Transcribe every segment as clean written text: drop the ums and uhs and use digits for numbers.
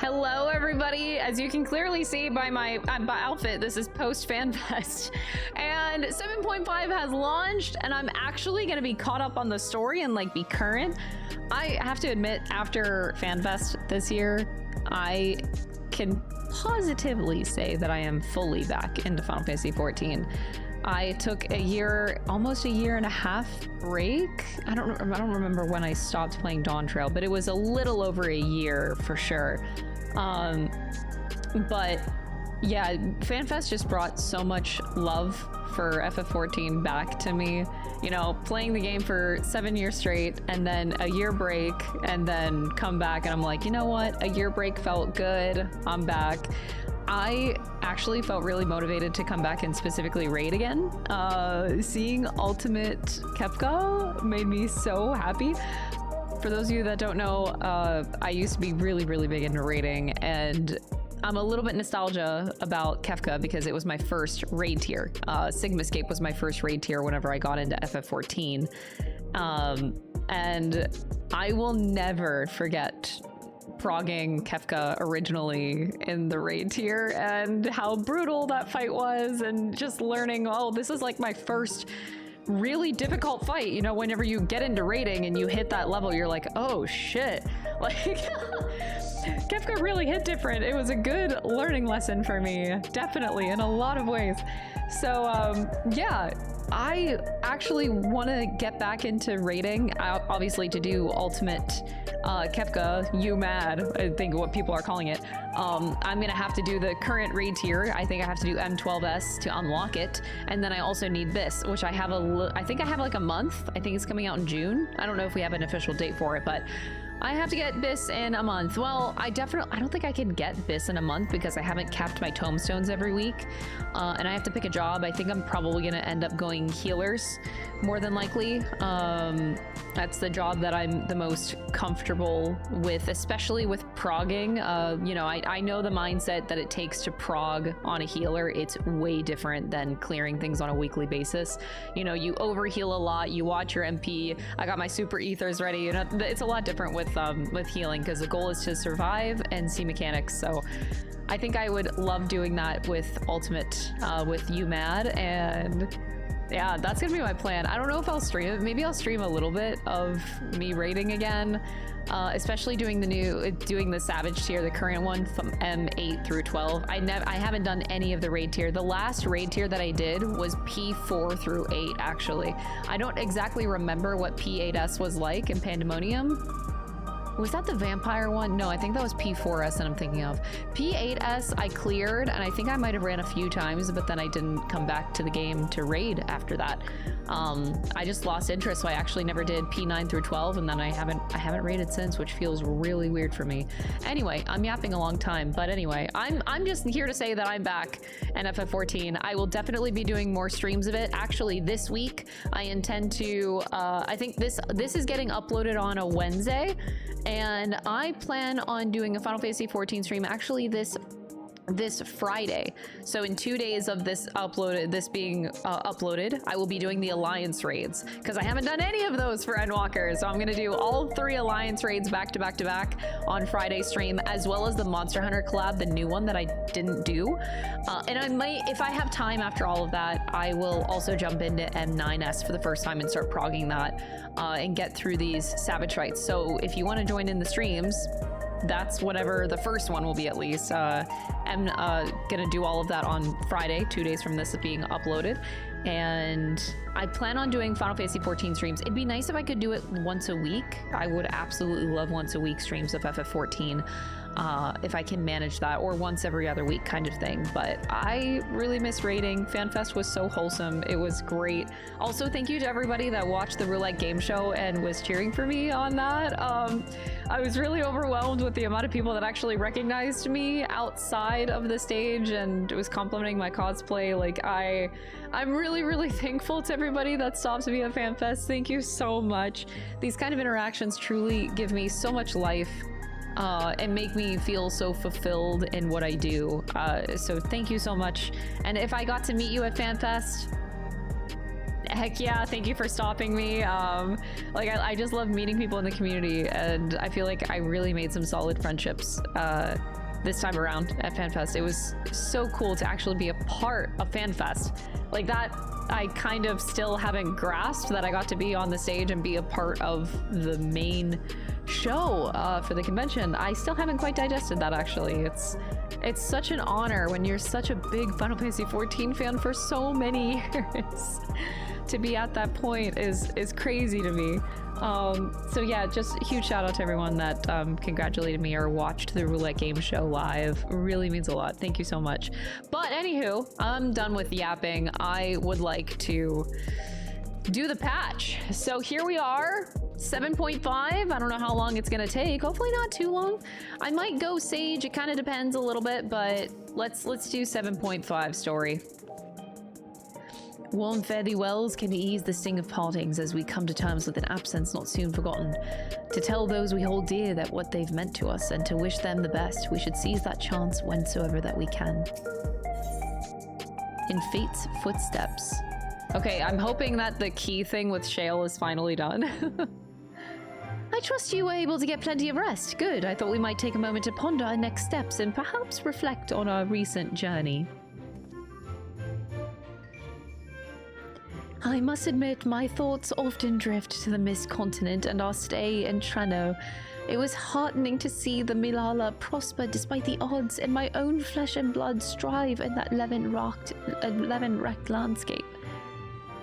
Hello, everybody. As you can clearly see by my outfit, this is post FanFest, and 7.5 has launched, and I'm actually going to be caught up on the story and like be current. I have to admit, after FanFest this year, I can positively say that I am fully back into Final Fantasy XIV. I took a year, almost a year and a half break. I don't remember when I stopped playing Dawntrail, but it was a little over a year for sure. But yeah, FanFest just brought so much love for FF14 back to me. You know, playing the game for 7 years straight and then a year break and then come back and I'm like, you know what? A year break felt good. I'm back. I actually felt really motivated to come back and specifically raid again. Seeing Ultimate Kefka made me so happy. For those of you that don't know, I used to be really big into raiding, and I'm a little bit nostalgia about Kefka because it was my first raid tier. Sigmascape was my first raid tier whenever I got into FF14. And I will never forget progging Kefka originally in the raid tier and how brutal that fight was, and just learning, oh, this is like my first really difficult fight. You know, whenever you get into raiding and you hit that level, you're like, oh shit, like Kefka really hit different. It was a good learning lesson for me, definitely, in a lot of ways. So yeah, I actually want to get back into raiding, obviously to do Ultimate Kefka, you mad, I think what people are calling it. I'm gonna have to do the current raid tier. I think I have to do M12S to unlock it, and then I also need this, which I have I think I have like a month. I think it's coming out in June. I don't know if we have an official date for it, but I have to get this in a month. Well, I don't think I can get this in a month because I haven't capped my tomestones every week, and I have to pick a job. I think I'm probably gonna end up going healers, more than likely. That's the job that I'm the most comfortable with, especially with progging. You know, I know the mindset that it takes to prog on a healer. It's way different than clearing things on a weekly basis. You know, you overheal a lot, you watch your MP. I got my super ethers ready. You know, it's a lot different with healing because the goal is to survive and see mechanics. So I think I would love doing that with Ultimate, with you mad, and yeah, that's gonna be my plan. I don't know if I'll stream it. Maybe I'll stream a little bit of me raiding again, especially doing the Savage tier, the current one from M8 through 12. I haven't done any of the raid tier. The last raid tier that I did was P4 through 8, actually. I don't exactly remember what P8S was like in Pandemonium. Was that the vampire one? No, I think that was P4S that I'm thinking of. P8S I cleared, and I think I might have ran a few times, but then I didn't come back to the game to raid after that. I just lost interest, so I actually never did P9 through 12, and then I haven't raided since, which feels really weird for me. Anyway, I'm yapping a long time, but anyway, I'm just here to say that I'm back in FF14. I will definitely be doing more streams of it. Actually, this week I intend to. I think this is getting uploaded on a Wednesday. And I plan on doing a Final Fantasy XIV stream actually this Friday. So in 2 days of this being uploaded, I will be doing the Alliance raids because I haven't done any of those for Endwalker. So I'm gonna do all 3 Alliance raids back to back on Friday stream, as well as the Monster Hunter collab, the new one that I didn't do. And I might, if I have time after all of that, I will also jump into M9S for the first time and start progging that and get through these Savage fights. So if you want to join in the streams, that's whatever the first one will be, at least. I'm gonna do all of that on Friday, 2 days from this being uploaded. And I plan on doing Final Fantasy XIV streams. It'd be nice if I could do it once a week. I would absolutely love once a week streams of FF14. If I can manage that, or once every other week kind of thing. But I really miss raiding. FanFest was so wholesome. It was great. Also, thank you to everybody that watched the Roulette Game Show and was cheering for me on that. I was really overwhelmed with the amount of people that actually recognized me outside of the stage and was complimenting my cosplay. Like, I'm really thankful to everybody that stopped me at FanFest. Thank you so much. These kind of interactions truly give me so much life. And make me feel so fulfilled in what I do. So thank you so much. And if I got to meet you at FanFest, Heck yeah, thank you for stopping me. Like, I just love meeting people in the community, and I feel like I really made some solid friendships this time around at FanFest. It was so cool to actually be a part of FanFest. Like that, I kind of still haven't grasped that I got to be on the stage and be a part of the main show for the convention. I still haven't quite digested that, actually. It's such an honor when you're such a big Final Fantasy XIV fan for so many years. To be at that point is crazy to me. So yeah, just huge shout out to everyone that congratulated me or watched the roulette game show live. Really means a lot. Thank you so much. But anywho, I'm done with yapping. I would like to do the patch. So here we are, 7.5. I don't know how long it's gonna take. Hopefully not too long. I might go Sage. It kind of depends a little bit, but let's do 7.5 story. Warm fare thee wells can ease the sting of partings as we come to terms with an absence not soon forgotten. To tell those we hold dear that what they've meant to us and to wish them the best, we should seize that chance whensoever that we can. In fate's footsteps. Okay, I'm hoping that the key thing with Shale is finally done. I trust you were able to get plenty of rest. Good. I thought we might take a moment to ponder our next steps and perhaps reflect on our recent journey. I must admit, my thoughts often drift to the Mist Continent and our stay in Treno. It was heartening to see the Milala prosper despite the odds, and my own flesh and blood strive in that Levin-wrecked landscape.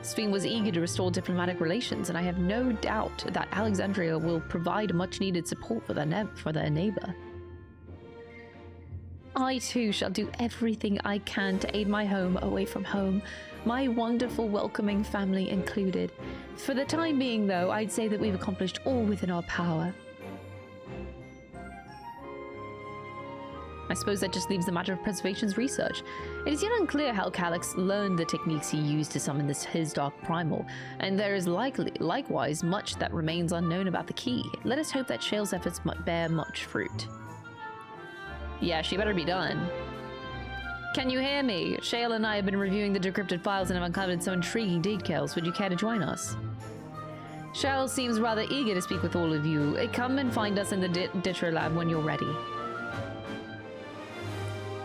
Sphene was eager to restore diplomatic relations, and I have no doubt that Alexandria will provide much-needed support for their neighbor. I too shall do everything I can to aid my home away from home, my wonderful welcoming family included. For the time being, though, I'd say that we've accomplished all within our power. I suppose that just leaves the matter of preservation's research. It is yet unclear how Calyx learned the techniques he used to summon his Dark Primal, and there is likewise much that remains unknown about the key. Let us hope that Shale's efforts bear much fruit. Yeah, she better be done. Can you hear me? Shale and I have been reviewing the decrypted files and have uncovered some intriguing details. Would you care to join us? Shale seems rather eager to speak with all of you. Come and find us in the Ditcher Lab when you're ready.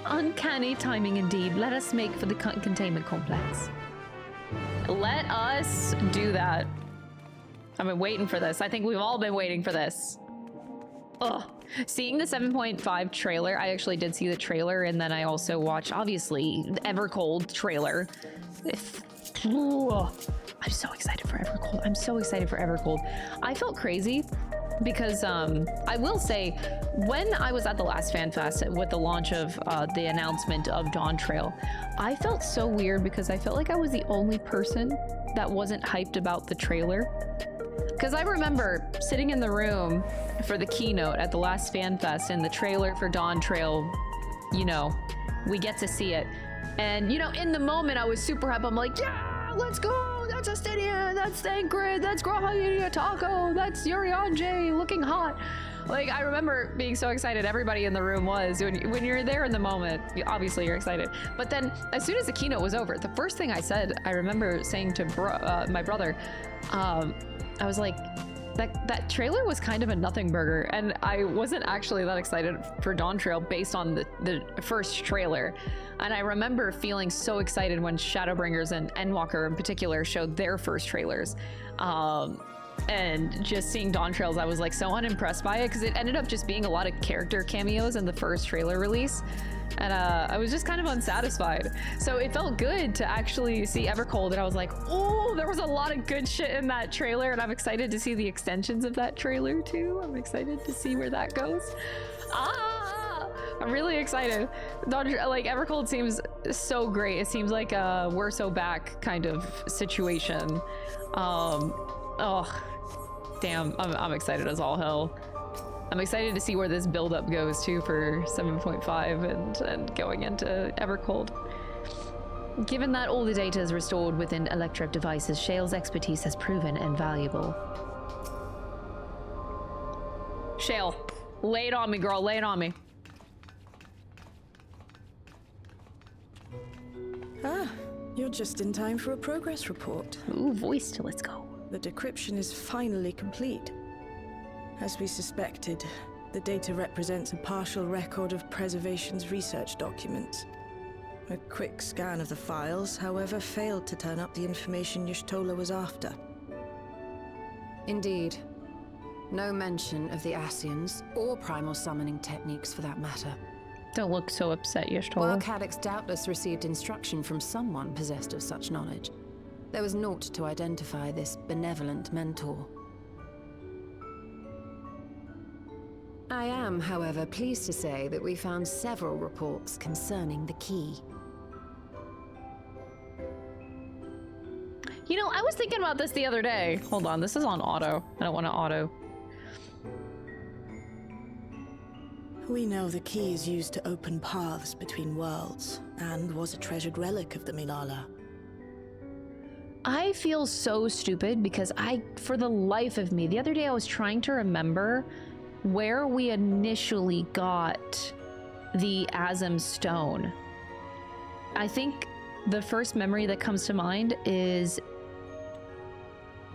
Uncanny timing indeed. Let us make for the containment complex. Let us do that. I've been waiting for this. I think we've all been waiting for this. Ugh. Seeing the 7.5 trailer, I actually did see the trailer, and then I also watched, obviously, the Evercold trailer. I'm so excited for Evercold. I'm so excited for Evercold. I felt crazy because I will say, when I was at the last FanFest with the launch of the announcement of Dawntrail, I felt so weird because I felt like I was the only person that wasn't hyped about the trailer. Because I remember sitting in the room for the keynote at the last FanFest, and the trailer for Dawntrail, you know, we get to see it. And, you know, in the moment, I was super hyped. I'm like, yeah, let's go. That's Astinia. That's Thancred. That's Grahalia Taco. That's Urianje looking hot. Like, I remember being so excited. Everybody in the room was. When you're there in the moment, obviously you're excited. But then as soon as the keynote was over, the first thing I said, I remember saying to my brother, I was like, that trailer was kind of a nothing burger, and I wasn't actually that excited for Dawntrail based on the first trailer. And I remember feeling so excited when Shadowbringers and Endwalker in particular showed their first trailers. And just seeing Dawntrails, I was like so unimpressed by it because it ended up just being a lot of character cameos in the first trailer release. And I was just kind of unsatisfied. So it felt good to actually see Evercold, and I was like, oh, there was a lot of good shit in that trailer, and I'm excited to see the extensions of that trailer too. I'm excited to see where that goes. I'm really excited. Like, Evercold seems so great. It seems like a We're So Back kind of situation. Oh, damn, I'm excited as all hell. I'm excited to see where this build-up goes too for 7.5 and going into Evercold. Given that all the data is restored within Electrip devices, Shale's expertise has proven invaluable. Shale, lay it on me, girl, lay it on me. You're just in time for a progress report. Ooh, voiced, let's go. The decryption is finally complete. As we suspected, the data represents a partial record of Preservation's research documents. A quick scan of the files, however, failed to turn up the information Y'shtola was after. Indeed. No mention of the Ascians, or primal summoning techniques for that matter. Don't look so upset, Y'shtola. While Calyx doubtless received instruction from someone possessed of such knowledge, there was naught to identify this benevolent mentor. I am, however, pleased to say that we found several reports concerning the key. You know, I was thinking about this the other day. Hold on, this is on auto. I don't want to auto. We know the key is used to open paths between worlds, and was a treasured relic of the Milala. I feel so stupid because for the life of me, the other day I was trying to remember where we initially got the Azim stone. I think the first memory that comes to mind is,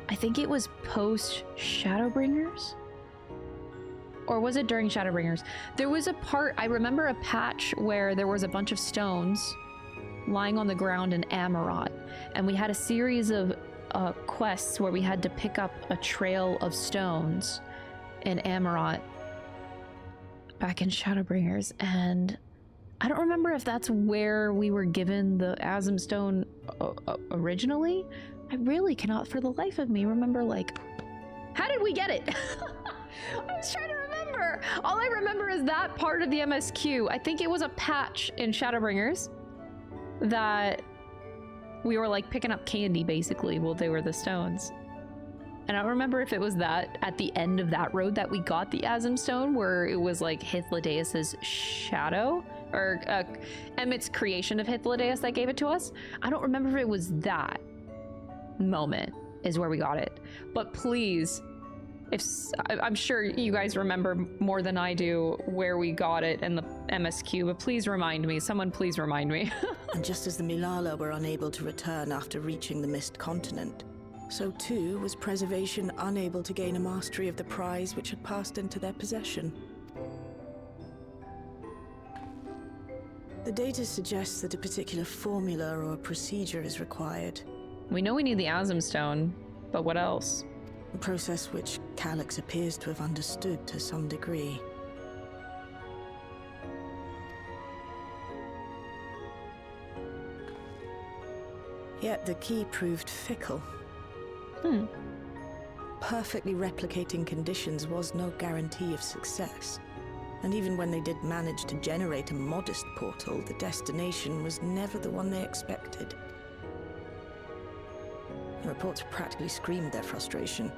I think it was post Shadowbringers? Or was it during Shadowbringers? There was a part, I remember a patch where there was a bunch of stones lying on the ground in Amarat, and we had a series of quests where we had to pick up a trail of stones in Amarat back in Shadowbringers, and I don't remember if that's where we were given the Azim stone originally. I really cannot for the life of me remember, like, how did we get it? I was trying to remember. All I remember is that part of the MSQ. I think it was a patch in Shadowbringers that we were like picking up candy basically while they were the stones. And I don't remember if it was that at the end of that road that we got the Azim stone, where it was like Hythlodaeus' shadow, or Emmett's creation of Hythlodaeus that gave it to us. I don't remember if it was that moment is where we got it. But please, I'm sure you guys remember more than I do where we got it in the MSQ, but please remind me. Someone please remind me. And just as the Milala were unable to return after reaching the Mist Continent, so too was Preservation unable to gain a mastery of the prize which had passed into their possession. The data suggests that a particular formula or procedure is required. We know we need the Azim stone, but what else? A process which Calyx appears to have understood to some degree. Yet the key proved fickle. Perfectly replicating conditions was no guarantee of success. And even when they did manage to generate a modest portal, the destination was never the one they expected. The reports practically screamed their frustration,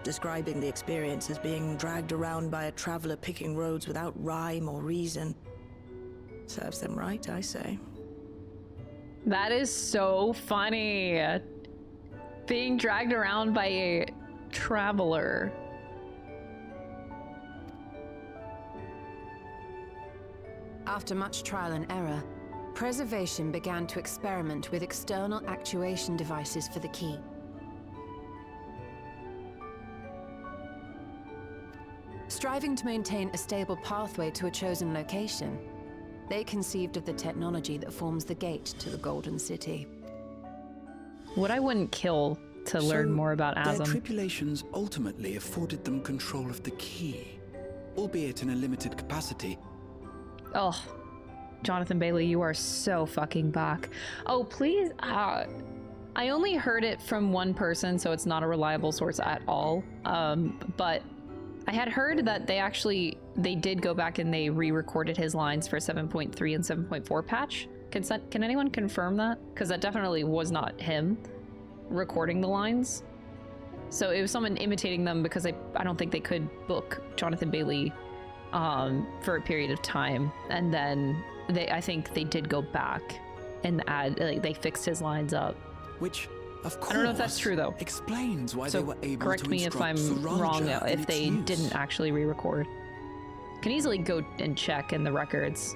describing the experience as being dragged around by a traveler picking roads without rhyme or reason. Serves them right, I say. That is so funny. Being dragged around by a traveler. After much trial and error, Preservation began to experiment with external actuation devices for the key. Striving to maintain a stable pathway to a chosen location, they conceived of the technology that forms the gate to the Golden City. What I wouldn't kill to learn more about Azim. Their tribulations ultimately afforded them control of the key, albeit in a limited capacity. Oh, Jonathan Bailey, you are so fucking back. Oh, please. I only heard it from one person, so it's not a reliable source at all. But I had heard that they did go back and they re-recorded his lines for 7.3 and 7.4 patch. Can anyone confirm that? Because that definitely was not him recording the lines. So it was someone imitating them, because I don't think they could book Jonathan Bailey for a period of time. And then I think they did go back and add, like, they fixed his lines up. Which, of course, I don't know if that's true though. Explains why So they were able correct to me if I'm instruct wrong, Sriracha in if its they use. didn't actually re-record. Can easily go and check in the records.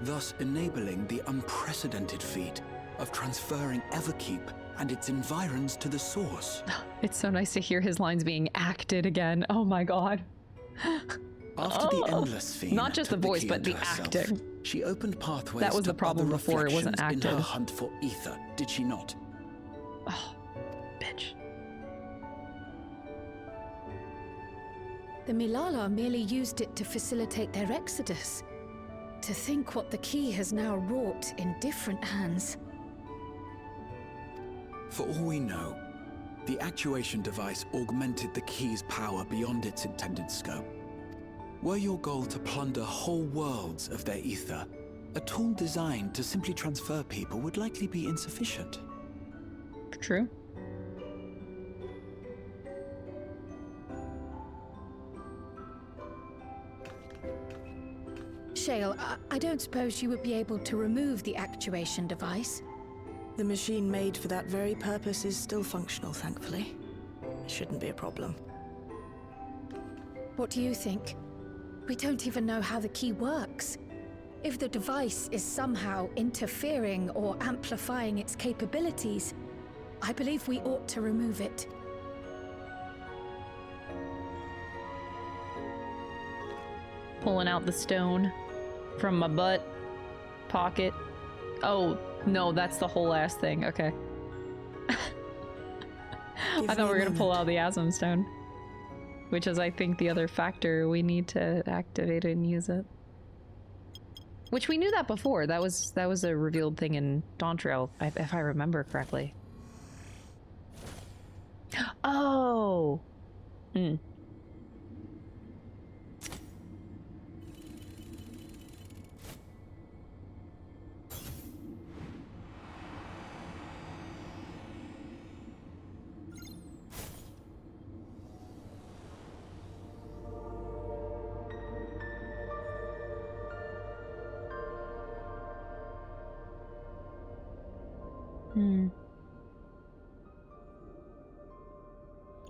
thus enabling the unprecedented feat of transferring Everkeep and its environs to the source. It's so nice to hear his lines being acted again. Oh my god. After the Endless Fiend not just the took voice, key but into the herself, acting. she opened pathways That was to the problem other before, it wasn't reflections acted. in her hunt for ether, did she not? Oh, bitch. The Milala merely used it to facilitate their exodus. To think what the key has now wrought in different hands. For all we know, the actuation device augmented the key's power beyond its intended scope. Were your goal to plunder whole worlds of their ether, a tool designed to simply transfer people would likely be insufficient. True. Shale, I don't suppose you would be able to remove the actuation device? The machine made for that very purpose is still functional, thankfully. It shouldn't be a problem. What do you think? We don't even know how the key works. If the device is somehow interfering or amplifying its capabilities, I believe we ought to remove it. Pulling out the stone from my butt pocket. Oh, no, that's the whole ass thing. Okay. I thought we were gonna pull out the Asm stone, which is, I think, the other factor we need to activate it and use it. Which we knew that before. That was a revealed thing in Dawntrail, if I remember correctly. Oh. Hmm.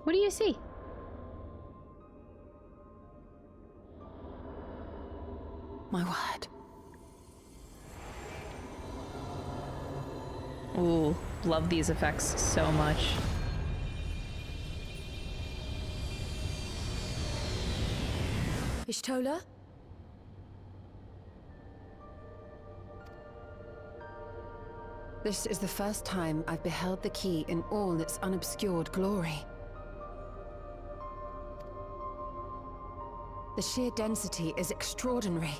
What do you see? My word. Ooh, love these effects so much. Ishtola? This is the first time I've beheld the key in all its unobscured glory. The sheer density is extraordinary.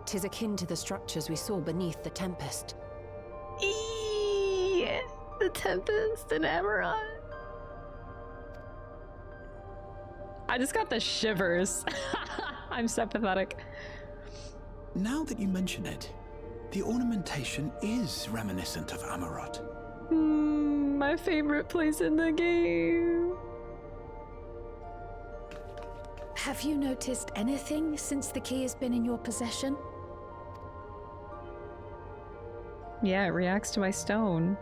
'Tis akin to the structures we saw beneath the Tempest. Eee, the Tempest and Amarant. I just got the shivers. I'm so pathetic. Now that you mention it, the ornamentation is reminiscent of Amarant. My favorite place in the game. Have you noticed anything since the key has been in your possession? Yeah, it reacts to my stone.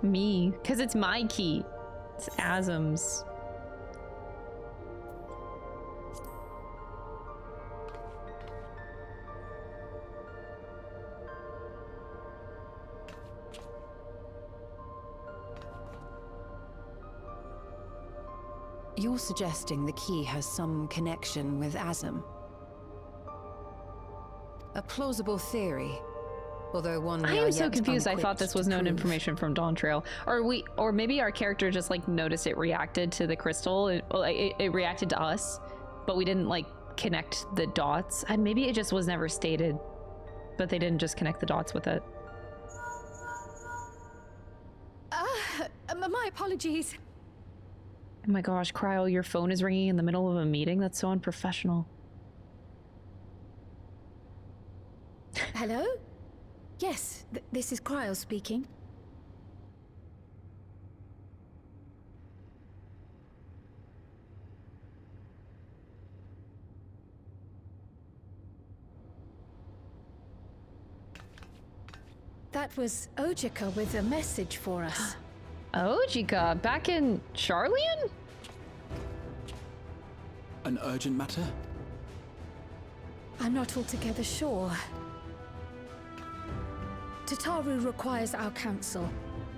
Me, because it's my key. It's Asm's. You're suggesting the key has some connection with Asm? A plausible theory, although one I we am are so yet confused. I thought unequipped this was to known prove. information from Dawntrail, or maybe our character just like noticed it reacted to the crystal. It reacted to us, but we didn't like connect the dots. And maybe it just was never stated, but they didn't just connect the dots with it. My apologies. Oh my gosh, Cryo, your phone is ringing in the middle of a meeting? That's so unprofessional. Hello? Yes, this is Cryo speaking. That was Ojika with a message for us. Ojika, back in Charlian? An urgent matter? I'm not altogether sure. Tataru requires our counsel,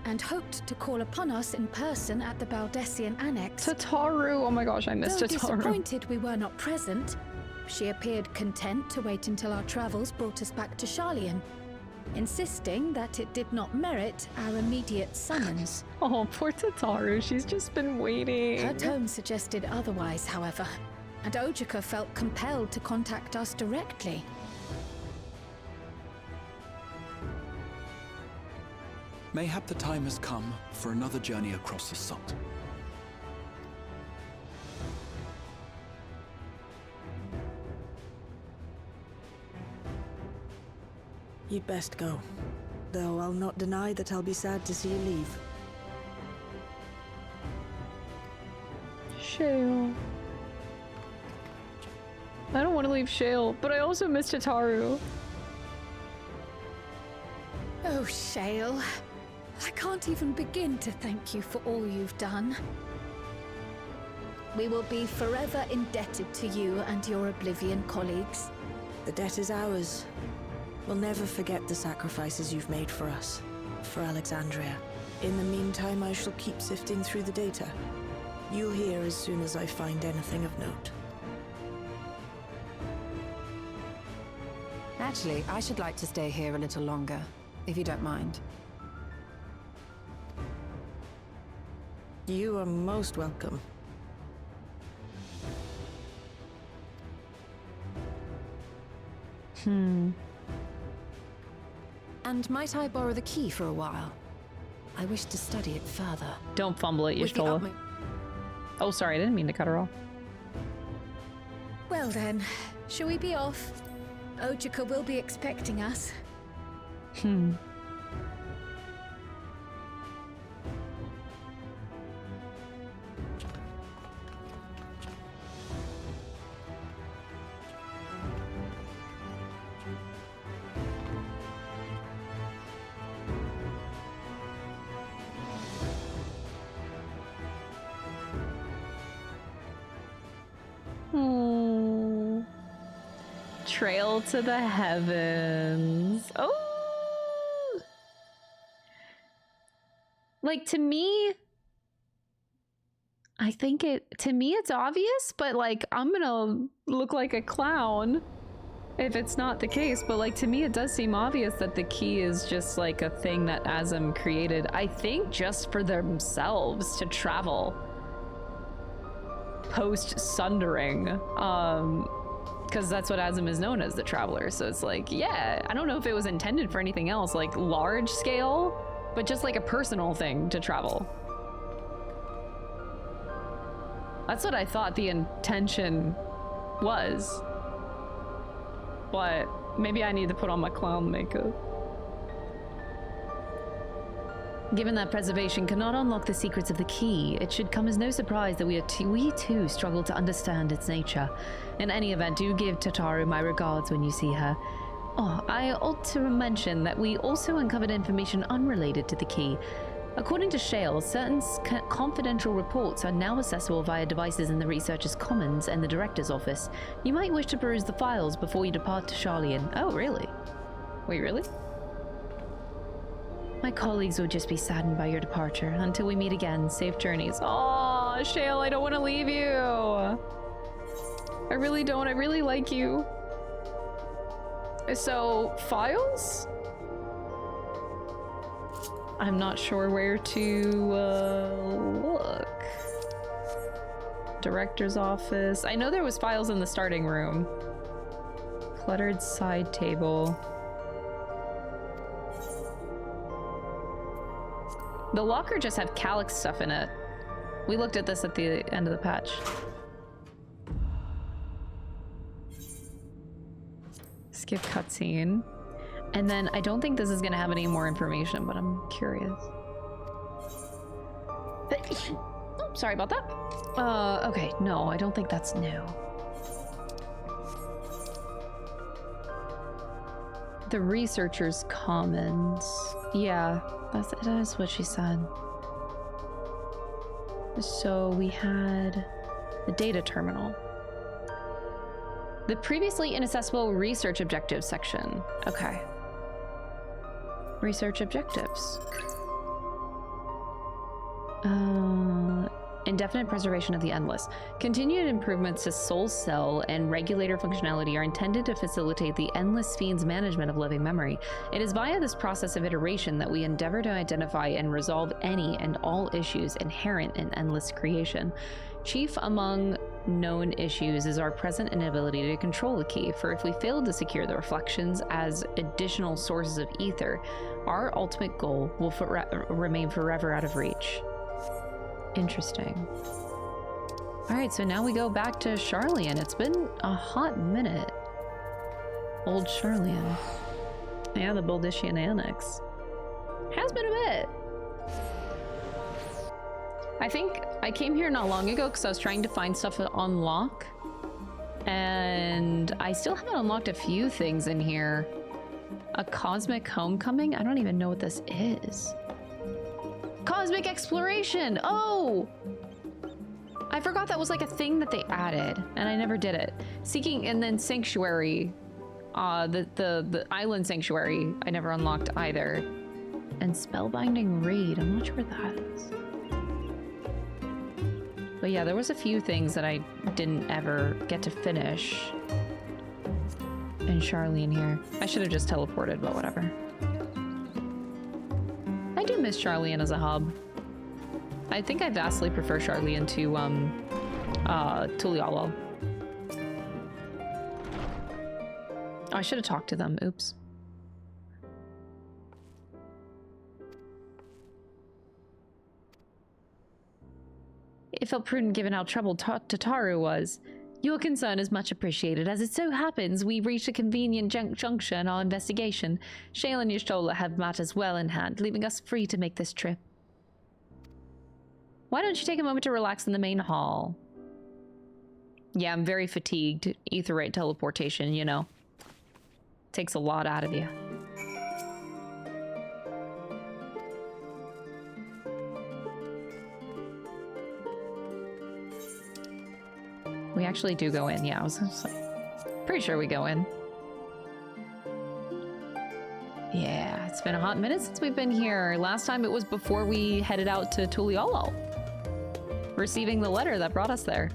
and hoped to call upon us in person at the Baldessian Annex. Tataru! Oh my gosh, I missed Though Tataru. disappointed we were not present, she appeared content to wait until our travels brought us back to Sharlayan, insisting that it did not merit our immediate summons. Oh, poor Tataru. She's just been waiting. Her tone suggested otherwise, however, and Ojika felt compelled to contact us directly. Mayhap the time has come for another journey across the salt. You'd best go. Though I'll not deny that I'll be sad to see you leave. Shale. I don't want to leave Shale, but I also miss Tataru. Oh, Shale. I can't even begin to thank you for all you've done. We will be forever indebted to you and your Oblivion colleagues. The debt is ours. We'll never forget the sacrifices you've made for us, for Alexandria. In the meantime, I shall keep sifting through the data. You'll hear as soon as I find anything of note. Actually, I should like to stay here a little longer, if you don't mind. You are most welcome. And might I borrow the key for a while? I wish to study it further. Don't fumble it, With the Y'shtola. Oh, sorry, I didn't mean to cut her off. Well then, shall we be off? Ojika will be expecting us. Trail to the heavens. Oh! Like, to me, I think to me it's obvious, but like, I'm gonna look like a clown if it's not the case, but like, to me it does seem obvious that the key is just like a thing that Azim created, I think just for themselves to travel post-sundering, because that's what Azim is known as, the Traveler. So it's like, yeah, I don't know if it was intended for anything else, like large scale, but just like a personal thing to travel. That's what I thought the intention was. But maybe I need to put on my clown makeup. Given that preservation cannot unlock the secrets of the key, it should come as no surprise that we too struggle to understand its nature. In any event, do give Tataru my regards when you see her. Oh, I ought to mention that we also uncovered information unrelated to the key. According to Shale, certain confidential reports are now accessible via devices in the Researcher's Commons and the Director's Office. You might wish to peruse the files before you depart to Sharlayan. Oh, really? Wait, really? My colleagues will just be saddened by your departure. Until we meet again, safe journeys. Aw, Shale, I don't want to leave you. I really don't. I really like you. So, files? I'm not sure where to look. Director's office. I know there was files in the starting room. Cluttered side table. The locker just had Calyx stuff in it. We looked at this at the end of the patch. Skip cutscene. And then I don't think this is gonna have any more information, but I'm curious. Oh, sorry about that. Okay, no, I don't think that's new. The Researcher's Commons. Yeah, that is what she said. So we had the data terminal. The previously inaccessible research objectives section. Okay. Research objectives. Indefinite preservation of the endless. Continued improvements to soul cell and regulator functionality are intended to facilitate the endless fiend's management of living memory. It is via this process of iteration that we endeavor to identify and resolve any and all issues inherent in endless creation. Chief among known issues is our present inability to control the key, for if we fail to secure the reflections as additional sources of ether, our ultimate goal will remain forever out of reach. Interesting. Alright, so now we go back to Sharlayan. It's been a hot minute. Old Sharlayan. Yeah, the Boldishian Annex. Has been a bit. I think I came here not long ago because I was trying to find stuff to unlock. And I still haven't unlocked a few things in here. A Cosmic Homecoming? I don't even know what this is. Cosmic Exploration! Oh! I forgot that was like a thing that they added, and I never did it. Seeking, and then Sanctuary. The Island Sanctuary, I never unlocked either. And Spellbinding Raid, I'm not sure what that is. But yeah, there was a few things that I didn't ever get to finish in Sharlayan here. I should have just teleported, but whatever. I do miss Sharlayan as a hub. I think I vastly prefer Sharlayan to Tulialo. Oh, I should have talked to them. Oops. It felt prudent given how troubled Tataru was. Your concern is much appreciated. As it so happens, we reached a convenient juncture in our investigation. Shale and Y'shtola have matters well in hand, leaving us free to make this trip. Why don't you take a moment to relax in the main hall? Yeah, I'm very fatigued. Aetheryte teleportation, you know. Takes a lot out of you. We actually do go in. Yeah, I was like, pretty sure we go in. Yeah, it's been a hot minute since we've been here. Last time it was before we headed out to Tulialo, receiving the letter that brought us there.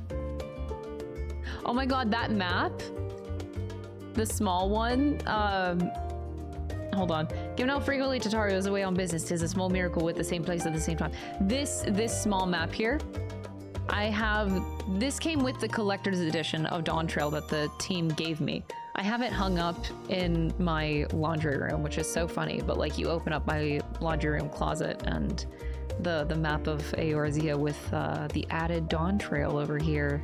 Oh my god, that map, the small one, hold on. Given how frequently Tataru is away on business, 'tis a small miracle with the same place at the same time. This small map here, this came with the collector's edition of Dawntrail that the team gave me. I have it hung up in my laundry room, which is so funny, but like you open up my laundry room closet and the map of Eorzea with the added Dawntrail over here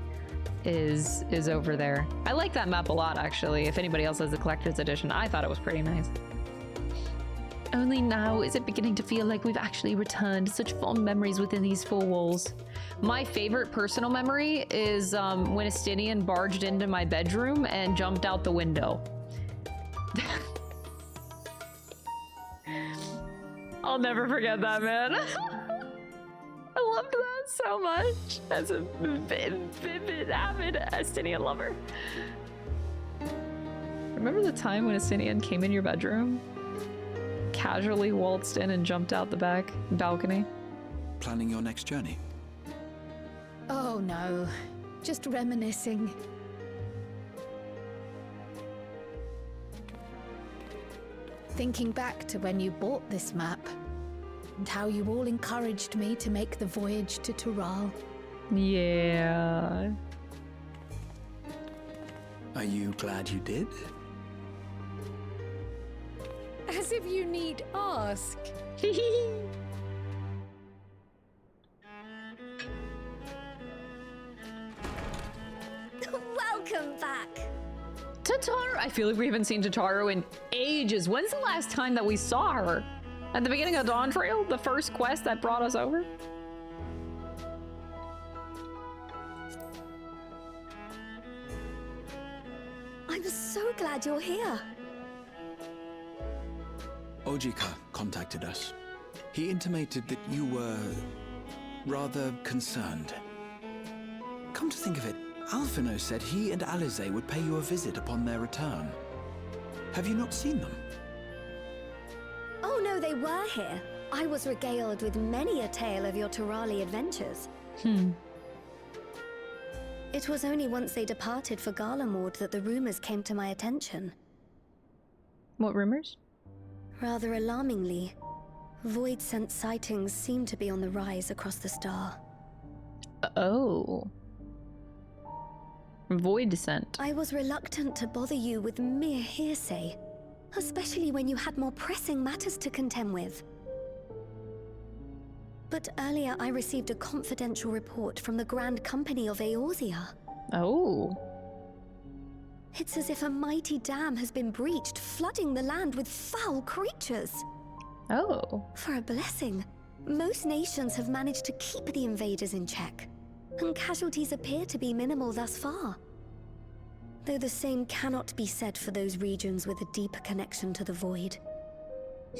is over there. I like that map a lot, actually. If anybody else has the collector's edition, I thought it was pretty nice. Only now is it beginning to feel like we've actually returned. Such fond memories within these four walls. My favorite personal memory is when Estinian barged into my bedroom and jumped out the window. I'll never forget that, man. I loved that so much as a vivid, avid Estinian lover. Remember the time when Estinian came in your bedroom? Casually waltzed in and jumped out the back balcony. Planning your next journey? Oh no, just reminiscing. Thinking back to when you bought this map, and how you all encouraged me to make the voyage to Tural. Yeah. Are you glad you did? As if you need ask. Welcome back. Tataru! I feel like we haven't seen Tataru in ages. When's the last time that we saw her? At the beginning of Dawntrail? The first quest that brought us over? I'm so glad you're here. Ojika contacted us. He intimated that you were rather concerned. Come to think of it, Alphino said he and Alize would pay you a visit upon their return. Have you not seen them? Oh no, they were here. I was regaled with many a tale of your Turali adventures. It was only once they departed for Garlemald that the rumors came to my attention. What rumors? Rather alarmingly, void-sent sightings seem to be on the rise across the star. Oh. Void descent. I was reluctant to bother you with mere hearsay, especially when you had more pressing matters to contend with. But earlier I received a confidential report from the Grand Company of Eorzea. Oh. It's as if a mighty dam has been breached, flooding the land with foul creatures. Oh. For a blessing, most nations have managed to keep the invaders in check, and casualties appear to be minimal thus far. Though the same cannot be said for those regions with a deeper connection to the void.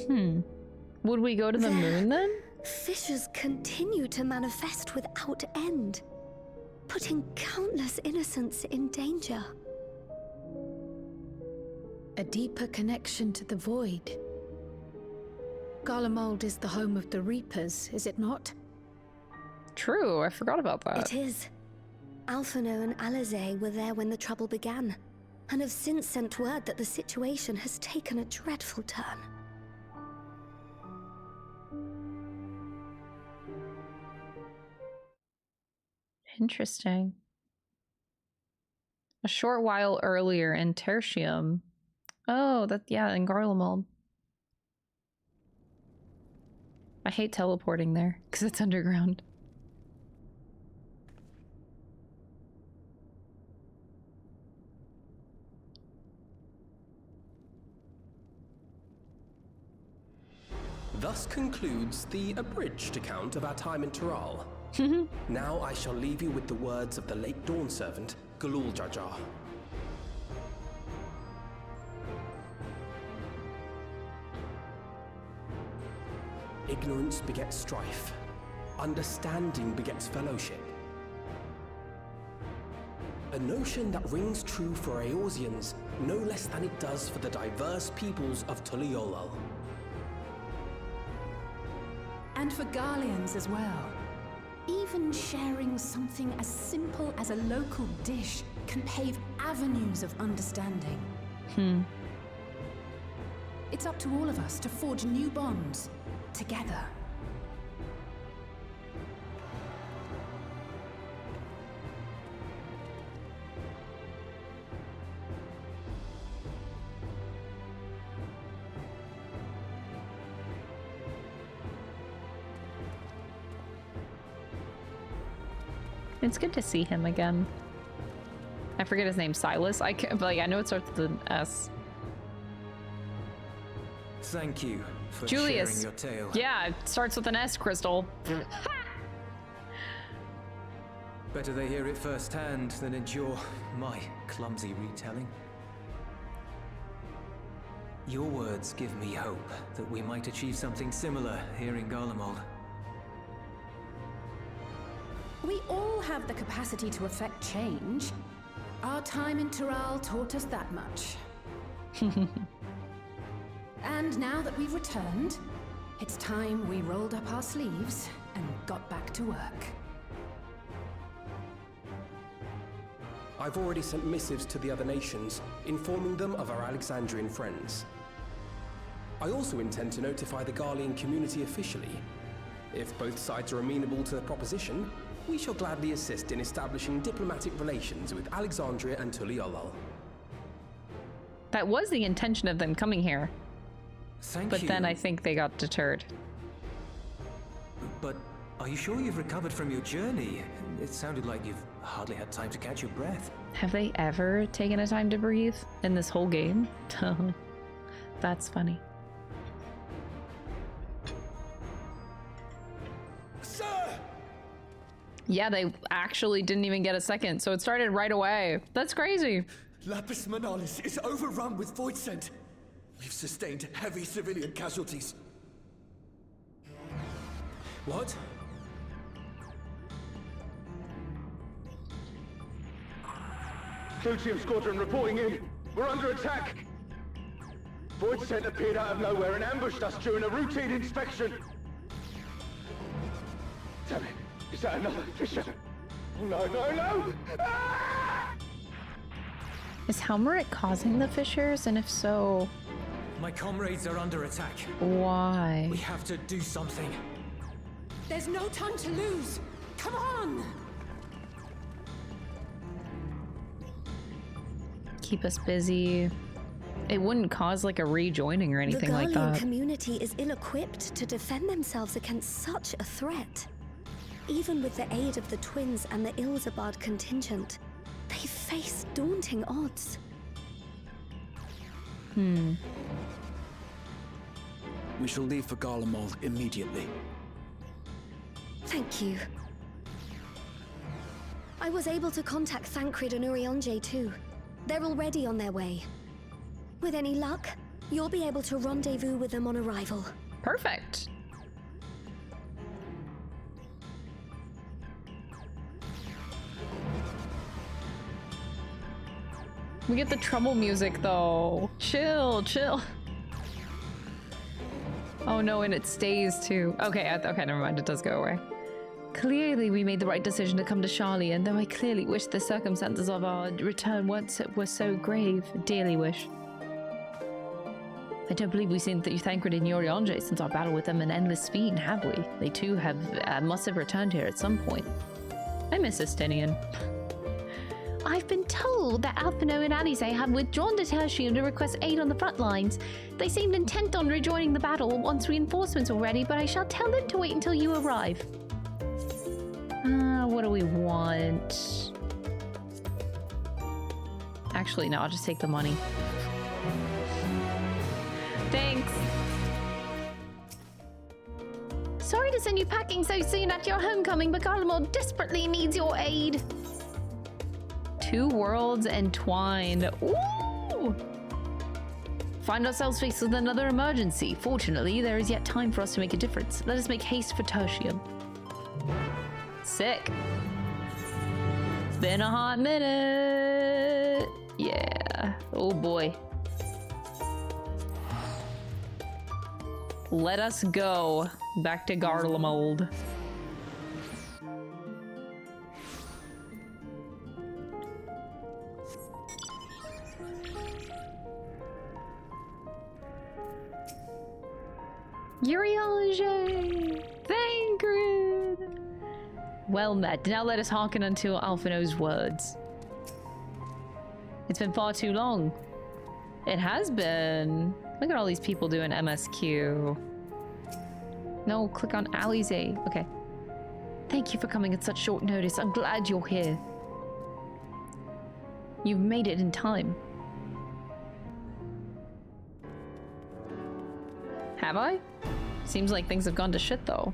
Would we go to the moon then? Fissures continue to manifest without end, putting countless innocents in danger. A deeper connection to the void. Garlemald is the home of the Reapers, is it not? True, I forgot about that. It is. Alphino and Alize were there when the trouble began, and have since sent word that the situation has taken a dreadful turn. Interesting. A short while earlier in Tertium. Oh, yeah, in Garlemald. I hate teleporting there, because it's underground. Thus concludes the abridged account of our time in Tural. Now I shall leave you with the words of the late Dawn servant, Jullus. Ignorance begets strife. Understanding begets fellowship. A notion that rings true for Eorzeans no less than it does for the diverse peoples of Tuliolal. And for Garleans as well. Even sharing something as simple as a local dish can pave avenues of understanding. It's up to all of us to forge new bonds, together. It's good to see him again. I forget his name, Silas. But like, I know it starts with an S. Thank you for Julius. sharing your tale. Yeah, it starts with an S, Crystal. Better they hear it firsthand than endure my clumsy retelling. Your words give me hope that we might achieve something similar here in Garlemald. We all have the capacity to affect change. Our time in Tural taught us that much. And now that we've returned, it's time we rolled up our sleeves and got back to work. I've already sent missives to the other nations, informing them of our Alexandrian friends. I also intend to notify the Garlean community officially. If both sides are amenable to the proposition, we shall gladly assist in establishing diplomatic relations with Alexandria and Tuliolal. That was the intention of them coming here. Thank But you. then I think they got deterred. But are you sure you've recovered from your journey? It sounded like you've hardly had time to catch your breath. Have they ever taken a time to breathe in this whole game? That's funny. Sir! Yeah, they actually didn't even get a second, so it started right away. That's crazy. Lapis Manalis is overrun with void scent. We've sustained heavy civilian casualties. What? Clyteum squadron reporting in. We're under attack. Void Scent appeared out of nowhere and ambushed us during a routine inspection. Damn it. Is that another fissure? No, no, no! Ah! Is Helmeric causing the fissures? And if so, My comrades are under attack. why? We have to do something. There's no time to lose. Come on! Keep us busy. It wouldn't cause like a rejoining or anything the like Garlean that. community is ill-equipped to defend themselves against such a threat. Even with the aid of the twins and the Ilzabard contingent, they face daunting odds. We shall leave for Garlemald immediately. Thank you. I was able to contact Thancred and Urianger too. They're already on their way. With any luck, you'll be able to rendezvous with them on arrival. Perfect. We get the trouble music though. Chill, chill. Oh no, and it stays too. Okay, okay, never mind. It does go away. Clearly, we made the right decision to come to Charlie, and though I clearly wish the circumstances of our return were so grave, dearly wish. I don't believe we've seen Thancred and Urianger since our battle with them in Endless Fiend, have we? They too must have returned here at some point. I miss Estinian. I've been told that Alphino and Alize have withdrawn to Tertium to request aid on the front lines. They seemed intent on rejoining the battle once reinforcements were ready, but I shall tell them to wait until you arrive. What do we want? Actually, no, I'll just take the money. Thanks. Sorry to send you packing so soon after your homecoming, but Garlemald desperately needs your aid. Two worlds entwined. Ooh! Find ourselves faced with another emergency. Fortunately, there is yet time for us to make a difference. Let us make haste for Tertium. Sick. It's been a hot minute. Yeah. Oh boy. Let us go back to Garlemald. Urianger! Thancred! Well met. Now let us hearken unto Alphino's words. It's been far too long. It has been. Look at all these people doing MSQ. No, click on Alize. Okay. Thank you for coming at such short notice. I'm glad you're here. You've made it in time. Have I? Seems like things have gone to shit though.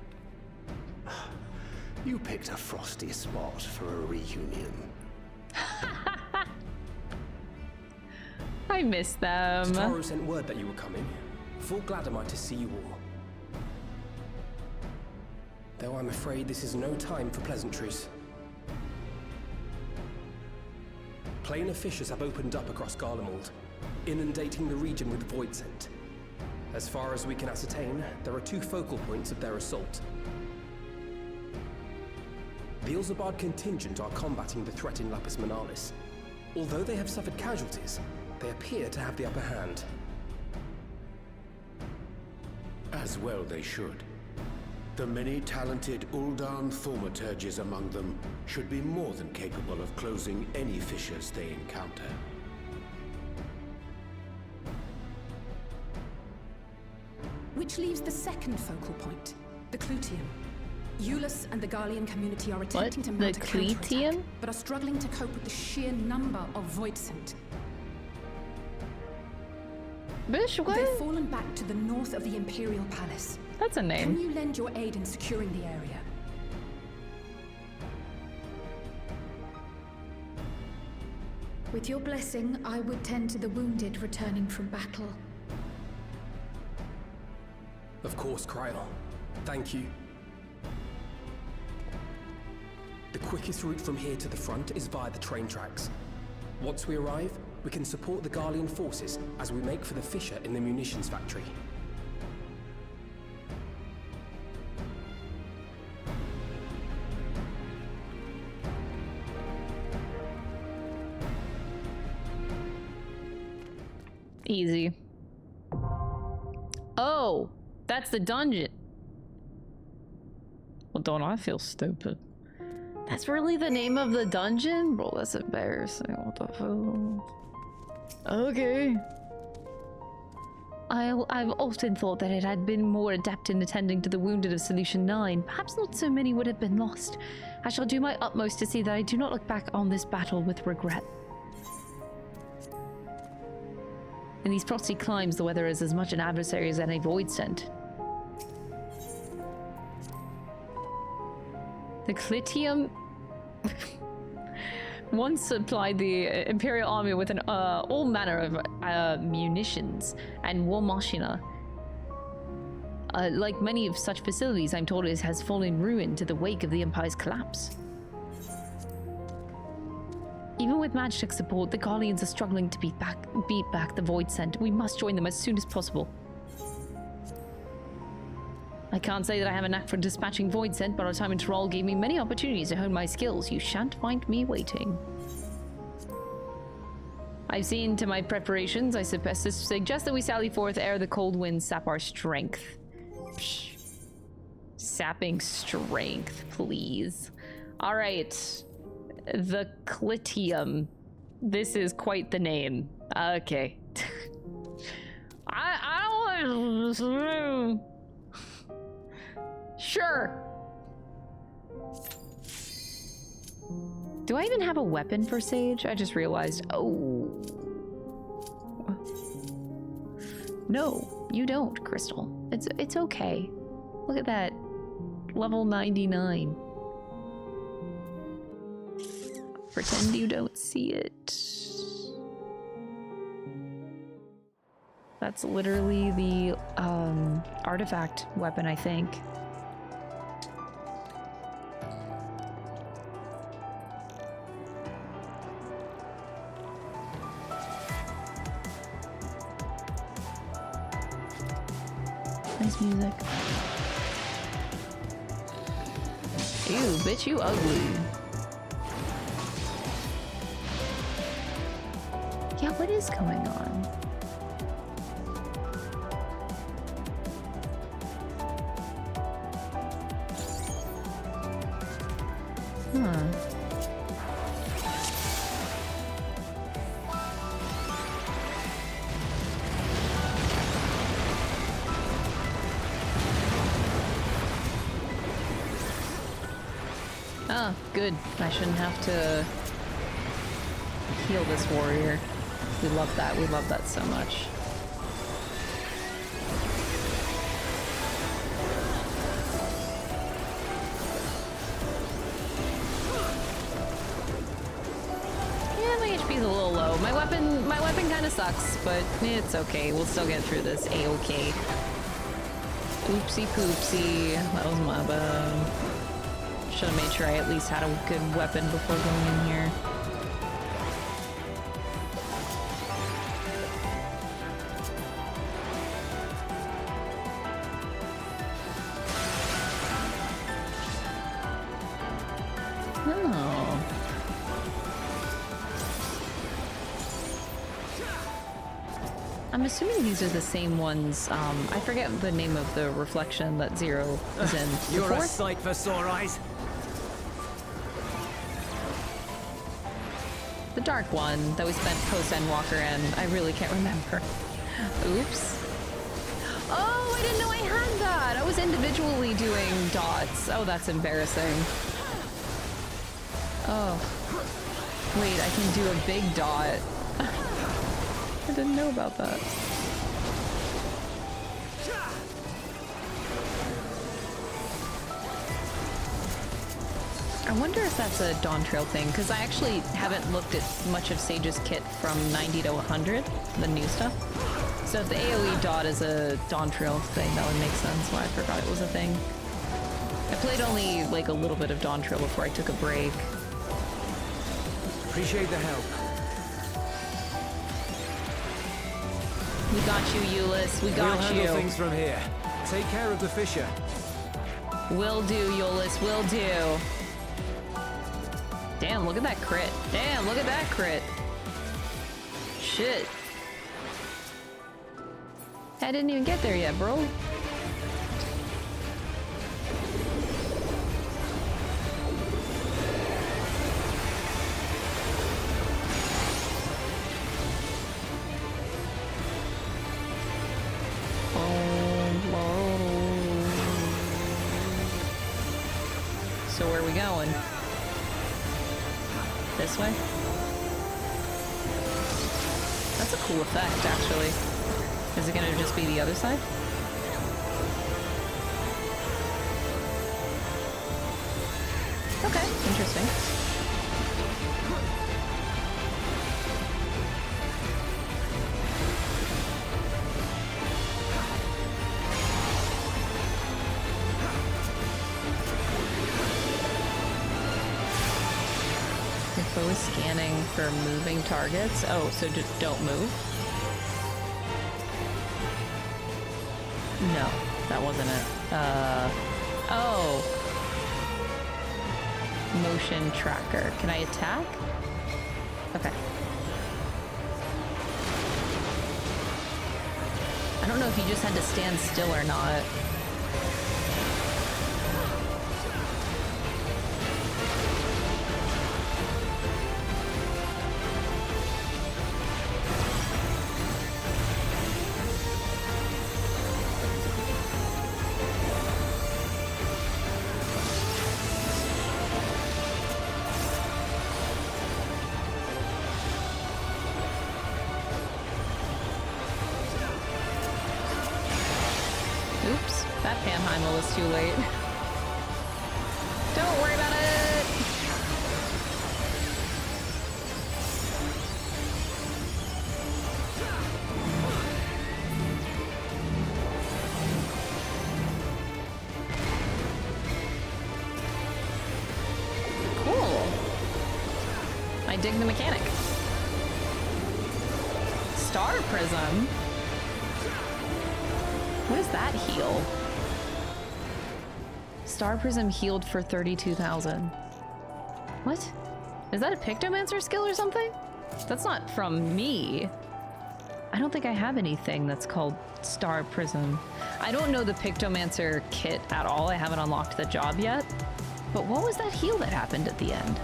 You picked a frosty spot for a reunion. I miss them. Taro sent word that you were coming. Full glad am I to see you all. Though I'm afraid this is no time for pleasantries. Planar fissures have opened up across Garlemald, inundating the region with void scent. As far as we can ascertain, there are two focal points of their assault. The Ilzabard contingent are combating the threat in Lapis Manalis. Although they have suffered casualties, they appear to have the upper hand. As well they should. The many talented Uldan thaumaturges among them should be more than capable of closing any fissures they encounter. Which leaves the second focal point, the Clyteum. Jullus and the Garlean community are attempting to mount a counterattack, but are struggling to cope with the sheer number of void scent. They've fallen back to the north of the Imperial Palace. That's a name. Can you lend your aid in securing the area? With your blessing, I would tend to the wounded returning from battle. Of course, Kryl. Thank you. The quickest route from here to the front is via the train tracks. Once we arrive, we can support the Garlean forces as we make for the fissure in the munitions factory. Easy. Oh, that's the dungeon. Well, don't I feel stupid? That's really the name of the dungeon? Bro, that's embarrassing. What the fuck? Okay. I've often thought that it had been more adept in attending to the wounded of Solution 9. Perhaps not so many would have been lost. I shall do my utmost to see that I do not look back on this battle with regret. In these frosty climes, the weather is as much an adversary as any void sent. The Clyteum once supplied the Imperial Army with an all manner of munitions and war machina. Like many of such facilities, I'm told it has fallen ruin to the wake of the Empire's collapse. Even with magic support, the Garleans are struggling to beat back the Void Scent. We must join them as soon as possible. I can't say that I have a knack for dispatching Void Scent, but our time in Tyrol gave me many opportunities to hone my skills. You shan't find me waiting. I've seen to my preparations. I suggest that we sally forth ere the cold winds sap our strength. Psh. Sapping strength, please. All right. The Clyteum. This is quite the name. Okay. I don't want. Sure. Do I even have a weapon for Sage? I just realized. Oh. No, you don't, Crystal. It's okay. Look at that. Level 99. Pretend you don't see it. That's literally the artifact weapon, I think. Nice music. Ew, bitch, you ugly. Yeah, what is going on? Huh. Oh, good. I shouldn't have to heal this warrior. We love that. We love that so much. Yeah, my HP's a little low. My weapon kind of sucks, but it's okay. We'll still get through this A-okay. Oopsie poopsie. That was my bad. Should have made sure I at least had a good weapon before going in here. I'm assuming these are the same ones. I forget the name of the reflection that Zero is in. You're a sight for sore eyes. The dark one that we spent post-Endwalker in. I really can't remember. Oops. Oh, I didn't know I had that. I was individually doing dots. Oh, that's embarrassing. Oh. Wait, I can do a big dot. I didn't know about that. I wonder if that's a Dawntrail thing, because I actually haven't looked at much of Sage's kit from 90 to 100, the new stuff. So if the AoE dot is a Dawntrail thing, that would make sense why I forgot it was a thing. I played only like a little bit of Dawntrail before I took a break. Appreciate the help. We got you, Jullus. We got We'll you. handle things from here. Take care of the fissure. Will do, Jullus. Will do. Damn, look at that crit. Damn, look at that crit. Shit. I didn't even get there yet, bro. So where are we going? This way? That's a cool effect, actually. Is it gonna just be the other side? Okay, interesting. If I was scanning for moving targets, oh, so just don't move? No, that wasn't it. Oh. Motion tracker. Can I attack? Okay. I don't know if you just had to stand still or not. Too late. Don't worry about it. Cool. I dig the mechanic. Star Prism. What is that heal? Star Prism healed for 32,000. What? Is that a Pictomancer skill or something? That's not from me. I don't think I have anything that's called Star Prism. I don't know the Pictomancer kit at all. I haven't unlocked the job yet. But what was that heal that happened at the end?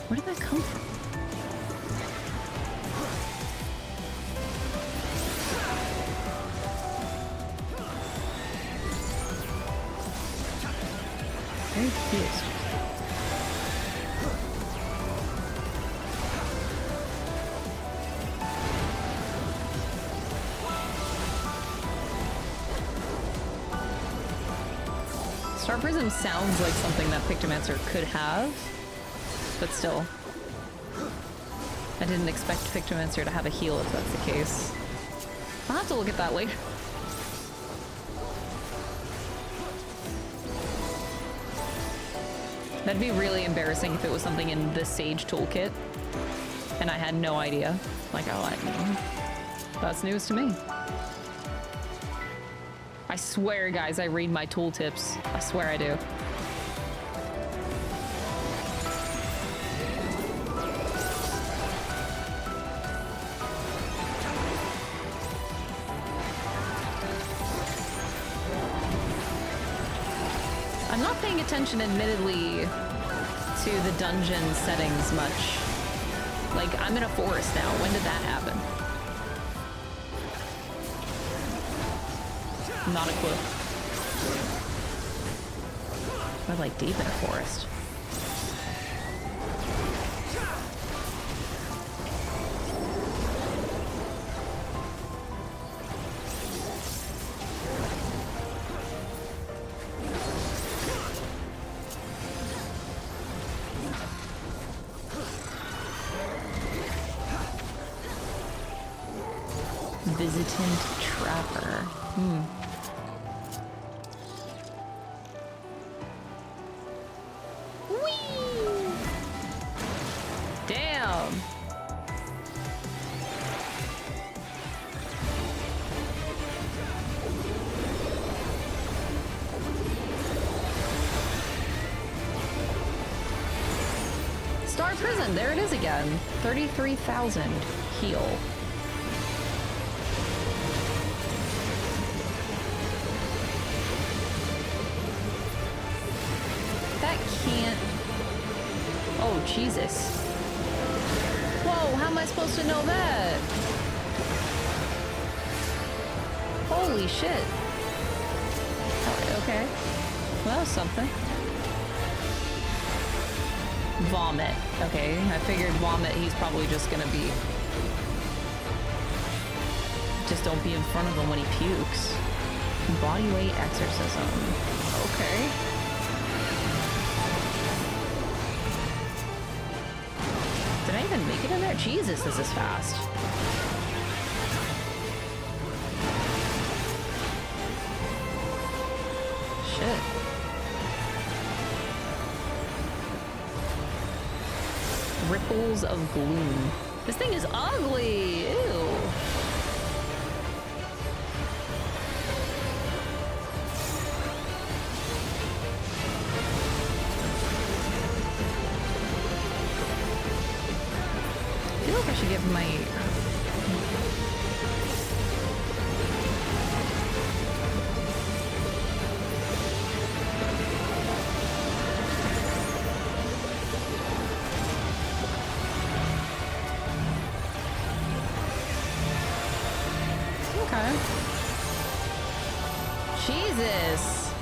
Where did that come from? Very confused. Star Prism sounds like something that Pictomancer could have, but still. I didn't expect Pictomancer to have a heal if that's the case. I'll have to look at that later. That'd be really embarrassing if it was something in the Sage toolkit and I had no idea. Like, oh, that's news to me. I swear, guys, I read my tooltips. I swear I do. I'm not paying attention, admittedly, to the dungeon settings much. Like, I'm in a forest now. When did that happen? Not a clue. We're like deep in a forest. Visitant Trapper. Whee! Damn! Star Prison, there it is again. 33,000 heal. That can't... Oh, Jesus. Whoa, how am I supposed to know that? Holy shit. Oh, okay. Well, that was something. Vomit. Okay, I figured vomit, he's probably just gonna be... Just don't be in front of him when he pukes. Body weight exorcism. Okay. Did I even make it in there? Jesus, this is fast. Shit. Ripples of gloom. This thing is ugly! Ew! I feel like I should give my... Okay. Jesus!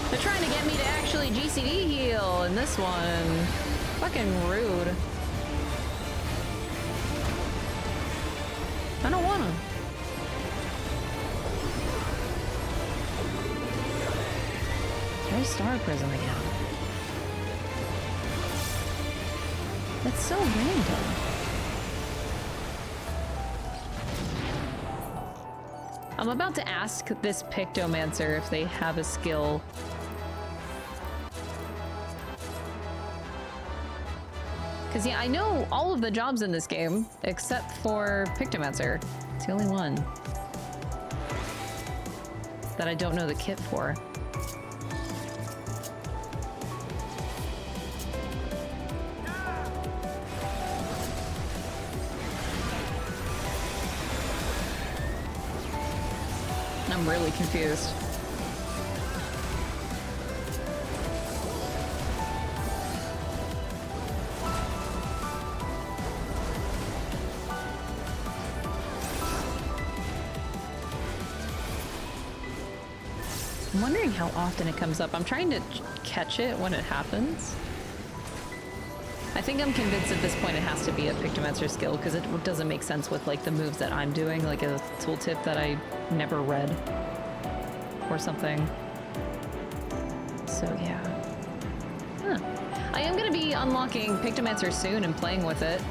They're trying to get me to actually GCD heal in this one. Fucking rude. I don't wanna. There's Star Prison again. That's so random. I'm about to ask this Pictomancer if they have a skill. Because yeah, I know all of the jobs in this game, except for Pictomancer. It's the only one that I don't know the kit for. I'm really confused. I'm wondering how often it comes up. I'm trying to catch it when it happens. I think I'm convinced at this point it has to be a Pictomancer skill because it doesn't make sense with like the moves that I'm doing, like a tooltip that I never read or something. So yeah. Huh. I am going to be unlocking Pictomancer soon and playing with it.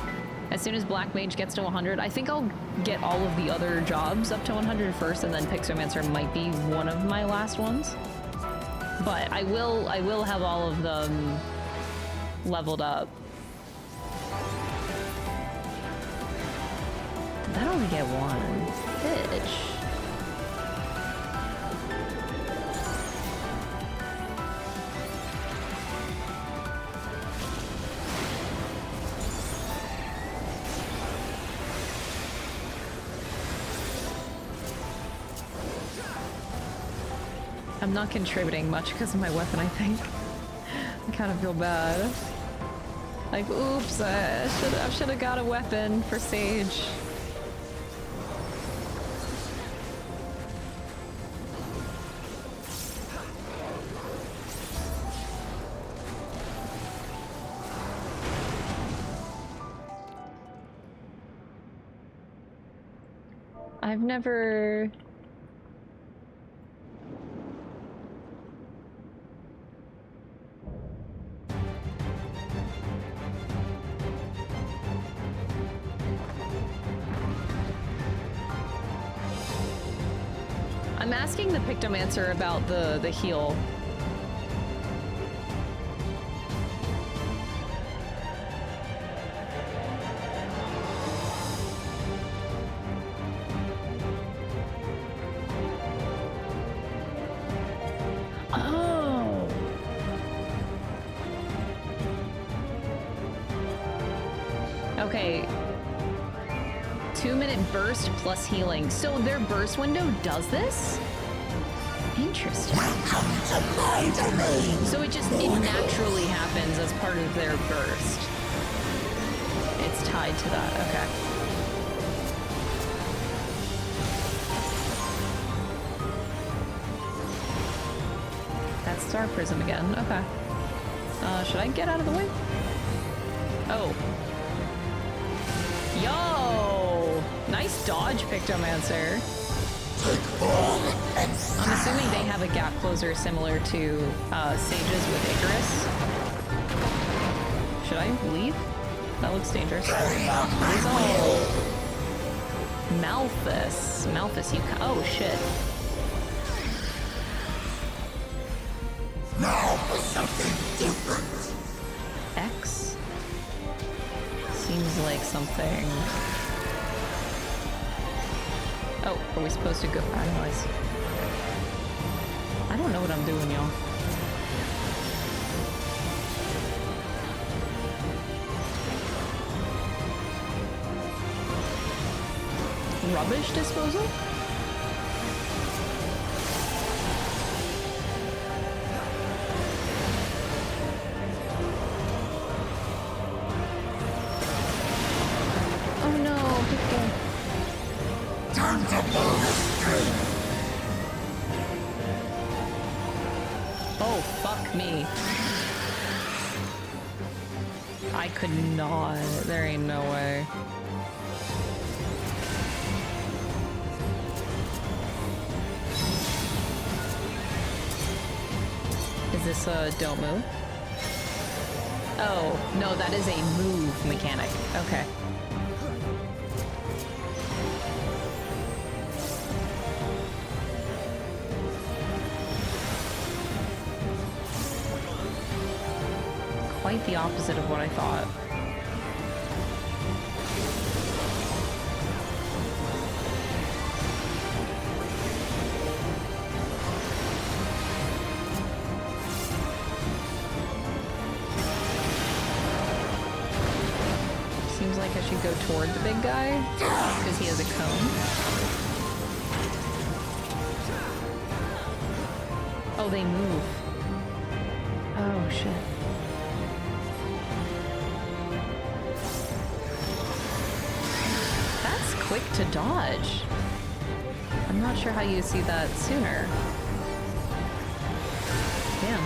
As soon as Black Mage gets to 100, I think I'll get all of the other jobs up to 100 first, and then Pictomancer might be one of my last ones. But I will have all of them leveled up. Did that only get one? Bitch. I'm not contributing much because of my weapon, I think. I kind of feel bad. Like, oops, I should have got a weapon for Sage. I've never... I'm asking the Pictomancer about the heal. Okay. 2-minute burst plus healing. So their burst window does this? Interesting. So it naturally happens as part of their burst. It's tied to that, okay. That's Star Prism again, okay. Should I get out of the way? Oh. Yo! Nice dodge, Pictomancer. I'm assuming they have a gap closer similar to Sage's with Icarus. Should I leave? That looks dangerous. Oh. Malthus. Malthus, you oh shit. Now for something different. X? Seems like something... Oh, are we supposed to go? Anyways. I don't know what I'm doing, y'all. Rubbish disposal? Oh no, Picto. Time to blow the string. Oh, fuck me. I could not. There ain't no way. Is this a don't move? Oh, no, that is a move mechanic. Okay. Quite the opposite of what I thought. Seems like I should go toward the big guy because he has a cone. Oh, they move. Oh, shit. Quick to dodge. I'm not sure how you see that sooner. Damn.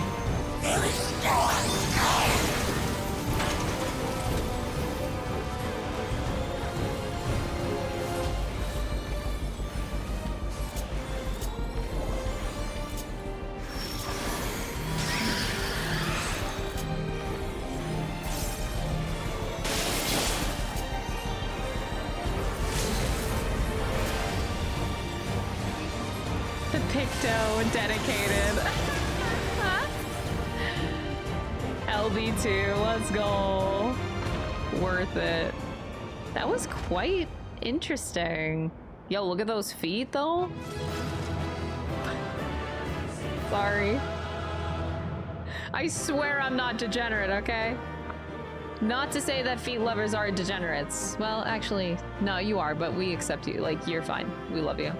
Picto dedicated. LB2, let's go. Worth it. That was quite interesting. Yo, look at those feet though. Sorry. I swear I'm not degenerate, okay? Not to say that feet lovers are degenerates. Well, actually, no, you are, but we accept you. Like, you're fine. We love you.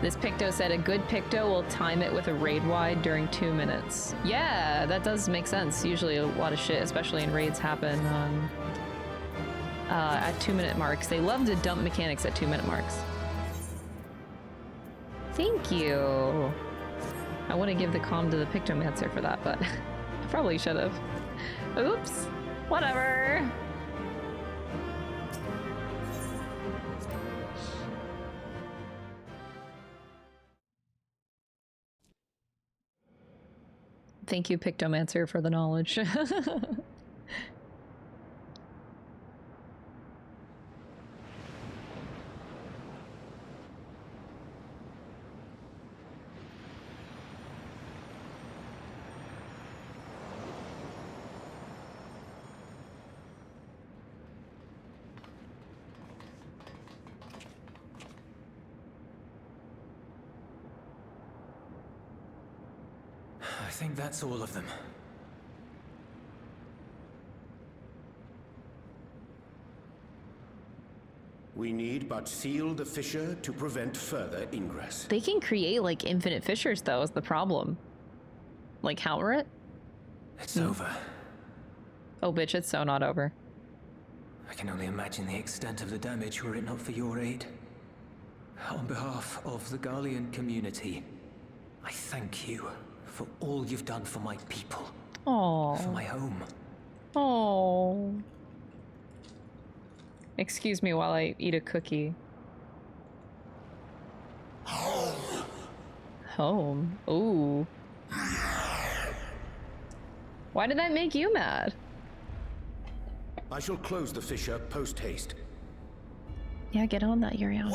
This Picto said a good Picto will time it with a raid wide during 2 minutes. Yeah, that does make sense. Usually a lot of shit, especially in raids, happen at 2-minute marks. They love to dump mechanics at 2-minute marks. Thank you. I want to give the comm to the Pictomancer for that, but I probably should have. Oops. Whatever. Thank you, Pictomancer, for the knowledge. think that's all of them. We need but seal the fissure to prevent further ingress. They can create like infinite fissures though, is the problem. Like Halrit? It's over. Oh bitch, it's so not over. I can only imagine the extent of the damage were it not for your aid. On behalf of the Garlean community, I thank you for all you've done for my people. Aww. For my home. Aww. Excuse me while I eat a cookie. Home? Ooh. Why did that make you mad? I shall close the fissure post-haste. Yeah, get on that, Yurion.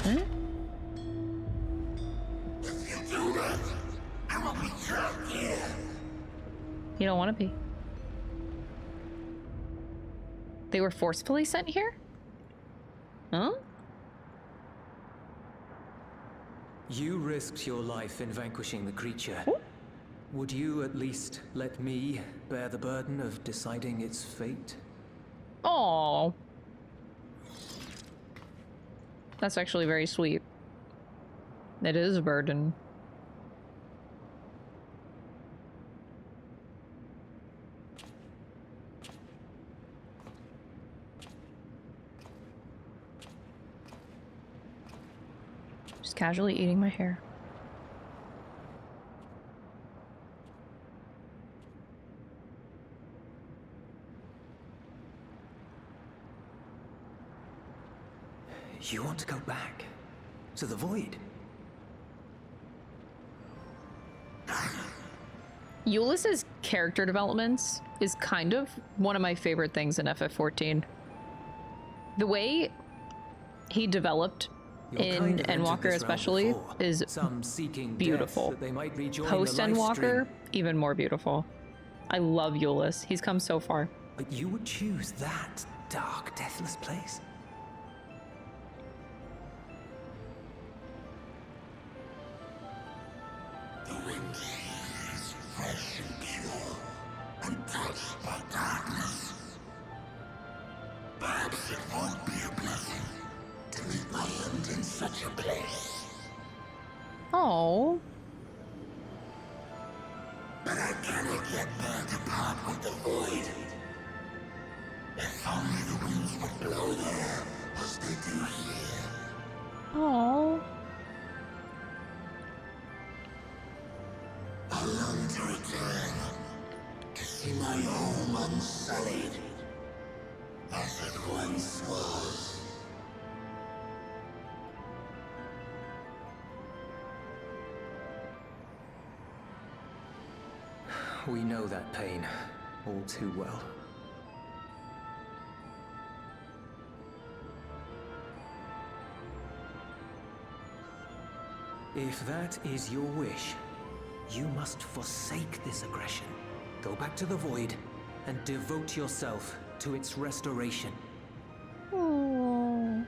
Huh? You don't want to be. They were forcefully sent here? Huh? You risked your life in vanquishing the creature. Would you at least let me bear the burden of deciding its fate? Oh, that's actually very sweet. It is a burden. Just casually eating my hair. You want to go back to the void? Jullus's character developments is kind of one of my favorite things in FF14. The way he developed in Endwalker especially is beautiful. Post Endwalker, even more beautiful. I love Jullus. He's come so far. But you would choose that dark, deathless place? The wind is fresh and pure, untouched by darkness. Perhaps it won't be a blessing to meet my end in such a place. Oh. But I cannot yet bear to part with the void. If only the winds would blow there as they do here. Oh. I long to return, to see my home unsullied, as it once was. We know that pain all too well. If that is your wish, you must forsake this aggression. Go back to the void and devote yourself to its restoration. Oh.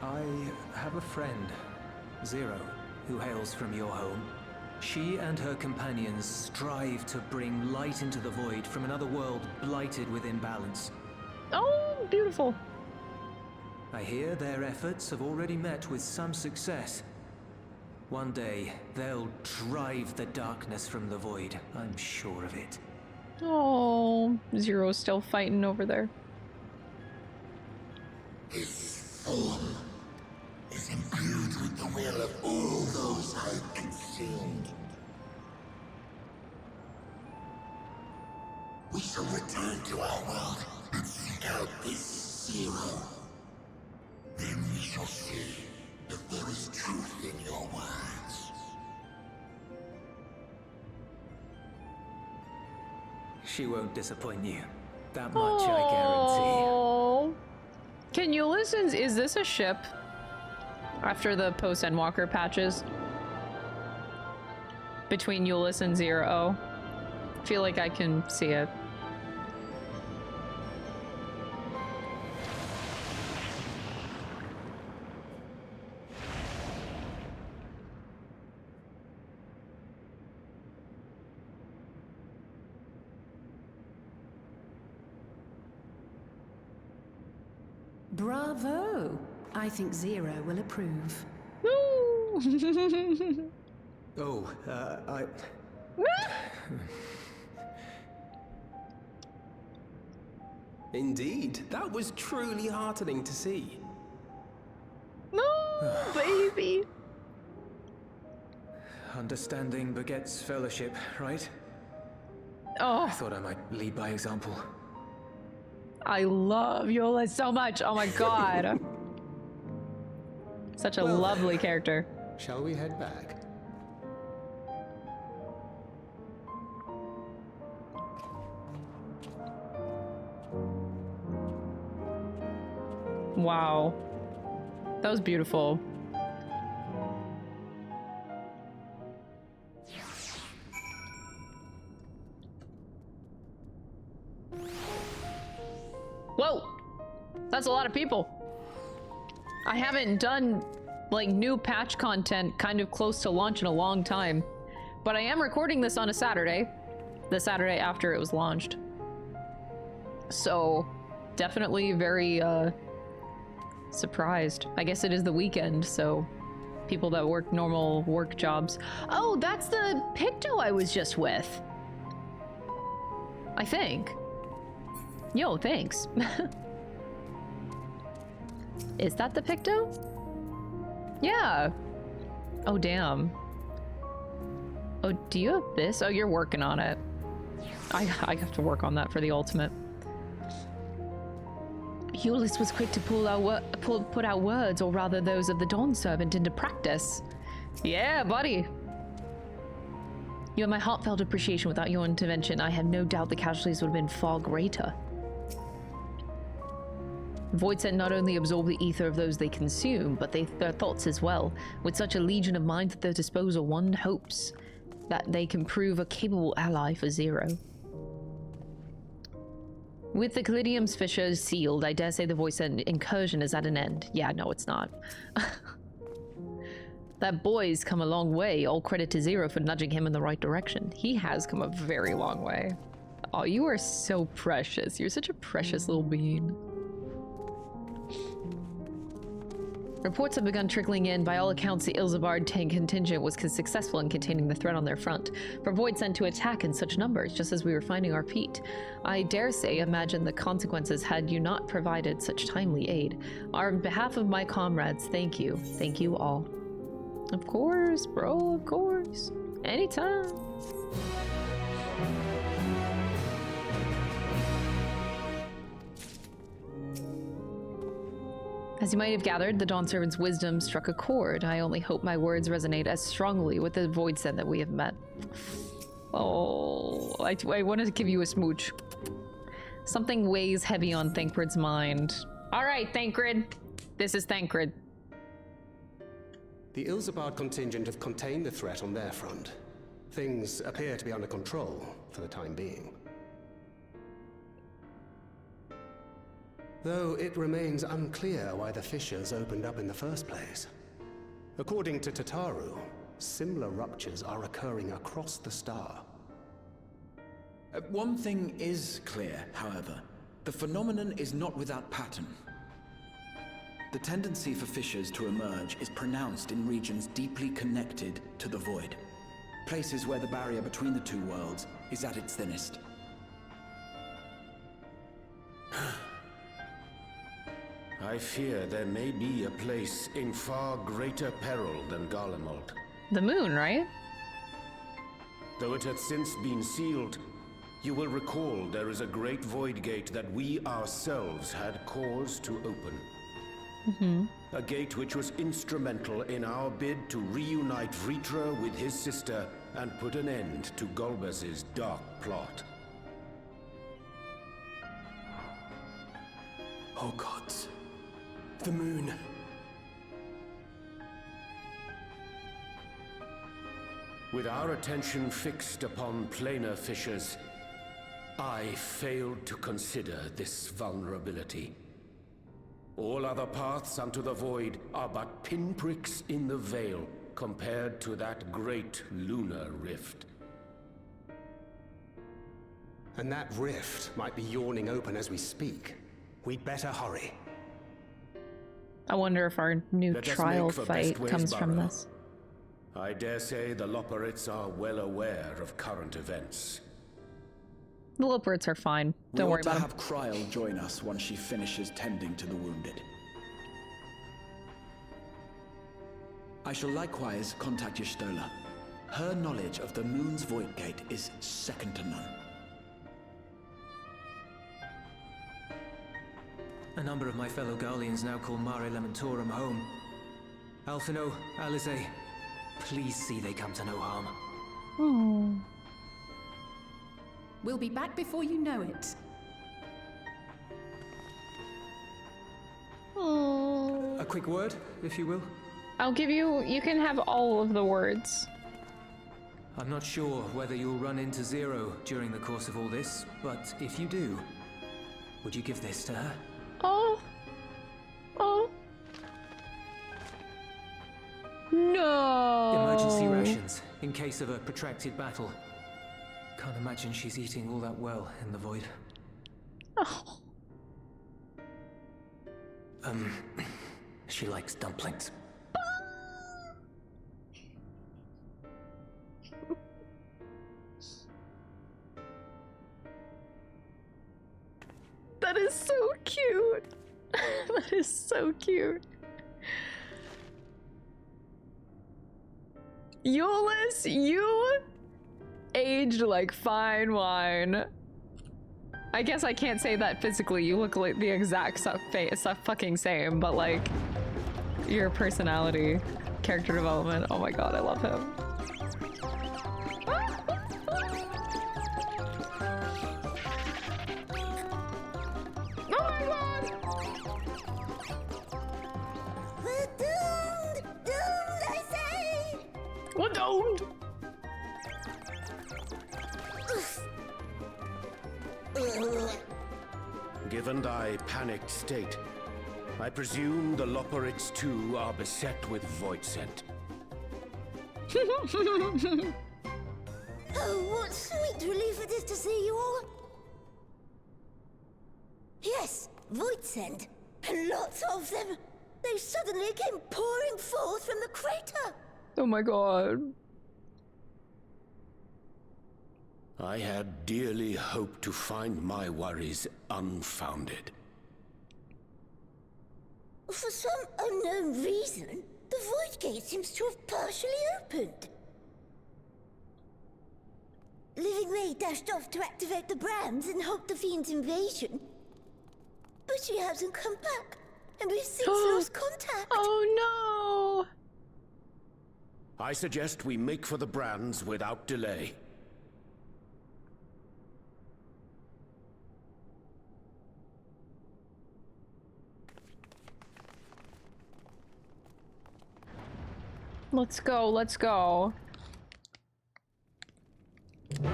I have a friend, Zero, who hails from your home. She and her companions strive to bring light into the void from another world blighted with imbalance. Oh, beautiful. I hear their efforts have already met with some success. One day, they'll drive the darkness from the void, I'm sure of it. Oh, Zero's still fighting over there. His form is imbued with the will of all those I've consumed. We shall return to our world and seek out this Zero. Then we shall see if there is truth in your words. She won't disappoint you. That much I guarantee. Oh. Can you listen? Is this a ship? After the post Endwalker patches? between Jullus and Zero. I feel like I can see it. Bravo! I think Zero will approve. Oh, Indeed, that was truly heartening to see. No, baby. Understanding begets fellowship, right? Oh. I thought I might lead by example. I love Jullus so much. Oh my god. Such a lovely character. Shall we head back? Wow. That was beautiful. Whoa! That's a lot of people. I haven't done like new patch content kind of close to launch in a long time, but I am recording this on a Saturday, the Saturday after it was launched. So definitely very surprised. I guess it is the weekend, so people that work normal work jobs. Oh, that's the Picto I was just with. I think. Yo, thanks. Is that the Picto? Yeah. Oh, damn. Oh, do you have this? Oh, you're working on it. I have to work on that for the ultimate. Jullus was quick to put our words, or rather those of the Dawn Servant, into practice. Yeah, buddy. You have my heartfelt appreciation. Without your intervention, I have no doubt the casualties would have been far greater. Void Scent not only absorb the ether of those they consume, but their thoughts as well. With such a legion of minds at their disposal, one hopes that they can prove a capable ally for Zero. With the Clyteum's fissures sealed, I dare say the Void Scent incursion is at an end. Yeah, no, it's not. That boy's come a long way. All credit to Zero for nudging him in the right direction. He has come a very long way. Oh, you are so precious. You're such a precious little bean. Reports have begun trickling in. By all accounts, the Ilzabard contingent was successful in containing the threat on their front. For Void Scent to attack in such numbers, just as we were finding our feet, I dare say imagine the consequences had you not provided such timely aid. On behalf of my comrades, thank you. Thank you all. Of course, bro, of course. Anytime. As you might have gathered, the Dawn Servant's wisdom struck a chord. I only hope my words resonate as strongly with the Void Scent that we have met. Oh, I wanted to give you a smooch. Something weighs heavy on Thancred's mind. All right, Thancred. This is Thancred. The Ilzabard contingent have contained the threat on their front. Things appear to be under control for the time being. Though it remains unclear why the fissures opened up in the first place. According to Tataru, similar ruptures are occurring across the star. One thing is clear, however. The phenomenon is not without pattern. The tendency for fissures to emerge is pronounced in regions deeply connected to the void. Places where the barrier between the two worlds is at its thinnest. I fear there may be a place in far greater peril than Garlemald. The moon, right? Though it hath since been sealed, you will recall there is a great void gate that we ourselves had cause to open. A gate which was instrumental in our bid to reunite Vritra with his sister and put an end to Golbez's dark plot. Oh gods. The moon. With our attention fixed upon planar fissures, I failed to consider this vulnerability. All other paths unto the void are but pinpricks in the veil compared to that great lunar rift. And that rift might be yawning open as we speak. We'd better hurry. I wonder if our new trial fight comes from this. I dare say the Loporrits are well aware of current events. The Loporrits are fine. Don't worry about them. We ought to have Trial join us once she finishes tending to the wounded. I shall likewise contact Y'shtola. Her knowledge of the moon's void gate is second to none. A number of my fellow Garleans now call Mare Lamentorum home. Alphino, Alize, please see they come to no harm. Oh. We'll be back before you know it. Oh. A quick word, if you will. I'll give you, you can have all of the words. I'm not sure whether you'll run into Zero during the course of all this, but if you do, would you give this to her? Oh. Oh. No. Emergency rations, in case of a protracted battle. Can't imagine she's eating all that well in the void. Oh. She likes dumplings. That is so cute. That is so cute. Jullus, you aged like fine wine. I guess I can't say that physically. You look like the exact fucking same, but like your personality, character development. Oh my god, I love him. What don't? Given thy panicked state, I presume the Loporrits too are beset with void scent. Oh, what sweet relief it is to see you all. Yes, void scent. And lots of them. They suddenly came pouring forth from the crater. Oh my god. I had dearly hoped to find my worries unfounded. For some unknown reason, the void gate seems to have partially opened. Living Ray dashed off to activate the brands and halt the Fiend's invasion. But she hasn't come back, and we've since lost contact. Oh no! I suggest we make for the brands without delay. Let's go, let's go. Oh,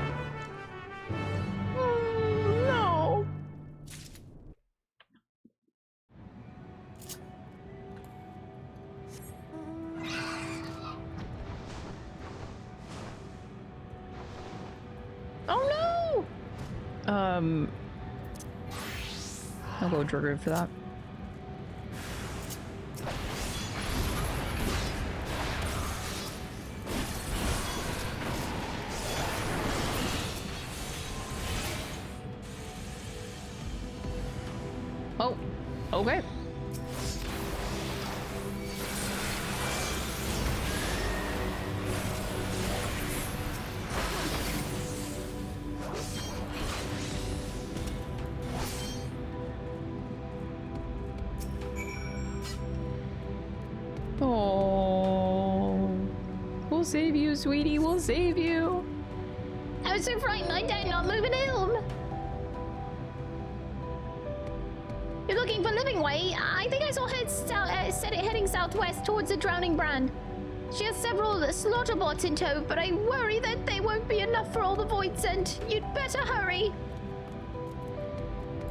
no. Oh no! I'll go Druid for that. Oh, okay. Oh, we'll save you, sweetie. We'll save you. I was so frightened I dared not move an elm. You're looking for Living Way? I think I saw her set it heading southwest towards the Drowning Brand. She has several slaughter bots in tow, but I worry that they won't be enough for all the void scent. You'd better hurry.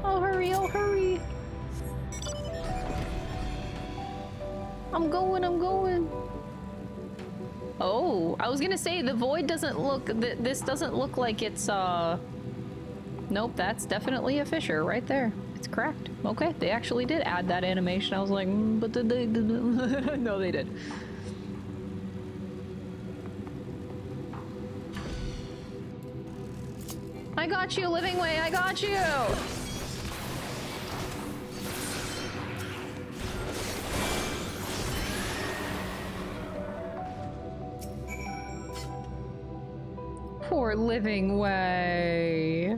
Oh, hurry, oh, hurry. I'm going, I'm going. Oh, I was gonna say the void doesn't look, this doesn't look like it's, nope, that's definitely a fissure right there. It's cracked. Okay, they actually did add that animation. I was like, but did they? No, they did. I got you, Living Way, I got you! Poor Living Way.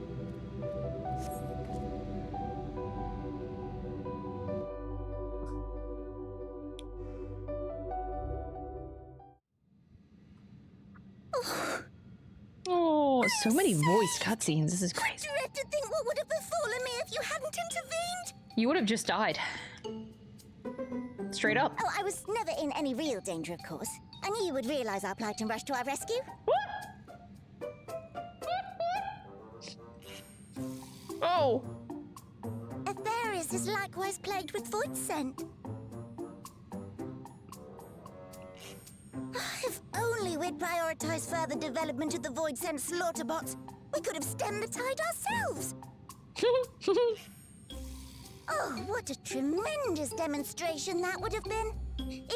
Oh, so many voice cutscenes. This is crazy. I dread to think what would have befallen me if you hadn't intervened. You would have just died. Straight up. Oh, I was never in any real danger, of course. I knew you would realize our plight and rush to our rescue. Oh! Atheris is likewise plagued with void scent. If only we'd prioritized further development of the void scent slaughter bots, we could have stemmed the tide ourselves. Oh, what a tremendous demonstration that would have been.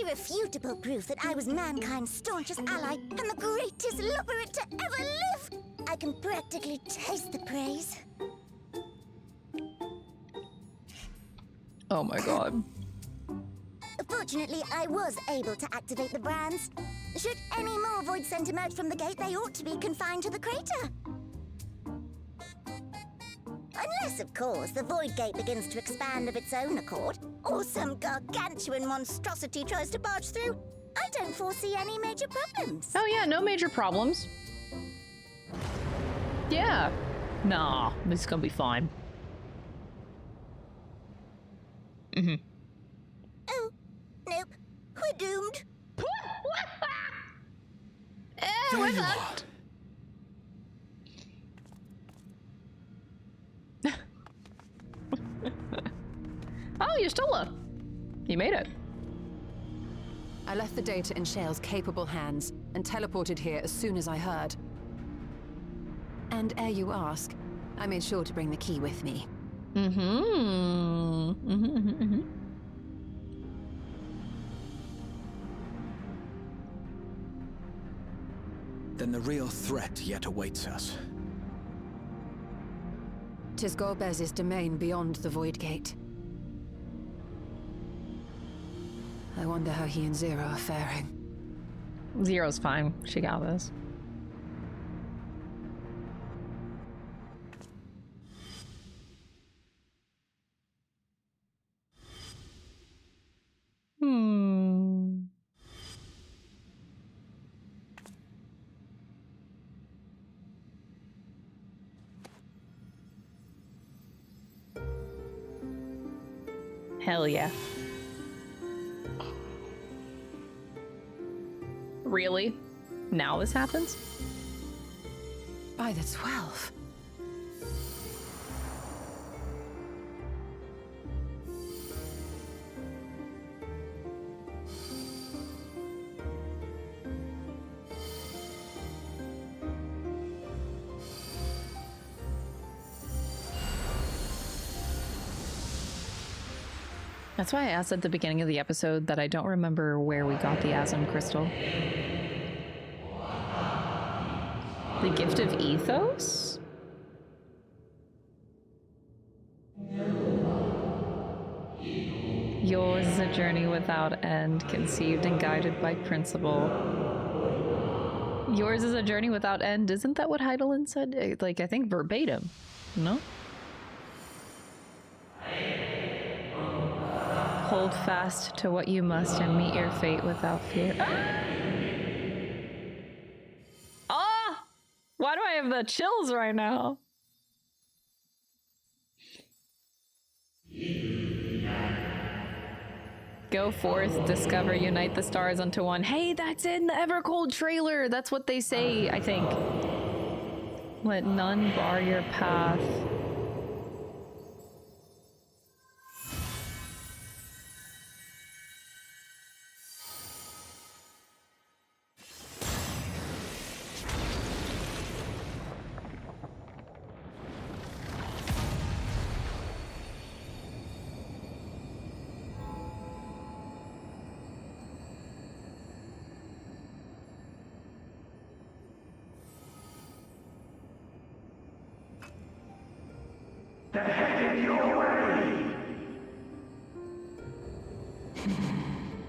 Irrefutable proof that I was mankind's staunchest ally and the greatest lubberate to ever live. I can practically taste the praise. Oh my god. Fortunately, I was able to activate the brands. Should any more void scent emerge from the gate, they ought to be confined to the crater. Unless, of course, the void gate begins to expand of its own accord, or some gargantuan monstrosity tries to barge through. I don't foresee any major problems. Oh yeah, no major problems. Yeah. Nah, this is gonna be fine. Mm-hmm. Oh, nope. We're doomed. We're fucked. Oh, you stole it. You made it. I left the data in Shale's capable hands and teleported here as soon as I heard. And ere you ask, I made sure to bring the key with me. Then the real threat yet awaits us. 'Tis Golbez's domain beyond the Void Gate. I wonder how he and Zero are faring. Zero's fine. She got this. Hell yeah. Really? Now this happens? By the 12. That's why I asked at the beginning of the episode that I don't remember where we got the Asm crystal. The gift of ethos? Yours is a journey without end, conceived and guided by principle. Yours is a journey without end. Isn't that what Heidelin said? Like, I think verbatim. No? Hold fast to what you must and meet your fate without fear. Ah! Why do I have the chills right now? Go forth, discover, unite the stars unto one. Hey, that's in the Evercold trailer. That's what they say, I think. Let none bar your path.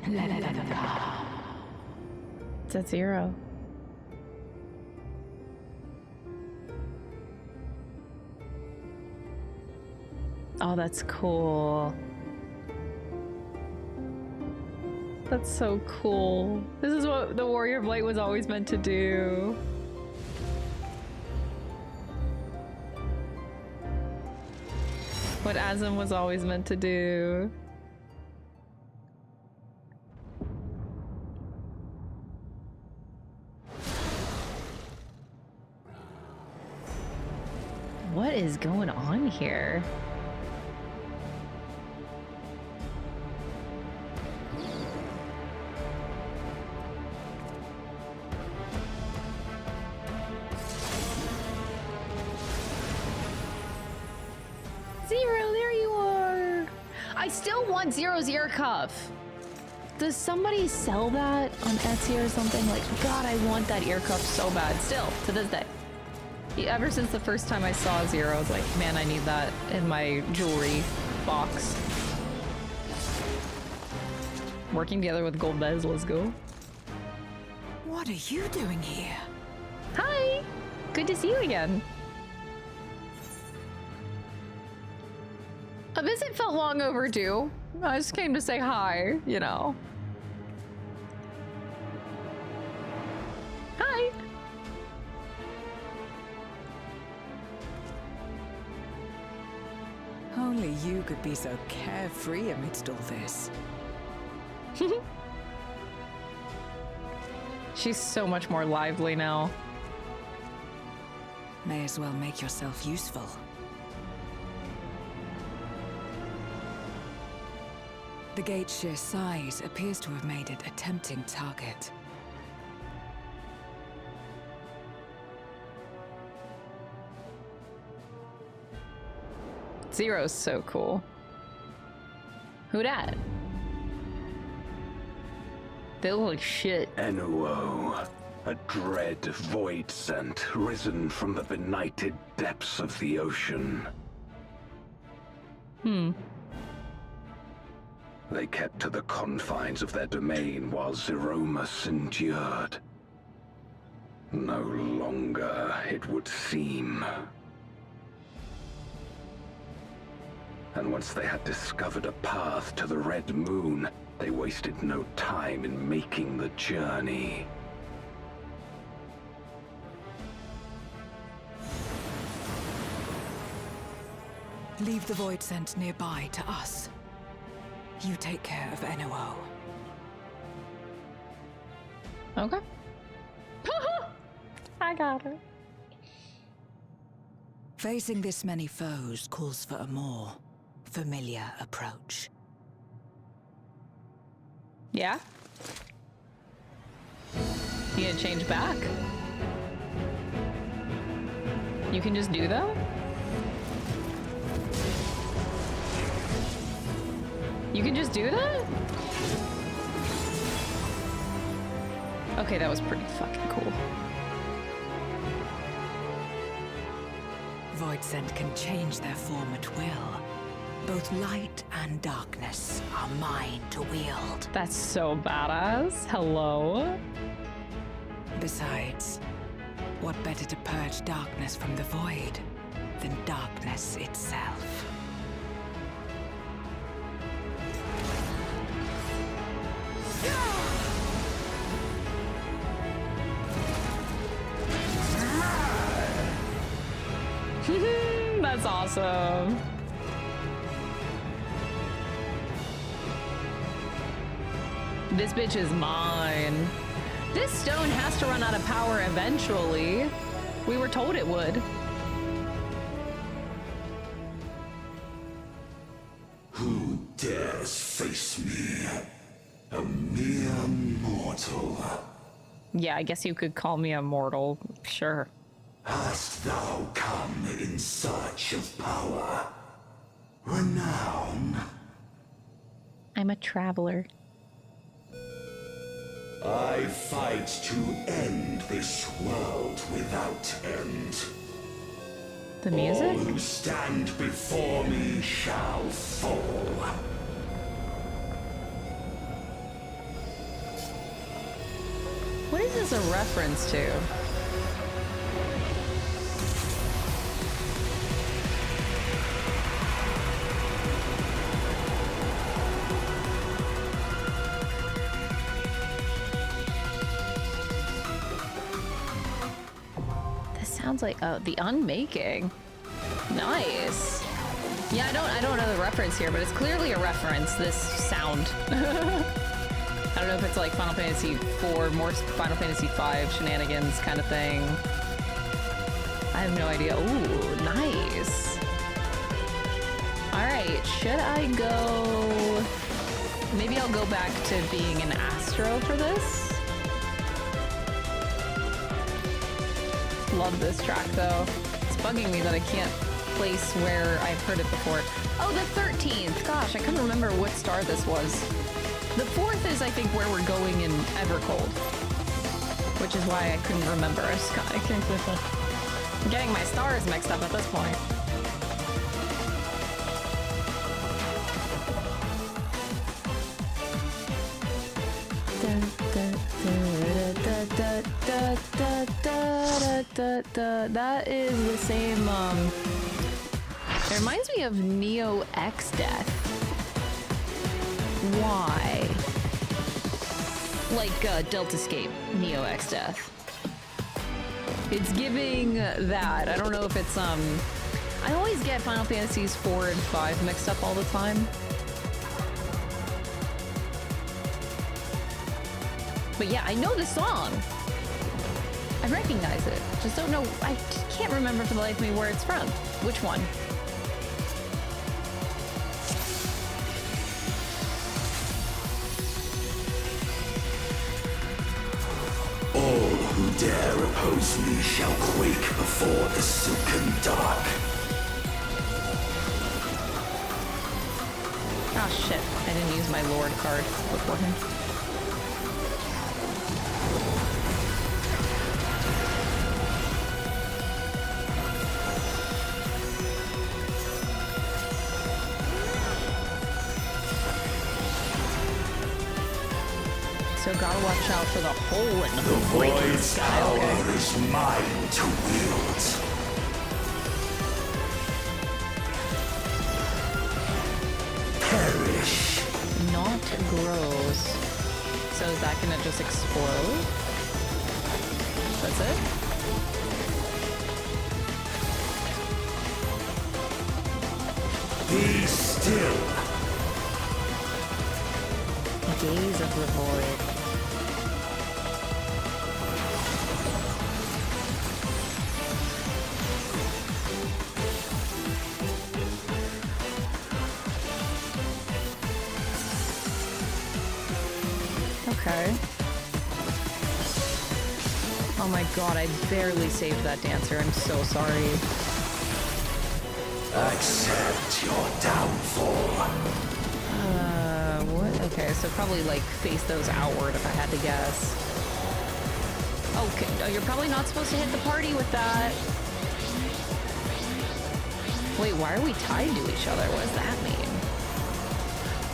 Let them come. It's at 0. Oh, that's cool. That's so cool. This is what the Warrior of Light was always meant to do. What Azim was always meant to do. What is going on here? Zero, there you are! I still want Zero's ear cuff. Does somebody sell that on Etsy or something? Like, God, I want that ear cuff so bad. Still, to this day. Ever since the first time I saw Zero, I was like, man, I need that in my jewelry box. Working together with Gold Bez, let's go. What are you doing here? Hi! Good to see you again. A visit felt long overdue. I just came to say hi, you know. Hi! Only you could be so carefree amidst all this. She's so much more lively now. May as well make yourself useful. The gate's sheer size appears to have made it a tempting target. Zero's so cool. Who dat? They look like shit. NOO, a dread void scent risen from the benighted depths of the ocean. They kept to the confines of their domain while Zeromus endured. No longer, it would seem. And once they had discovered a path to the Red Moon, they wasted no time in making the journey. Leave the void scent nearby to us. You take care of NOO. Okay. I got her. Facing this many foes calls for a more familiar approach. Yeah? You gonna change back? You can just do that? You can just do that? Okay, that was pretty fucking cool. Void scent can change their form at will. Both light and darkness are mine to wield. That's so badass. Hello? Besides, what better to purge darkness from the void than darkness itself? That's awesome. This bitch is mine. This stone has to run out of power eventually. We were told it would. Who dares face me? A mere mortal. Yeah, I guess you could call me a mortal, sure. Hast thou come in search of power? Renown? I'm a traveler. I fight to end this world without end. The music? All who stand before me shall fall. What is this a reference to? Sounds like the Unmaking. Nice. Yeah, I don't know the reference here, but it's clearly a reference, this sound. I don't know if it's like Final Fantasy IV, more Final Fantasy V shenanigans kind of thing. I have no idea. Ooh, nice. Alright, should I go... Maybe I'll go back to being an Astro for this? Love this track though. It's bugging me that I can't place where I've heard it before. Oh, the 13th! Gosh, I couldn't remember what star this was. The 4th is, I think, where we're going in Evercold. Which is why I couldn't remember. I'm getting my stars mixed up at this point. That is the same, it reminds me of Neo X Death. Why? Like, Delta Escape, Neo X Death. It's giving that. I don't know if it's, I always get Final Fantasies 4 and 5 mixed up all the time. But yeah, I know the song. I recognize it. Just don't know. I can't remember for the life of me where it's from. Which one? All who dare oppose me shall quake before the silken dark. Oh shit, I didn't use my Lord card before him. So gotta watch out for the hole in the void's power is mine to wield. Perish. Not gross. So is that gonna just explode? That's it? Be still. Gaze of the void. Okay. Oh my god, I barely saved that dancer. I'm so sorry. Accept your downfall. What? Okay, so probably like face those outward if I had to guess. Okay, oh, you're probably not supposed to hit the party with that. Wait, why are we tied to each other? What does that mean?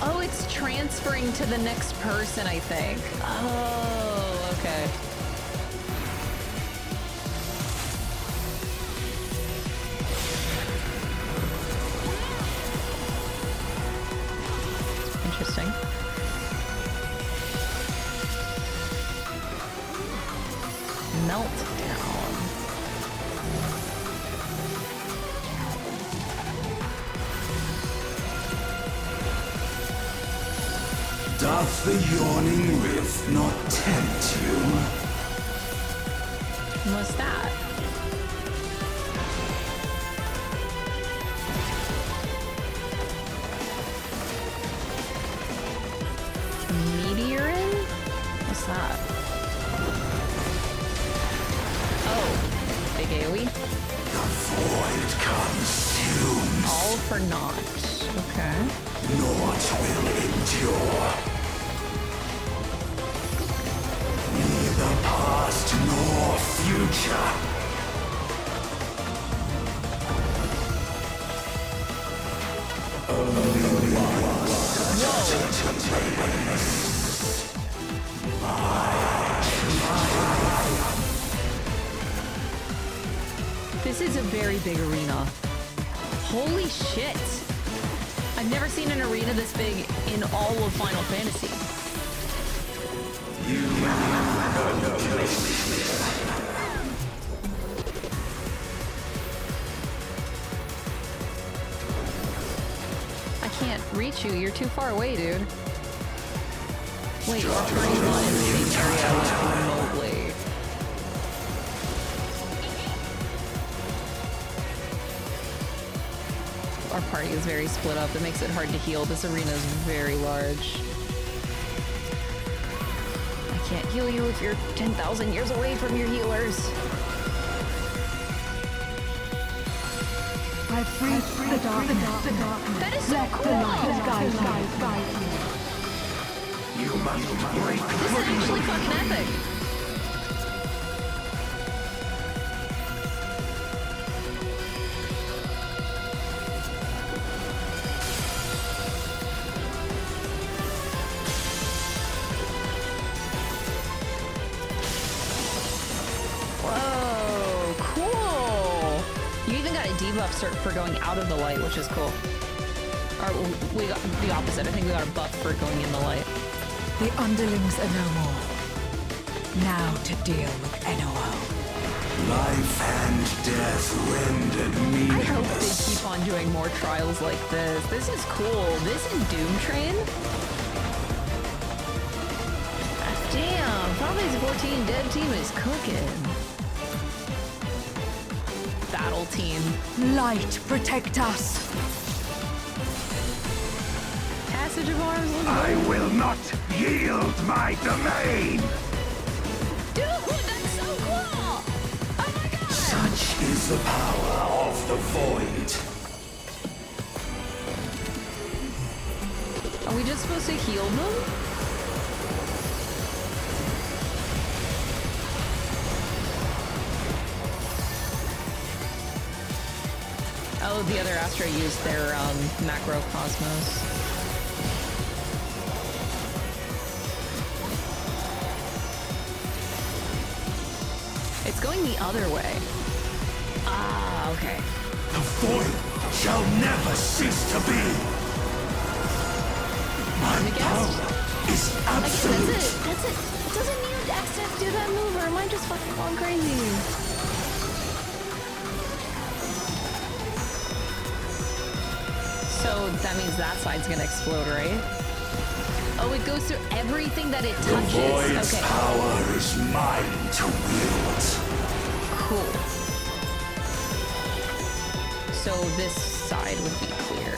Oh, it's transferring to the next person, I think. Oh, okay. Interesting. Meltdown. Doth Does the yawning rift not tempt you? What's that? Meteorin? What's that? Oh, big AoE? The void consumes. All for naught. Okay. Naught will endure. Neither past nor future. Only one This is a very big arena. Holy shit! I've never seen an arena this big in all of Final Fantasy. I can't reach you. You're too far away, dude. Wait, our party's not in the same area, like remotely. Our party is very split up. It makes it hard to heal. This arena is very large. I can't heal you if you're 10,000 years away from your healers. I've freed the darkness. That is so cool! You must break This is actually fucking epic. Whoa, cool! You even got a debuff cert for going out of the light, which is cool. Or we got the opposite. I think we got a buff for going in the light. The underlings are no more. Now to deal with NOO. Life and death rendered meaningless. I hope they keep on doing more trials like this. This is cool. This and Doomtrain? Damn, Final Fantasy 14 dev team is cooking. Battle team. Light, protect us. Passage of arms. I will not yield my domain. Dude, that's so cool! Oh my god! Such is the power of the void. Are we just supposed to heal them? Oh, the other Astra used their macrocosmos. It's going the other way. Ah, okay. The void shall never cease to be. My power is absolute. That's it. Doesn't need access to do that move, or am I just fucking going crazy? So that means that side's gonna explode, right? Oh, it goes through everything that it touches. The void's okay. power is mine to wield. Cool. So this side would be clear.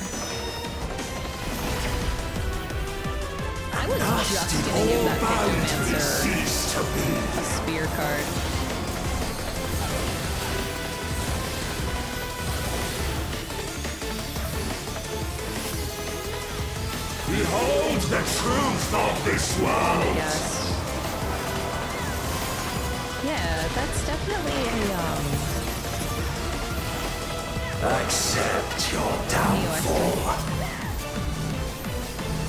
I was just gonna give that Pictomancer a spear card. Behold the truth of this world. Yes. Yeah, that's definitely a Accept your downfall.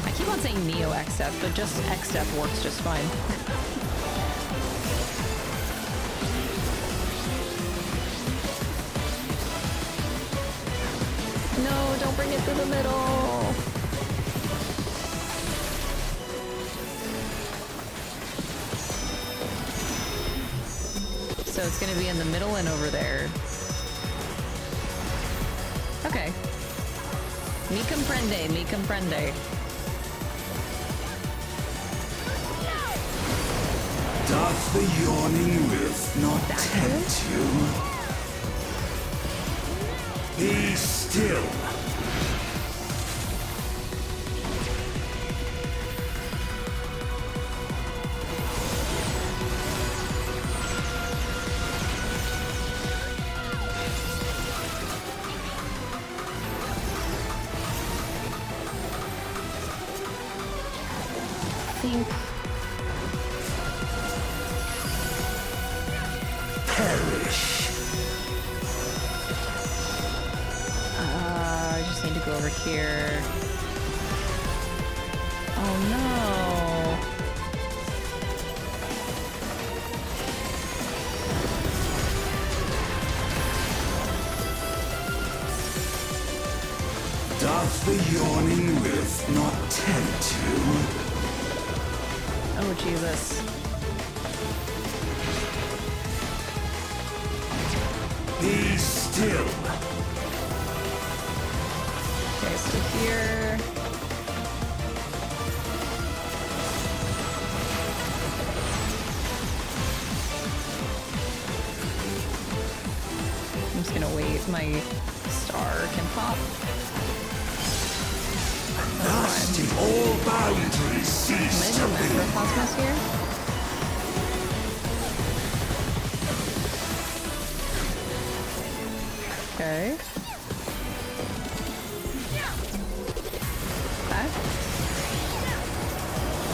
I keep on saying Neo X-Step, but just X-Step works just fine. No, don't bring it to the middle. So it's gonna be in the middle and over there. Okay. Mi comprende, mi comprende. Doth the yawning rift not tempt you? Be still. Perish. I just need to go over here. Oh no. Doth the yawning rift not tempt you? Oh Jesus. Be still. Okay, so here. I'm just gonna wait. My star can pop. Thus did all boundaries cease to be. Macrocosmos here. Okay. Okay.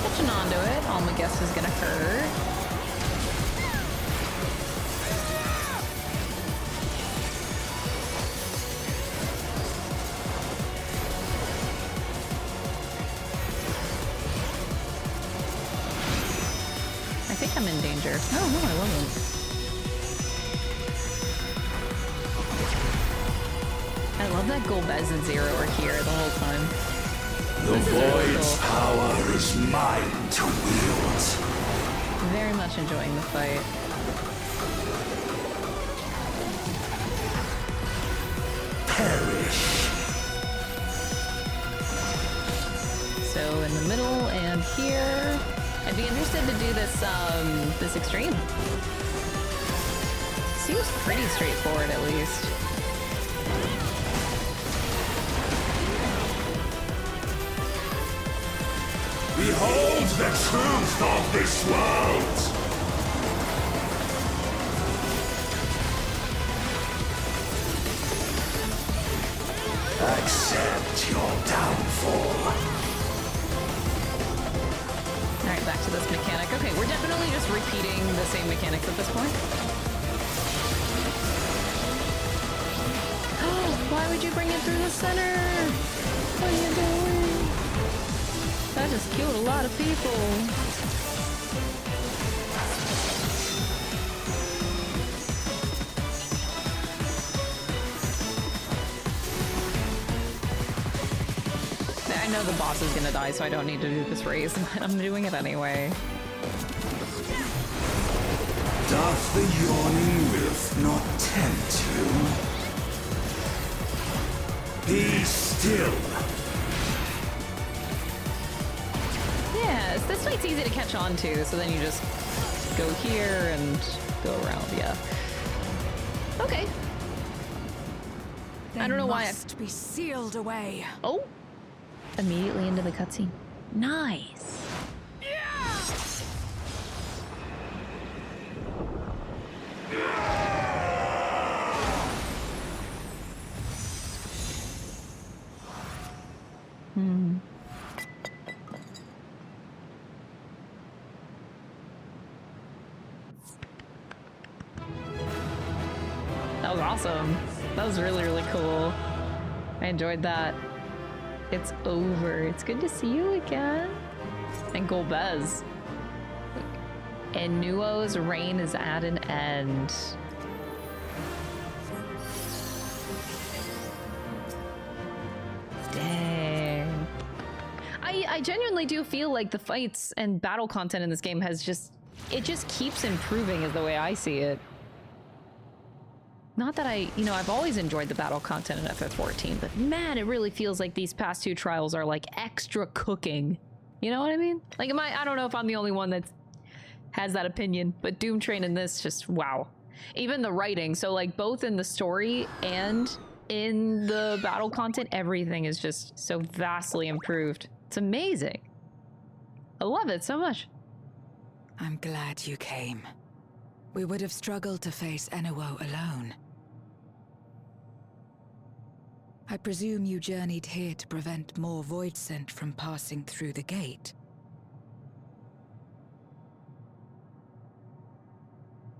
Catching on to it. All my guess is gonna hurt. I think I'm in danger. Oh no, I wasn't. I love that Golbez and Zero are here the whole time. The void's power is mine to wield. Very much enjoying the fight. Perish. So in the middle and here. I'd be interested to do this this extreme. Seems pretty straightforward at least. Behold the truth of this world! Accept your downfall. Alright, back to this mechanic. Okay, we're definitely just repeating the same mechanics at this point. Why would you bring it through the center? What are you doing? That just killed a lot of people. I know the boss is gonna die, so I don't need to do this race, but I'm doing it anyway. Doth the yawning rift not tempt you? Be still. Yeah, this fight's easy to catch on to, so then you just go here and go around, yeah. Okay. I don't know why I must be sealed away. Oh! Immediately into the cutscene. Nice. That was awesome. That was really, really cool. I enjoyed that. It's over. It's good to see you again. And Golbez. And Nuo's reign is at an end. Dang. I genuinely do feel like the fights and battle content in this game has just... It just keeps improving is the way I see it. Not that I've always enjoyed the battle content in FF14, but man, it really feels like these past two trials are like extra cooking. You know what I mean? Like, I don't know if I'm the only one that's has that opinion, but Doom Train in this just wow. Even the writing, so like both in the story and in the battle content, everything is just so vastly improved. It's amazing. I love it so much. I'm glad you came. We would have struggled to face Enuo alone. I presume you journeyed here to prevent more Voidsent from passing through the gate.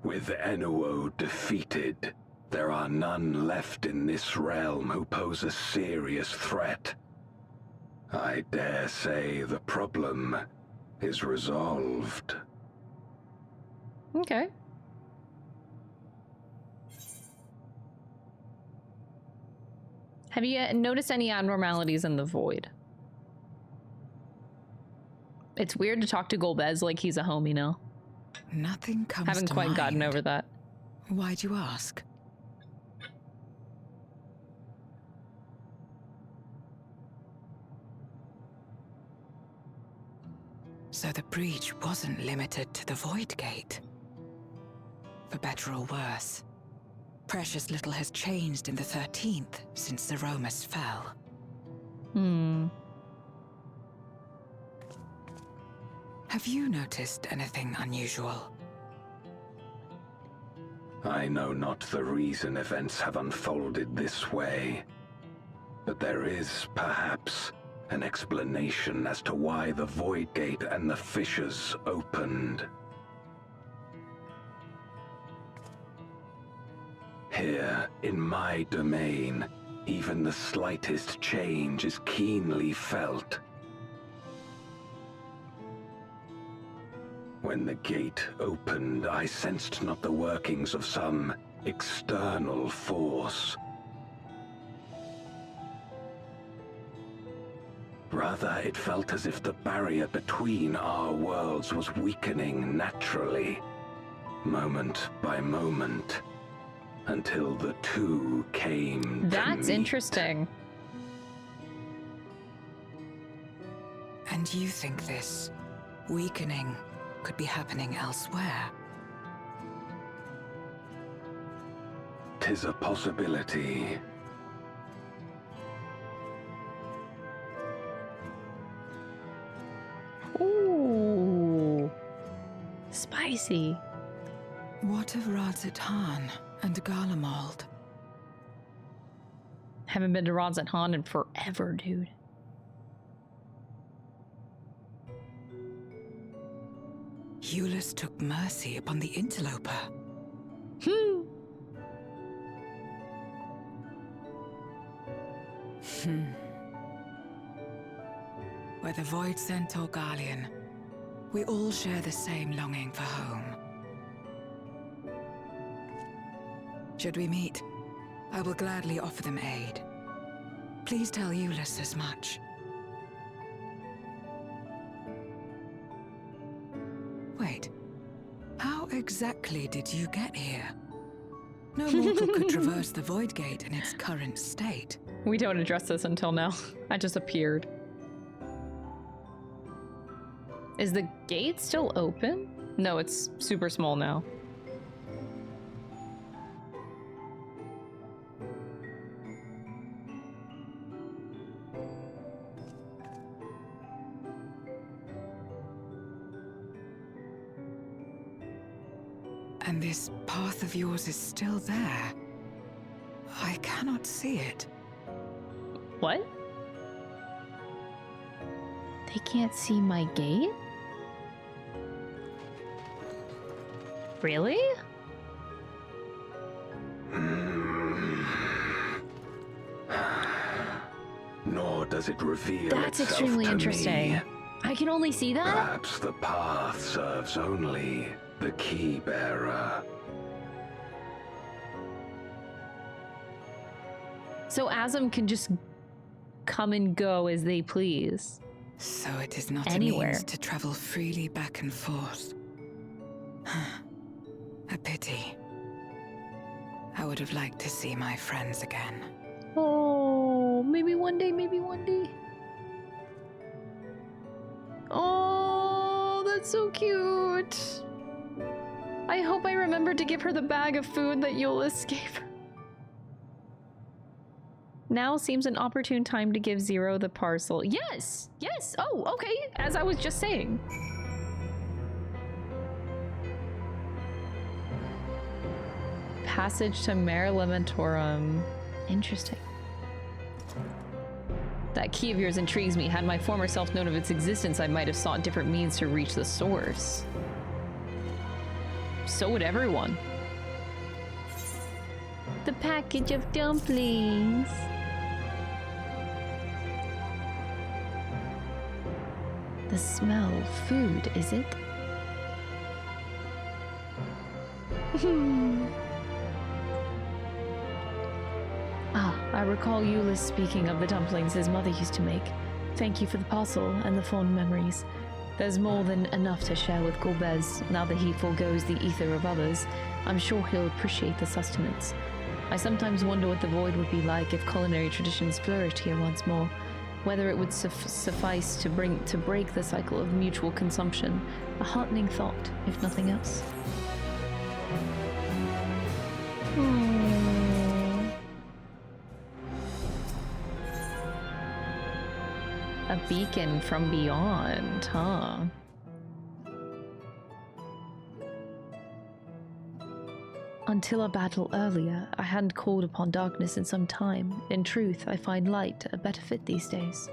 With Enuo defeated, there are none left in this realm who pose a serious threat. I dare say the problem is resolved. Okay. Have you noticed any abnormalities in the void? It's weird to talk to Golbez like he's a homie now. Nothing comes Haven't to quite mind. gotten over that. Why'd you ask? So the breach wasn't limited to the Void Gate. For better or worse, precious little has changed in the 13th since the Romus fell. Have you noticed anything unusual? I know not the reason events have unfolded this way, but there is, perhaps, an explanation as to why the Void Gate and the fissures opened. Here, in my domain, even the slightest change is keenly felt. When the gate opened, I sensed not the workings of some external force. Rather, it felt as if the barrier between our worlds was weakening naturally, moment by moment, until the two came. That's interesting. And you think this weakening could be happening elsewhere? 'Tis a possibility. Ooh. Spicy. What of HUZZUHHH and Garlemald? Haven't been to HUZZUHHH in forever, dude. Jullus took mercy upon the interloper. Whether Voidsent or Garlean, we all share the same longing for home. Should we meet, I will gladly offer them aid. Please tell Jullus as much. Wait, how exactly did you get here? No mortal could traverse the Void Gate in its current state. We don't address this until now. I just appeared. Is the gate still open? No, it's super small now. And this path of yours is still there. I cannot see it. What? They can't see my gate? Really? Nor does it reveal That's itself extremely to interesting. me. I can only see that? Perhaps the path serves only the key bearer. So Azam can just come and go as they please. So it is not Anywhere. a means to travel freely back and forth. A pity. I would have liked to see my friends again. Oh, maybe one day, maybe one day. Oh, that's so cute. I hope I remember to give her the bag of food that Jullus gave her. Now seems an opportune time to give Zero the parcel. Yes! Yes! Oh, okay, as I was just saying. Passage to Mare Lamentorum. Interesting. That key of yours intrigues me. Had my former self known of its existence, I might have sought different means to reach the source. So would everyone. The package of dumplings. The smell. Food, is it? Ah, I recall Jullus speaking of the dumplings his mother used to make. Thank you for the parcel and the fond memories. There's more than enough to share with Golbez. Now that he forgoes the ether of others, I'm sure he'll appreciate the sustenance. I sometimes wonder what the void would be like if culinary traditions flourished here once more. Whether it would suffice to break the cycle of mutual consumption. A heartening thought, if nothing else. A beacon from beyond, huh? Until a battle earlier, I hadn't called upon darkness in some time. In truth, I find light a better fit these days.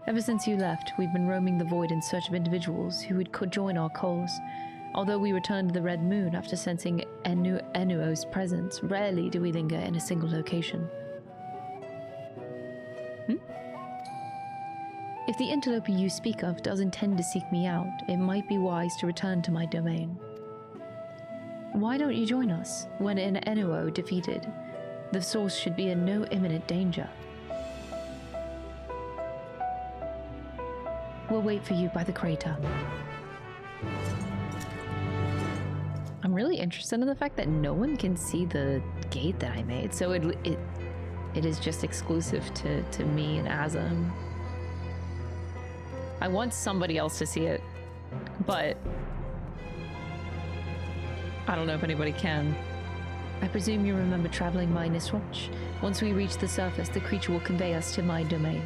Ever since you left, we've been roaming the void in search of individuals who could join our cause. Although we returned to the Red Moon after sensing Enuo's presence, rarely do we linger in a single location. If the interloper you speak of does intend to seek me out, it might be wise to return to my domain. Why don't you join us? When Enuo defeated, the source should be in no imminent danger. We'll wait for you by the crater. I'm really interested in the fact that no one can see the gate that I made, so it is just exclusive to me and Azam. I want somebody else to see it, but I don't know if anybody can. I presume you remember traveling my Niswatch? Once we reach the surface, the creature will convey us to my domain.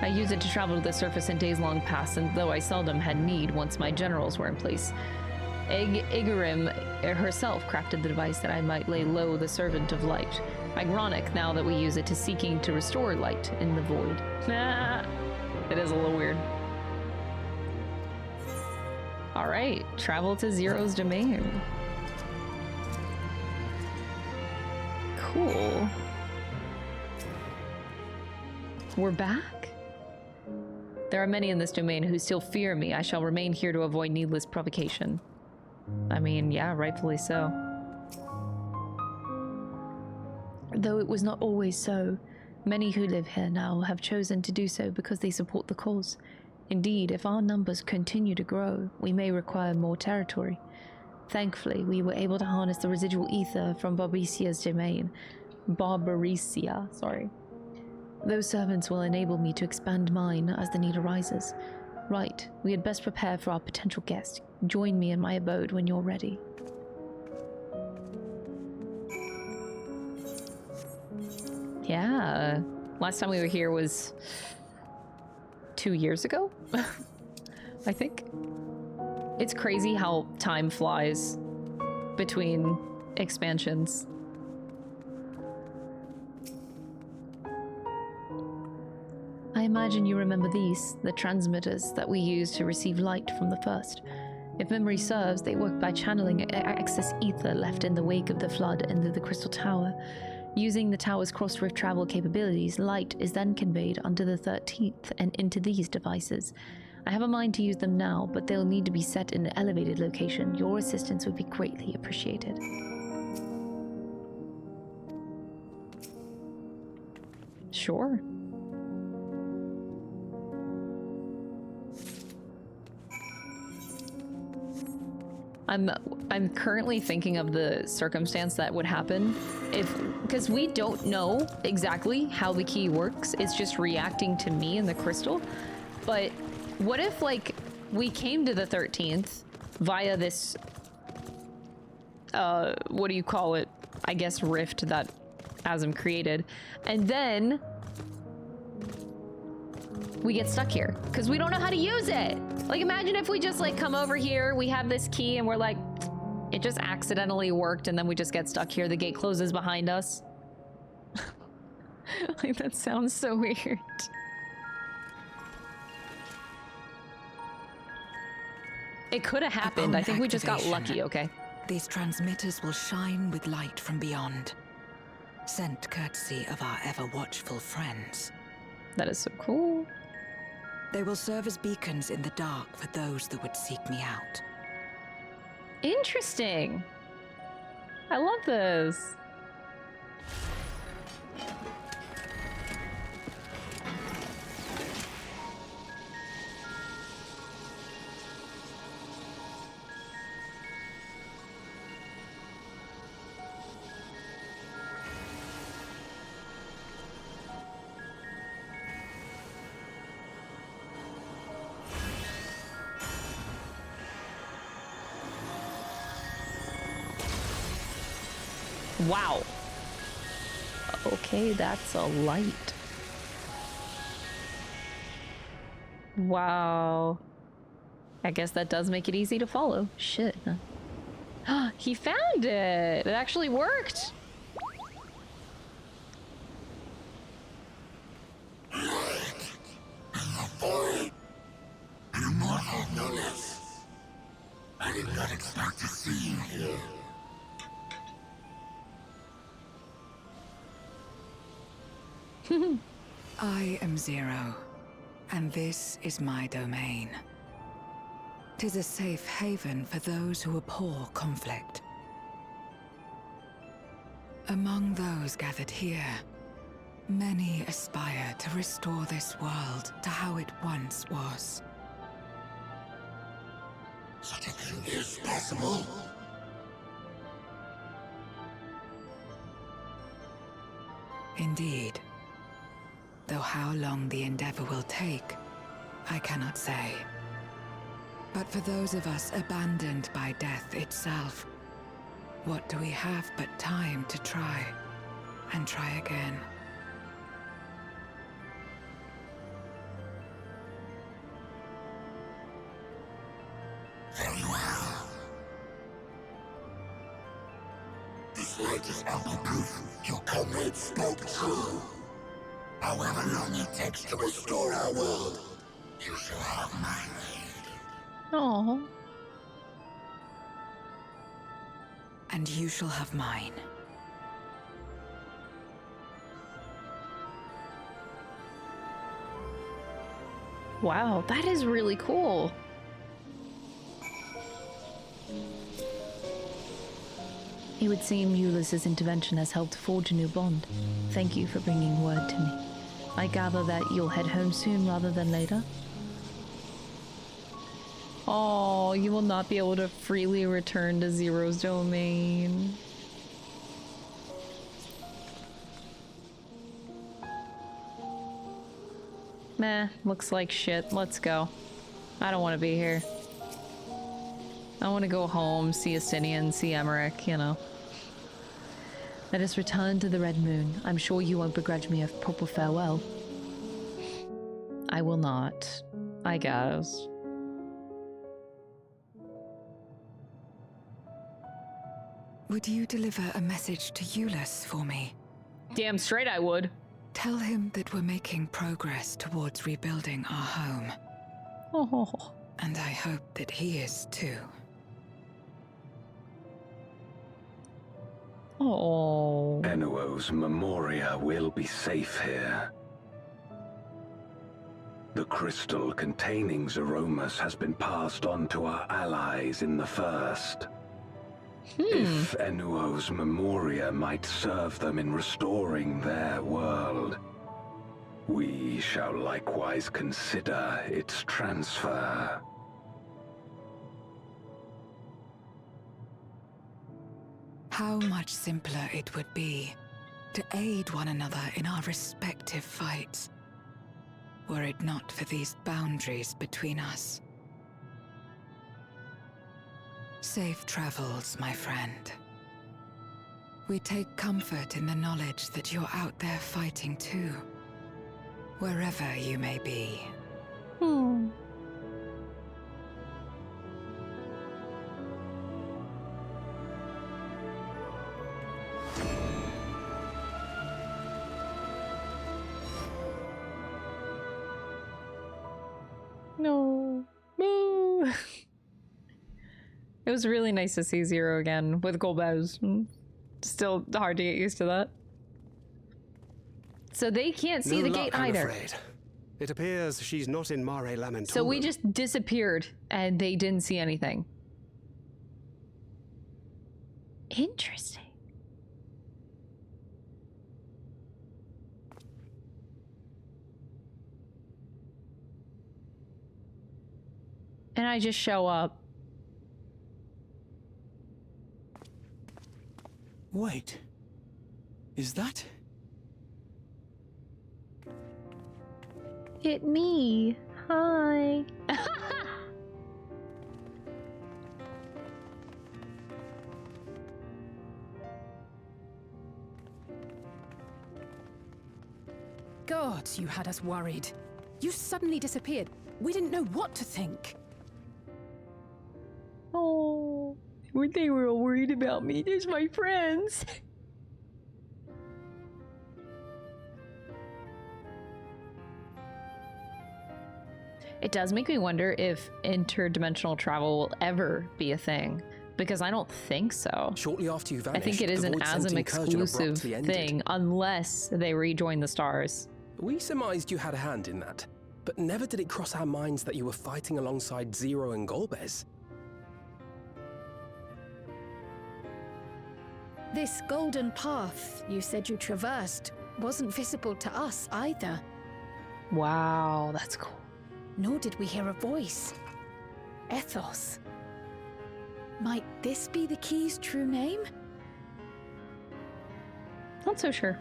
I used it to travel to the surface in days long past, and though I seldom had need once my generals were in place. Igarim herself crafted the device that I might lay low the servant of light. Ironic now that we use it to seeking to restore light in the void. It is a little weird. Alright, travel to Zero's domain. Cool. We're back? There are many in this domain who still fear me. I shall remain here to avoid needless provocation. I mean, yeah, rightfully so. Though it was not always so, many who live here now have chosen to do so because they support the cause. Indeed, if our numbers continue to grow, we may require more territory. Thankfully, we were able to harness the residual ether from Barbaricia's domain. Sorry. Those servants will enable me to expand mine as the need arises. Right, we had best prepare for our potential guest. Join me in my abode when you're ready. Yeah, last time we were here was 2 years ago, I think. It's crazy how time flies between expansions. I imagine you remember these, the transmitters that we used to receive light from the first. If memory serves, they work by channeling excess ether left in the wake of the flood into the Crystal Tower. Using the tower's cross-rift travel capabilities, light is then conveyed onto the 13th and into these devices. I have a mind to use them now, but they'll need to be set in an elevated location. Your assistance would be greatly appreciated. Sure. I'm currently thinking of the circumstance that would happen because we don't know exactly how the key works. It's just reacting to me and the crystal. But What if, like, we came to the 13th via this, what do you call it? I guess rift that Asm created, and then we get stuck here because we don't know how to use it. Like, imagine if we just, like, come over here, we have this key, and we're like, it just accidentally worked, and then we just get stuck here. The gate closes behind us. Like, that sounds so weird. It could have happened. I think we just got lucky, okay? These transmitters will shine with light from beyond, sent courtesy of our ever-watchful friends. That is so cool. They will serve as beacons in the dark for those that would seek me out. Interesting. I love this. Wow. Okay, that's a light. Wow. I guess that does make it easy to follow. Shit. He found it! It actually worked! Immortal Jullus. I did not expect to see you here. I am Zero, and this is my domain. 'Tis a safe haven for those who abhor conflict. Among those gathered here, many aspire to restore this world to how it once was. Such a thing is possible? Indeed. Though how long the endeavor will take, I cannot say. But for those of us abandoned by death itself, what do we have but time to try, and try again? Very well. This light is ample proof your comrade spoke true. However long it takes to restore our world, you shall have my aid. Aww. And you shall have mine. Wow, that is really cool. It would seem Ulysses' intervention has helped forge a new bond. Thank you for bringing word to me. I gather that you'll head home soon rather than later? Oh, you will not be able to freely return to Zero's domain. Meh, looks like shit. Let's go. I don't want to be here. I want to go home, see Estinian, see Emmerich, you know. Let us return to the Red Moon. I'm sure you won't begrudge me a proper farewell. I will not, I guess. Would you deliver a message to Jullus for me? Damn straight I would. Tell him that we're making progress towards rebuilding our home. Oh. And I hope that he is too. Oh. Enuo's Memoria will be safe here. The crystal containing Zeromus has been passed on to our allies in the First. If Enuo's Memoria might serve them in restoring their world, we shall likewise consider its transfer. How much simpler it would be to aid one another in our respective fights. were it not for these boundaries between us. Safe travels, my friend. We take comfort in the knowledge that you're out there fighting too, wherever you may be. No. Moo. It was really nice to see Zero again with Golbez. Still hard to get used to that. So they can't see the gate either. I'm afraid. It appears she's not in Mare Lamentorum. So we just disappeared and they didn't see anything. Interesting. And I just show up. Wait. Is that? It me. Hi. God, you had us worried. You suddenly disappeared. We didn't know what to think. Oh, they were all worried about me. There's my friends. It does make me wonder if interdimensional travel will ever be a thing, because I don't think so. Shortly after you vanished, I think it is an Void-Sent ASM incursion exclusive abruptly ended. thing, unless they rejoin the stars. We surmised you had a hand in that, but never did it cross our minds that you were fighting alongside Zero and Golbez. This golden path you said you traversed wasn't visible to us either. Wow, that's cool. Nor did we hear a voice. Ethos. Might this be the key's true name? Not so sure.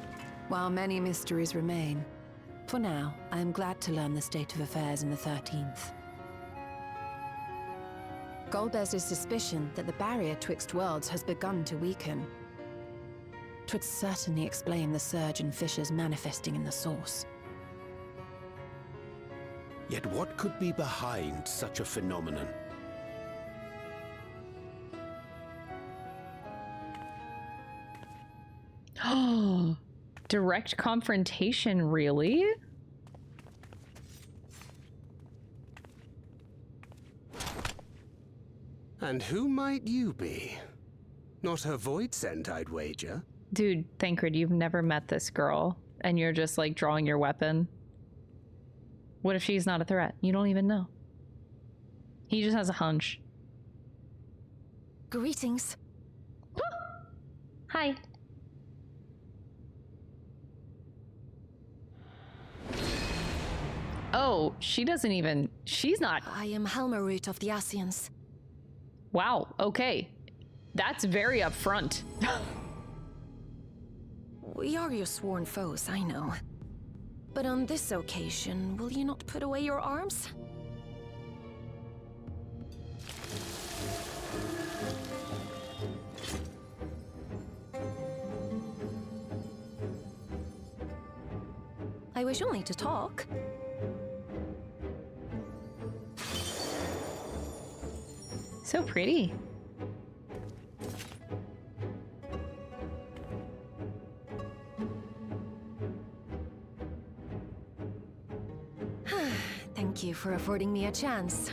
While many mysteries remain, for now, I am glad to learn the state of affairs in the 13th. Golbez's suspicion that the barrier twixt worlds has begun to weaken. 'Twould certainly explain the surge in fissures manifesting in the source. Yet what could be behind such a phenomenon? Oh, direct confrontation, really? And who might you be? Not her Void-Sent, I'd wager. Dude, Thancred, you've never met this girl, and you're just like drawing your weapon. What if she's not a threat? You don't even know. He just has a hunch. Greetings. Hi. Oh, she doesn't even... She's not... I am Helmarut of the Asians. Wow, okay. That's very upfront. We are your sworn foes, I know. But on this occasion, will you not put away your arms? I wish only to talk. So pretty. Thank you for affording me a chance.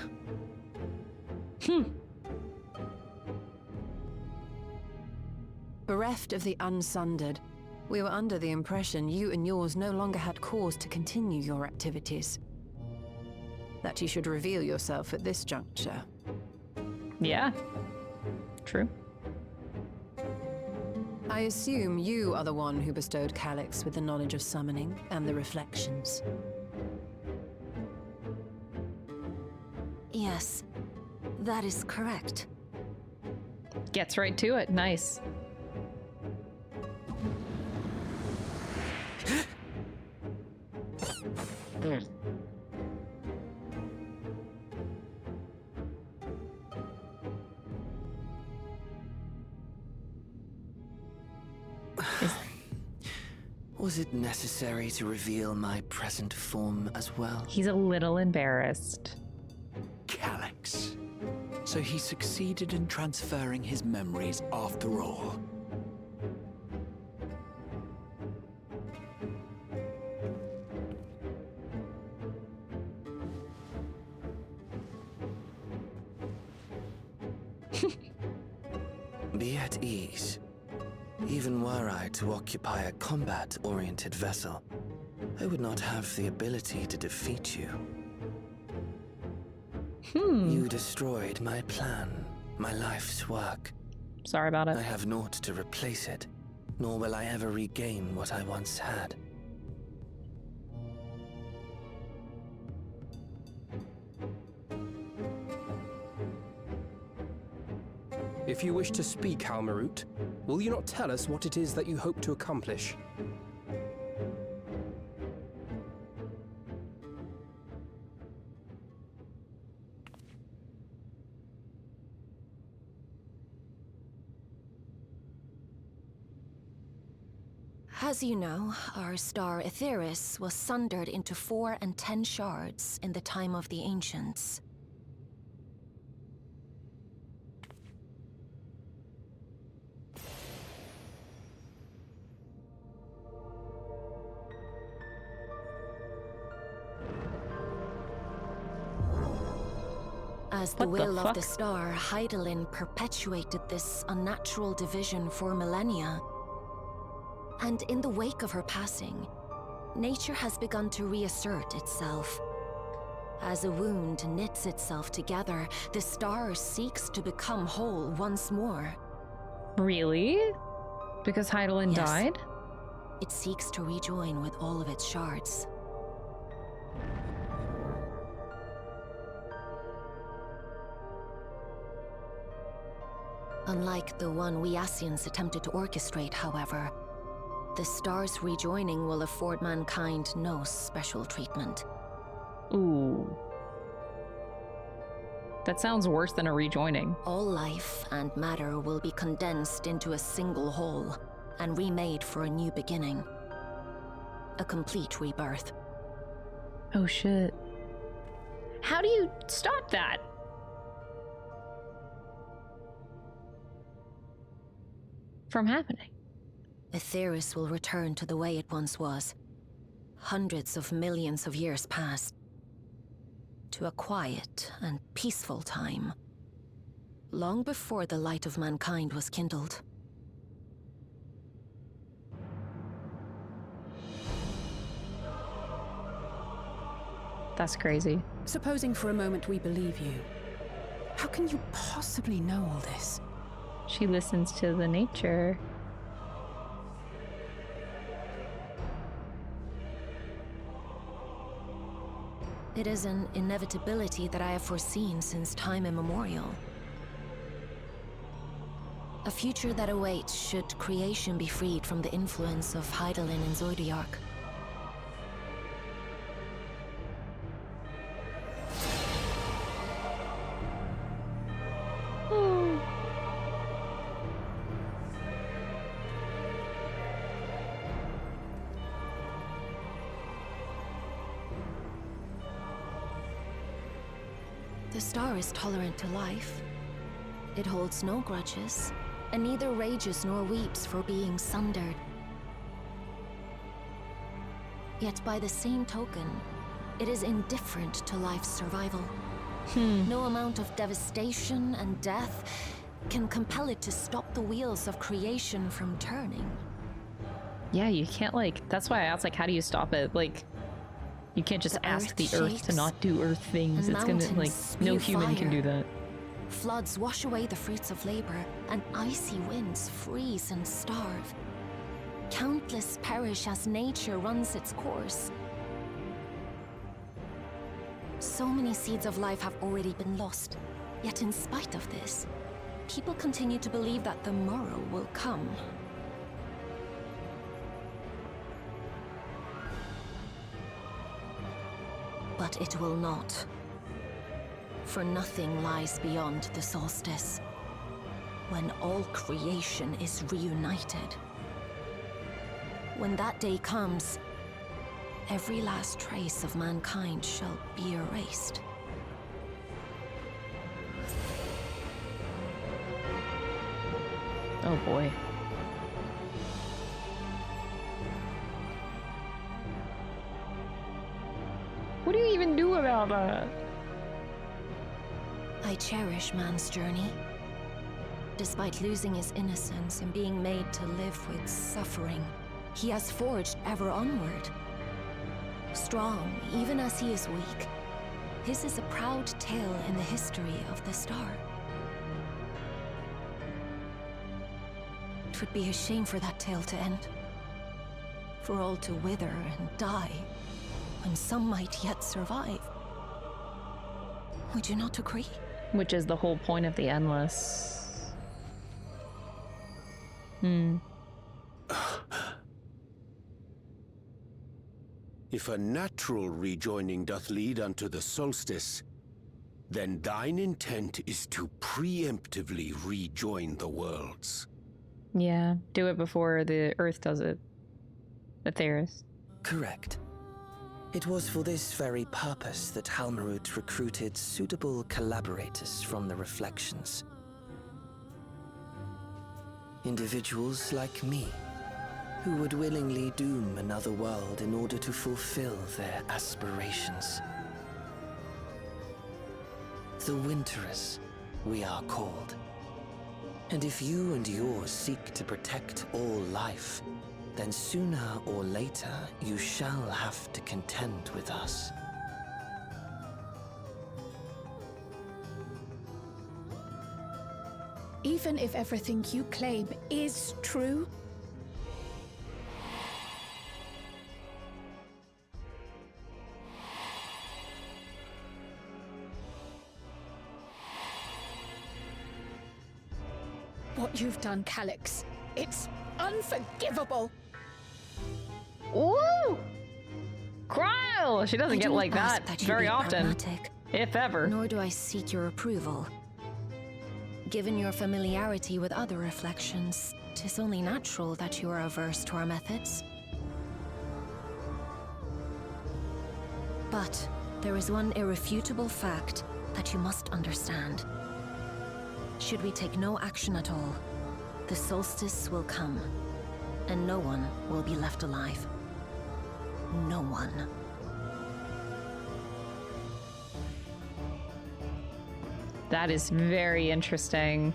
Bereft of the Unsundered, we were under the impression you and yours no longer had cause to continue your activities. That you should reveal yourself at this juncture. Yeah. True. I assume you are the one who bestowed Calyx with the knowledge of summoning and the reflections. Yes, that is correct. Gets right to it. Nice. Was it necessary to reveal my present form as well? He's a little embarrassed. Calyx. So he succeeded in transferring his memories after all. Be at ease. Even were I to occupy a combat-oriented vessel, I would not have the ability to defeat you. You destroyed my plan, my life's work. Sorry about it. I have naught to replace it, nor will I ever regain what I once had. If you wish to speak, Halmarut, will you not tell us what it is that you hope to accomplish? As you know, our star Aetheris was sundered into 4 and 10 shards in the time of the Ancients. As the will of the star, Hydaelyn perpetuated this unnatural division for millennia. And in the wake of her passing, nature has begun to reassert itself. As a wound knits itself together, the star seeks to become whole once more. Really? Because Hydaelyn died? It seeks to rejoin with all of its shards. Unlike the one we Ascians attempted to orchestrate, however, the star's rejoining will afford mankind no special treatment. Ooh. That sounds worse than a rejoining. All life and matter will be condensed into a single whole and remade for a new beginning. A complete rebirth. Oh shit. How do you stop that? From happening? Aetheris will return to the way it once was. Hundreds of millions of years past. To a quiet and peaceful time. Long before the light of mankind was kindled. That's crazy. Supposing for a moment we believe you. How can you possibly know all this? She listens to the nature. It is an inevitability that I have foreseen since time immemorial. A future that awaits should creation be freed from the influence of Hydaelyn and Zoidiarch. The star is tolerant to life. It holds no grudges, and neither rages nor weeps for being sundered. Yet by the same token, it is indifferent to life's survival. No amount of devastation and death can compel it to stop the wheels of creation from turning. Yeah, you can't that's why I asked how do you stop it? You can't just ask the Earth to not do Earth things. It's gonna, no human can do that. Floods wash away the fruits of labor, and icy winds freeze and starve. Countless perish as nature runs its course. So many seeds of life have already been lost. Yet in spite of this, people continue to believe that the morrow will come. But it will not. For nothing lies beyond the solstice, when all creation is reunited. When that day comes, every last trace of mankind shall be erased. Oh boy. What do you even do about that? I cherish man's journey. Despite losing his innocence and being made to live with suffering, he has forged ever onward. Strong, even as he is weak, his is a proud tale in the history of the star. It would be a shame for that tale to end. For all to wither and die, when some might yet survive. Would you not agree? Which is the whole point of the Endless. If a natural rejoining doth lead unto the solstice, then thine intent is to preemptively rejoin the worlds. Yeah, do it before the Earth does it. Atheris. Correct. It was for this very purpose that Halmarut recruited suitable collaborators from the Reflections. Individuals like me, who would willingly doom another world in order to fulfill their aspirations. The Winterers, we are called. And if you and yours seek to protect all life, then sooner or later you shall have to contend with us. Even if everything you claim is true, what you've done, Calyx, it's unforgivable. Ooh! Cryle! She doesn't get like that very often, if ever. Nor do I seek your approval. Given your familiarity with other reflections, 'tis only natural that you are averse to our methods. But there is one irrefutable fact that you must understand. Should we take no action at all, the solstice will come, and no one will be left alive. No one. That is very interesting.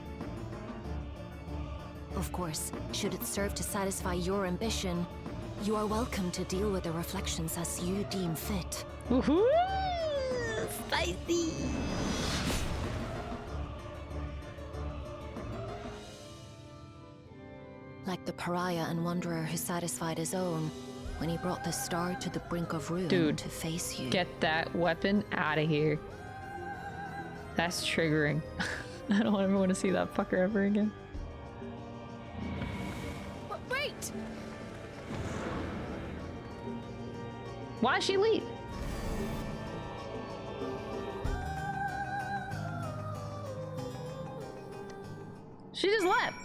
Of course, should it serve to satisfy your ambition, you are welcome to deal with the reflections as you deem fit. Woohoo! Spicy! Like the pariah and wanderer who satisfied his own when he brought the star to the brink of ruin to face you. Get that weapon out of here. That's triggering. I don't ever want to see that fucker ever again. Wait! Why did she leave? She just left.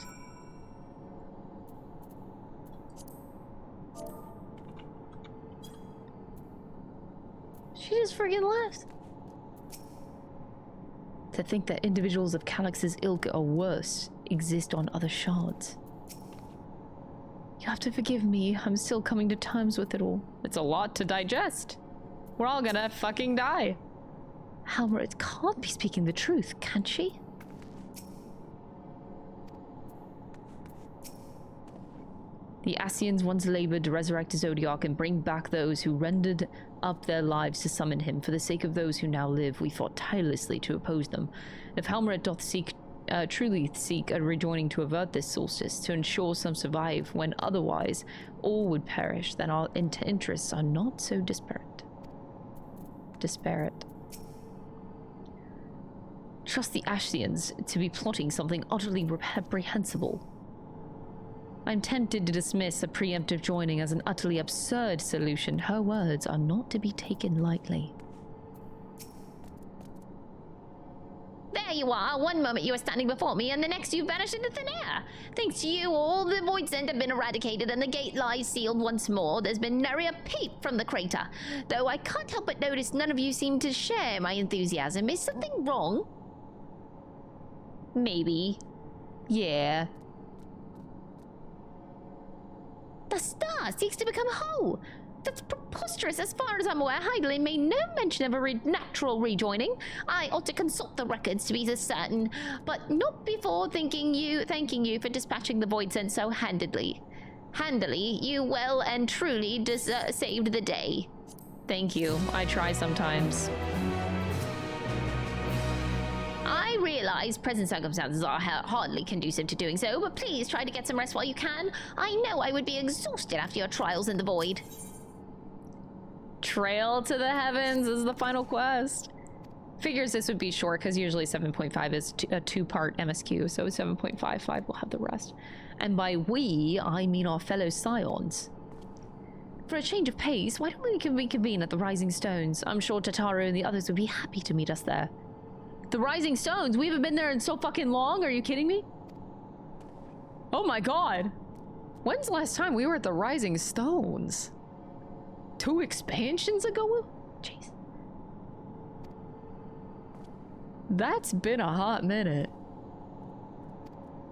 She just freaking left. To think that individuals of Calyx's ilk or worse exist on other shards. You have to forgive me, I'm still coming to terms with it all. It's a lot to digest. We're all gonna fucking die. Halmarut can't be speaking the truth, can she? The Ascians once labored to resurrect Zodiac and bring back those who rendered up their lives to summon him. For the sake of those who now live, we fought tirelessly to oppose them. If Halmarut doth truly seek a rejoining to avert this solstice, to ensure some survive when otherwise all would perish, then our interests are not so disparate. Trust the Ascians to be plotting something utterly reprehensible. I'm tempted to dismiss a preemptive joining as an utterly absurd solution. Her words are not to be taken lightly. There you are. One moment you are standing before me, and the next you vanish into thin air. Thanks to you, all the void scent have been eradicated, and the gate lies sealed once more. There's been nary a peep from the crater. Though I can't help but notice none of you seem to share my enthusiasm. Is something wrong? Maybe. Yeah. The star seeks to become whole. That's preposterous. As far as I'm aware, Heidelin made no mention of a natural rejoining. I ought to consult the records to be certain, but not before thanking you for dispatching the void scent so handily. You well and truly saved the day. Thank you. I try sometimes. I realize present circumstances are hardly conducive to doing so, but please try to get some rest while you can. I know I would be exhausted after your trials in the void. Trail to the Heavens is the final quest. Figures this would be short because usually 7.5 is a two-part MSQ, so 7.55 will have the rest. And by we, I mean our fellow Scions. For a change of pace, why don't we reconvene at the Rising Stones? I'm sure Tataru and the others would be happy to meet us there. The Rising Stones? We haven't been there in so fucking long? Are you kidding me? Oh my god. When's the last time we were at the Rising Stones? 2 expansions ago? Jeez. That's been a hot minute.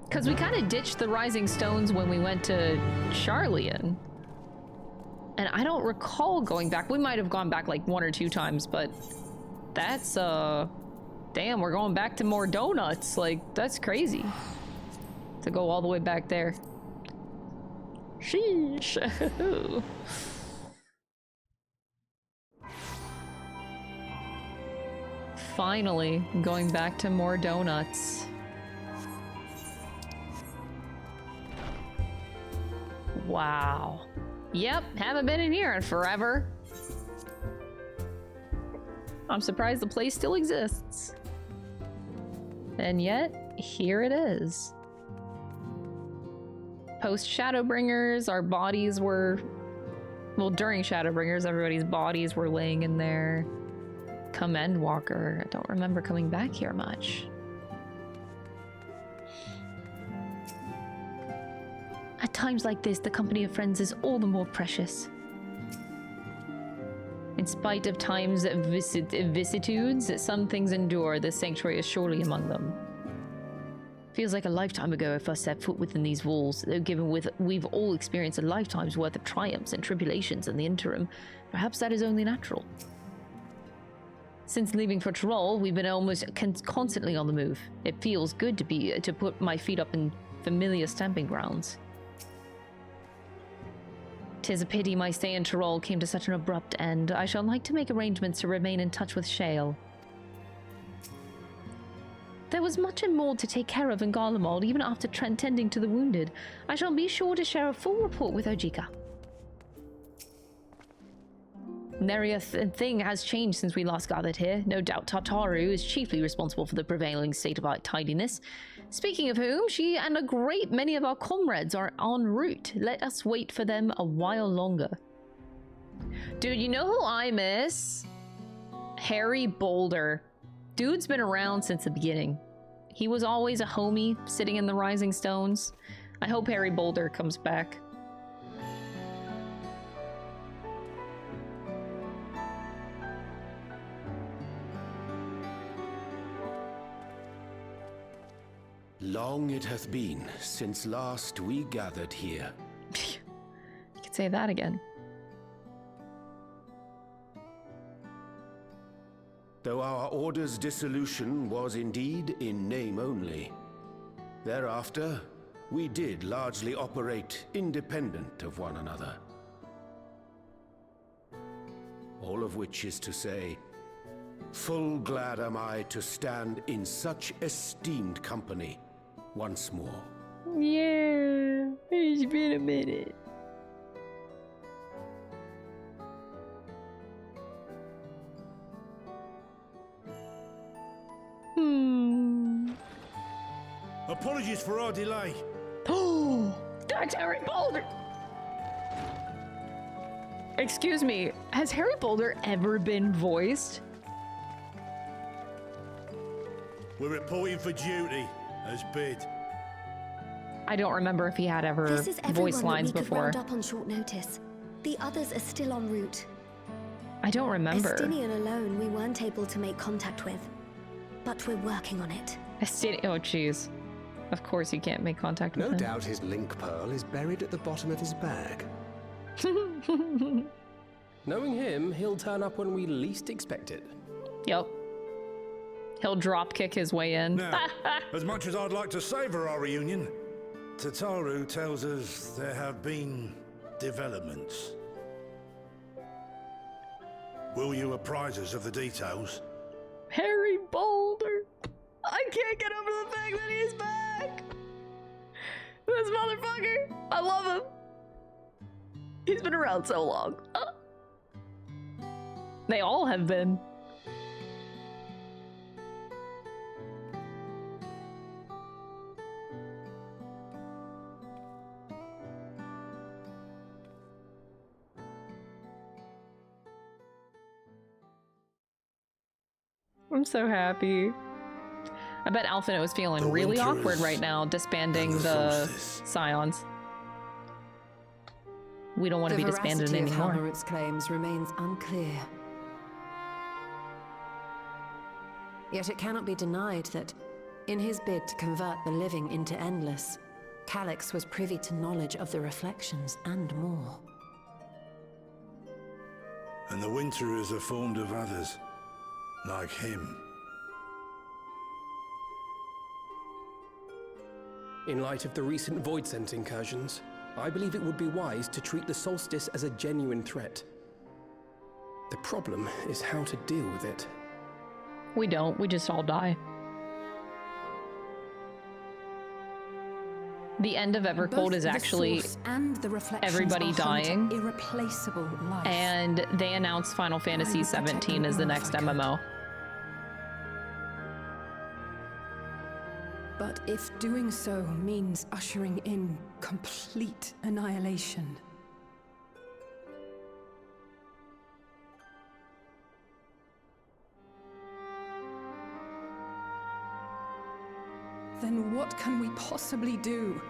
Because we kind of ditched the Rising Stones when we went to Charlian. And I don't recall going back. We might have gone back like 1 or 2 times, but that's, damn, we're going back to more donuts. Like, that's crazy. To go all the way back there. Sheesh. Finally, going back to more donuts. Wow. Yep, haven't been in here in forever. I'm surprised the place still exists. And yet, here it is. Post Shadowbringers, our bodies were... Well, during Shadowbringers, everybody's bodies were laying in there. Come Endwalker. I don't remember coming back here much. At times like this, the company of friends is all the more precious. In spite of time's vicissitudes, some things endure. This sanctuary is surely among them. Feels like a lifetime ago I first set foot within these walls, though given we've all experienced a lifetime's worth of triumphs and tribulations in the interim, perhaps that is only natural. Since leaving for Tyrol, we've been almost constantly on the move. It feels good to put my feet up in familiar stamping grounds. 'Tis a pity my stay in Tyrol came to such an abrupt end. I shall like to make arrangements to remain in touch with Shale. There was much and more to take care of in Garlemald, even after tending to the wounded. I shall be sure to share a full report with Ojika. Nary a thing has changed since we last gathered here. No doubt Tataru is chiefly responsible for the prevailing state of our tidiness. Speaking of whom, she and a great many of our comrades are en route. Let us wait for them a while longer. Dude, you know who I miss? Harry Boulder. Dude's been around since the beginning. He was always a homie sitting in the Rising Stones. I hope Harry Boulder comes back. Long it hath been since last we gathered here. You could say that again. Though our order's dissolution was indeed in name only. Thereafter, we did largely operate independent of one another. All of which is to say, full glad am I to stand in such esteemed company once more. Yeah, it's been a minute. Apologies for our delay. Oh, that's Harry Boulder. Excuse me, has Harry Boulder ever been voiced? We're reporting for duty, as bid. I don't remember if he had ever This is voice everyone lines that we could before. round up on short notice. The others are still en route. I don't remember. Estinian alone we weren't able to make contact with, but we're working on it. Oh, jeez. Of course you can't make contact with No him. doubt his link pearl is buried at the bottom of his bag. Knowing him, he'll turn up when we least expect it. Yep. He'll drop kick his way in. Now, as much as I'd like to savor our reunion, Tataru tells us there have been developments. Will you apprise us of the details? Harry Boulder. I can't get over the fact that he's back. This motherfucker. I love him. He's been around so long. They all have been. I'm so happy. I bet Alphino is feeling really awkward right now, disbanding the Scions. We don't want to be disbanded anymore. The veracity of Halmarut's claims remains unclear. Yet it cannot be denied that, in his bid to convert the living into endless, Calyx was privy to knowledge of the reflections and more. And the Winterers are formed of others, like him. In light of the recent Voidsent incursions, I believe it would be wise to treat the solstice as a genuine threat. The problem is how to deal with it. We don't, we just all die. The end of Evercold is actually everybody dying, irreplaceable life. and they announced Final Fantasy XVII as the next MMO. But if doing so means ushering in complete annihilation, then what can we possibly do?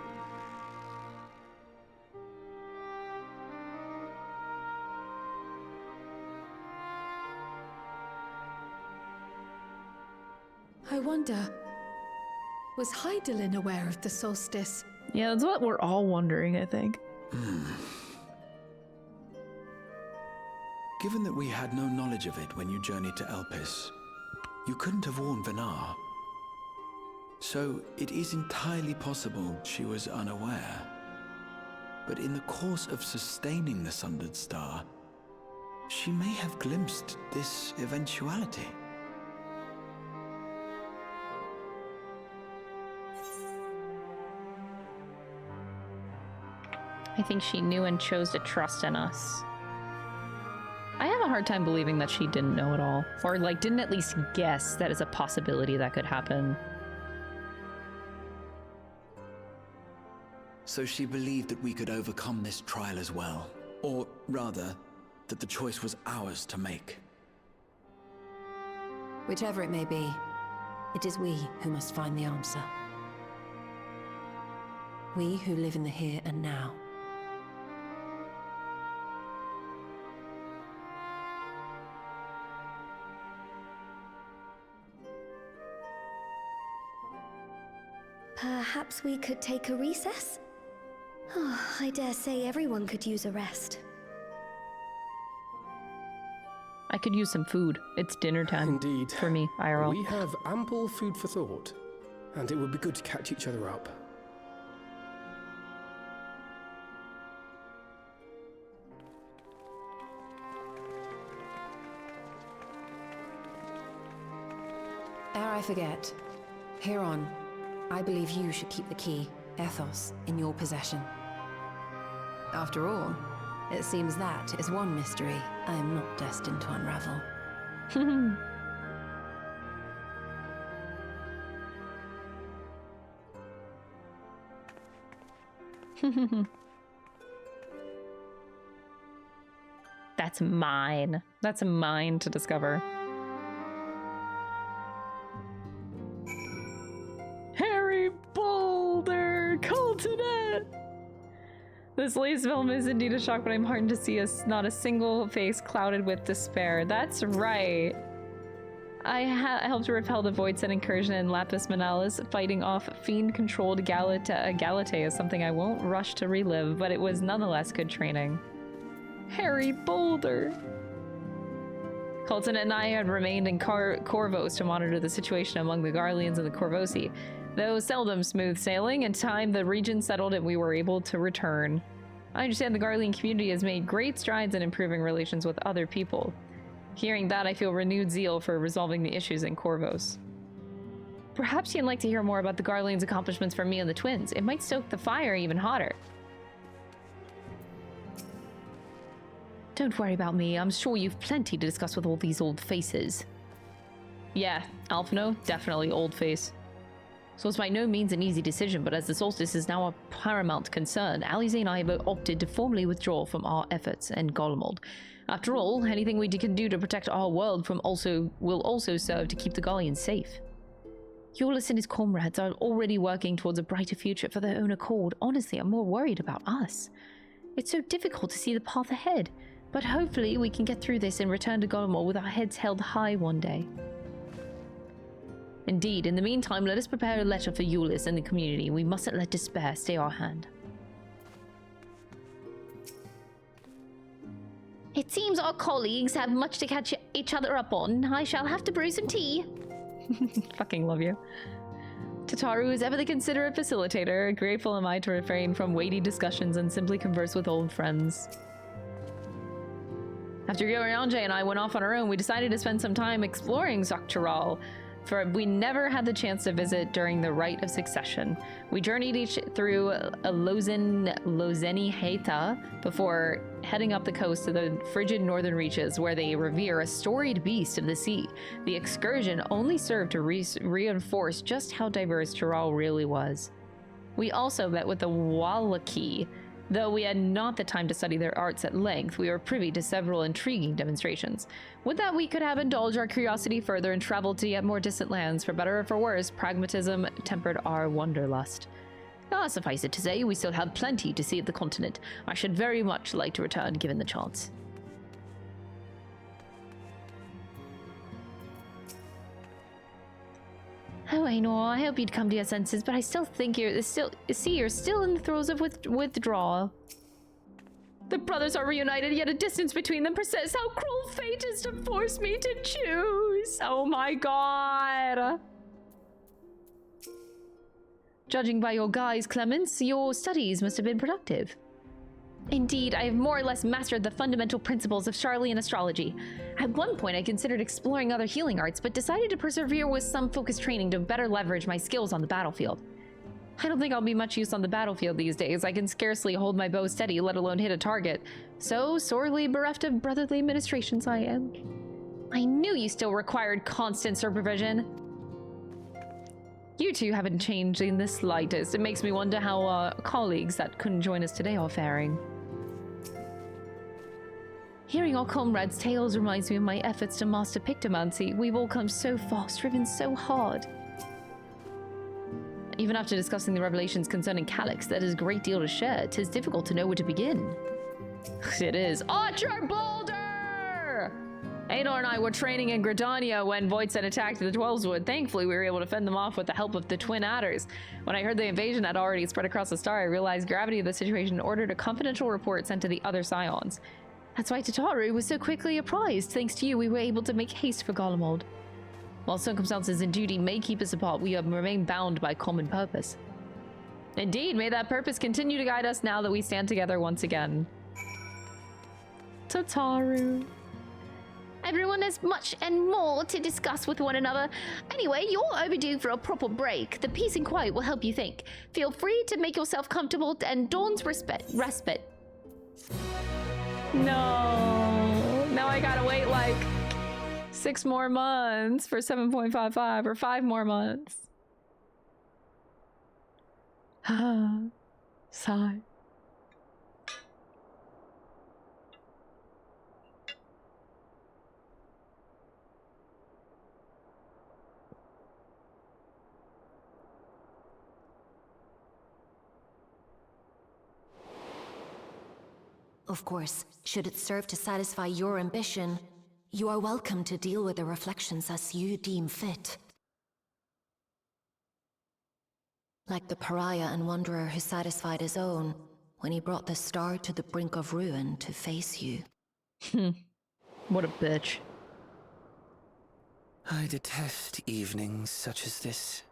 I wonder, was Hydaelyn aware of the solstice? Yeah, that's what we're all wondering, I think. Given that we had no knowledge of it when you journeyed to Elpis, you couldn't have warned Venar. So it is entirely possible she was unaware. But in the course of sustaining the Sundered Star, she may have glimpsed this eventuality. I think she knew and chose to trust in us. I have a hard time believing that she didn't know at all, or like didn't at least guess that is a possibility that could happen. So she believed that we could overcome this trial as well. Or rather, that the choice was ours to make. Whichever it may be, it is we who must find the answer. We who live in the here and now. Perhaps we could take a recess? Oh, I dare say everyone could use a rest. I could use some food. It's dinner time. Indeed. For me, IRL. We have ample food for thought, and it would be good to catch each other up. Ere I forget, hereon, I believe you should keep the key, Ethos, in your possession. After all, it seems that is one mystery I am not destined to unravel. That's mine. That's mine to discover. continent! This latest film is indeed a shock, but I'm heartened to see not a single face clouded with despair. That's right. I helped repel the Voidsent incursion in Lapis Manalis. Fighting off fiend-controlled Galate is something I won't rush to relive, but it was nonetheless good training. Harry Boulder! Colton and I had remained in Corvos to monitor the situation among the Garleans and the Corvosi. Though seldom smooth sailing, in time the region settled and we were able to return. I understand the Garlean community has made great strides in improving relations with other people. Hearing that, I feel renewed zeal for resolving the issues in Corvos. Perhaps you'd like to hear more about the Garleans' accomplishments from me and the twins. It might stoke the fire even hotter. Don't worry about me. I'm sure you've plenty to discuss with all these old faces. Yeah, Alphino, definitely old face. So it's by no means an easy decision, but as the solstice is now a paramount concern, Alize and I have opted to formally withdraw from our efforts in Garlemald. After all, anything we can do to protect our world will also serve to keep the Garleans safe. Jullus and his comrades are already working towards a brighter future for their own accord. Honestly, I'm more worried about us. It's so difficult to see the path ahead, but hopefully we can get through this and return to Garlemald with our heads held high one day. Indeed, in the meantime, let us prepare a letter for Jullus and the community. We mustn't let despair stay our hand. It seems our colleagues have much to catch each other up on. I shall have to brew some tea. Fucking love you. Tataru is ever the considerate facilitator. Grateful am I to refrain from weighty discussions and simply converse with old friends. After Yorionje and I went off on our own, we decided to spend some time exploring Zaktural, for we never had the chance to visit during the Rite of Succession. We journeyed each through Lozeni Heta before heading up the coast to the frigid northern reaches where they revere a storied beast of the sea. The excursion only served to reinforce just how diverse Tural really was. We also met with the Wallaki. Though we had not the time to study their arts at length, we were privy to several intriguing demonstrations. Would that we could have indulged our curiosity further and traveled to yet more distant lands. For better or for worse, pragmatism tempered our wanderlust. Suffice it to say, we still have plenty to see at the continent. I should very much like to return, given the chance. Oh, Ainor, I hope you'd come to your senses, but I still think you're still in the throes of withdrawal. The brothers are reunited, yet a distance between them persists. How cruel fate is to force me to choose. Oh my god. Judging by your guise, Clemens, your studies must have been productive. Indeed, I have more or less mastered the fundamental principles of Charlian astrology. At one point, I considered exploring other healing arts, but decided to persevere with some focused training to better leverage my skills on the battlefield. I don't think I'll be much use on the battlefield these days. I can scarcely hold my bow steady, let alone hit a target. So sorely bereft of brotherly ministrations I am. I knew you still required constant supervision. You two haven't changed in the slightest. It makes me wonder how our colleagues that couldn't join us today are faring. Hearing our comrades' tales reminds me of my efforts to master Pictomancy. We've all come so far, striven so hard. Even after discussing the revelations concerning Calyx, there is a great deal to share. 'Tis difficult to know where to begin. It is. Archer Boulder! Ainor and I were training in Gridania when Voidsent attacked the Twelveswood. Thankfully, we were able to fend them off with the help of the Twin Adders. When I heard the invasion had already spread across the star, I realized gravity of the situation and ordered a confidential report sent to the other Scions. That's why Tataru was so quickly apprised. Thanks to you, we were able to make haste for Garlemald. While circumstances and duty may keep us apart, we have remained bound by common purpose. Indeed, may that purpose continue to guide us now that we stand together once again. Tataru. Everyone has much and more to discuss with one another. Anyway, you're overdue for a proper break. The peace and quiet will help you think. Feel free to make yourself comfortable and Dawn's respite. No. Now I gotta wait like 6 more months for 7.55 or 5 more months. Sigh. Of course, should it serve to satisfy your ambition, you are welcome to deal with the reflections as you deem fit. Like the pariah and wanderer who satisfied his own when he brought the star to the brink of ruin to face you. What a bitch. I detest evenings such as this.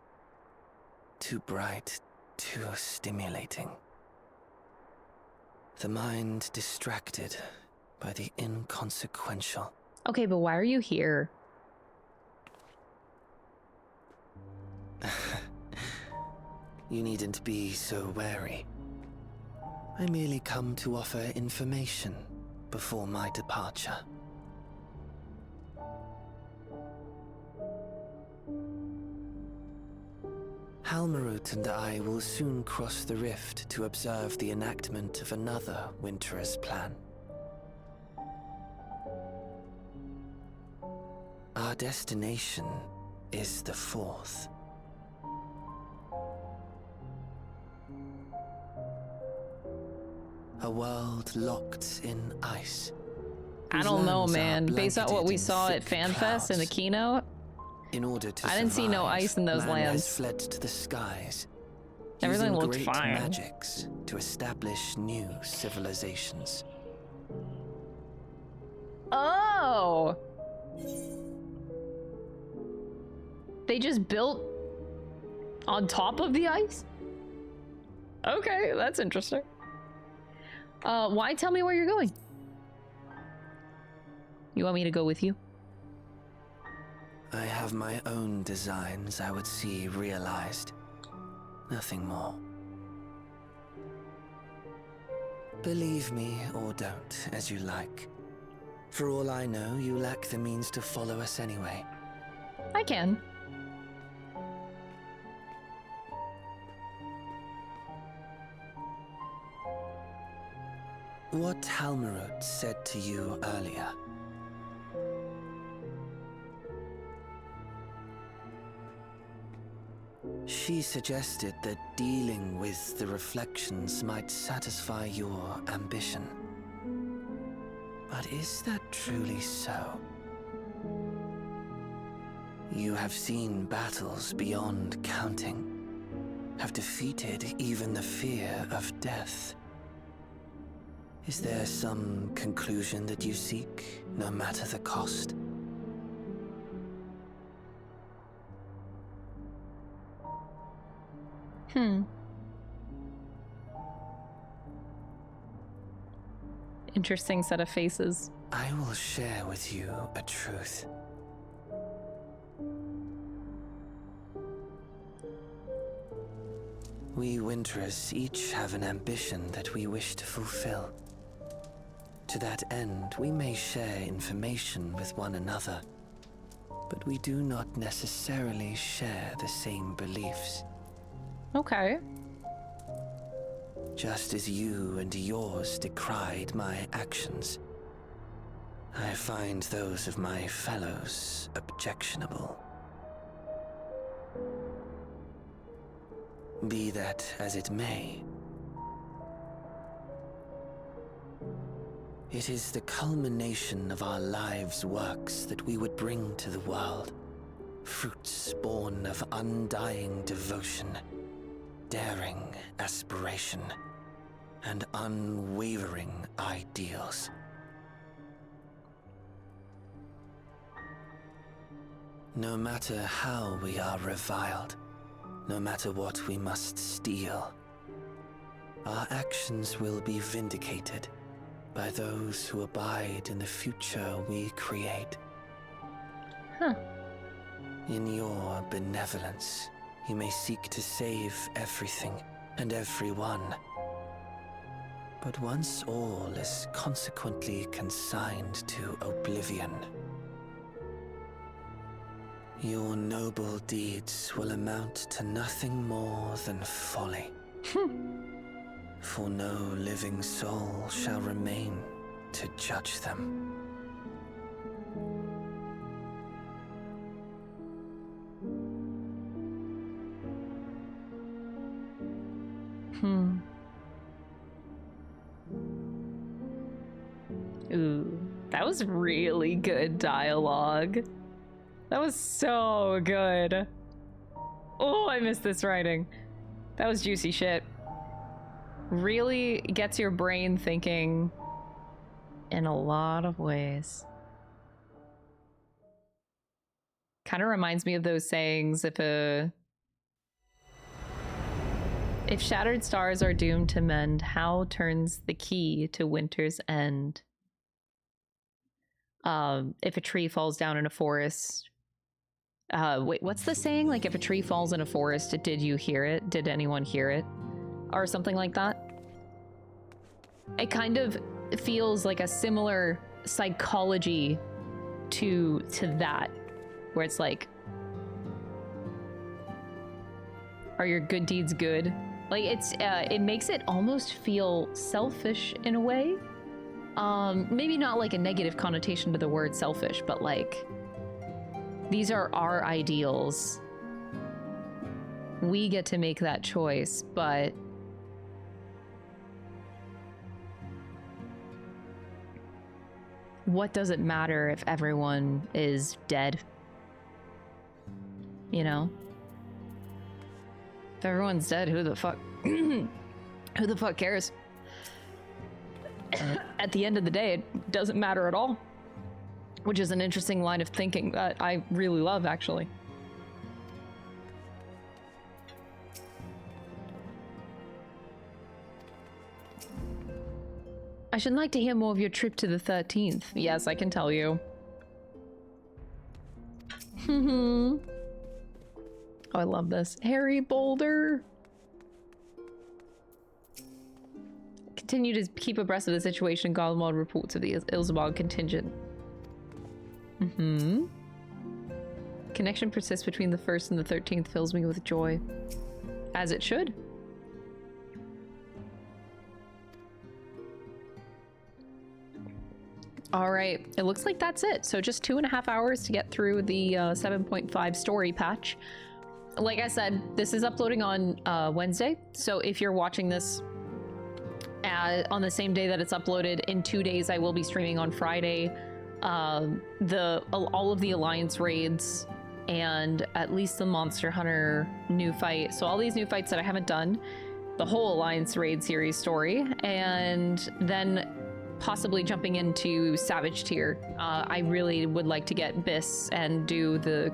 Too bright, too stimulating. The mind distracted by the inconsequential. Okay, but why are you here? You needn't be so wary. I merely come to offer information before my departure. Halmarut and I will soon cross the rift to observe the enactment of another Winter's plan. Our destination is the fourth. A world locked in ice. I don't know, man. Based on what we saw at FanFest in the keynote, in order to I didn't see no ice in those lands. Has fled to the skies. Everything looked great fine. Magics to establish new civilizations. Oh! They just built on top of the ice? Okay, that's interesting. Why tell me where you're going? You want me to go with you? I have my own designs I would see realized. Nothing more. Believe me or don't, as you like. For all I know, you lack the means to follow us anyway. I can. What Halmarut said to you earlier. She suggested that dealing with the reflections might satisfy your ambition. But is that truly so? You have seen battles beyond counting, have defeated even the fear of death. Is there some conclusion that you seek, no matter the cost? Interesting set of faces. I will share with you a truth. We Winterers each have an ambition that we wish to fulfill. To that end, we may share information with one another, but we do not necessarily share the same beliefs. Okay. Just as you and yours decried my actions, I find those of my fellows objectionable. Be that as it may, it is the culmination of our lives' works that we would bring to the world, fruits born of undying devotion, daring aspiration, and unwavering ideals. No matter how we are reviled, no matter what we must steal, our actions will be vindicated by those who abide in the future we create. In your benevolence, you may seek to save everything and everyone. But once all is consequently consigned to oblivion, your noble deeds will amount to nothing more than folly. For no living soul shall remain to judge them. Ooh, that was really good dialogue. That was so good. Oh, I missed this writing. That was juicy shit. Really gets your brain thinking in a lot of ways. Kind of reminds me of those sayings, if shattered stars are doomed to mend, how turns the key to winter's end? If a tree falls down in a forest, wait, what's the saying? Like, if a tree falls in a forest, did you hear it? Did anyone hear it? Or something like that. It kind of feels like a similar psychology to that, where it's like, are your good deeds good? Like, it makes it almost feel selfish in a way. Maybe not like a negative connotation to the word selfish, but like, these are our ideals. We get to make that choice, but what does it matter if everyone is dead? You know? If everyone's dead, who the fuck who the fuck cares? At the end of the day, it doesn't matter at all. Which is an interesting line of thinking that I really love, actually. I should like to hear more of your trip to the 13th. Yes, I can tell you. Oh, I love this. Harry Boulder. Continue to keep abreast of the situation. Godmod reports of the Ilzabog contingent. Connection persists between the 1st and the 13th, fills me with joy. As it should. All right, it looks like that's it. So just 2.5 hours to get through the 7.5 story patch. Like I said, this is uploading on Wednesday. So if you're watching this on the same day that it's uploaded, in 2 days, I will be streaming on Friday. All of the Alliance raids and at least the Monster Hunter new fight. So all these new fights that I haven't done, the whole Alliance raid series story, and then possibly jumping into Savage tier. I really would like to get Biss and do the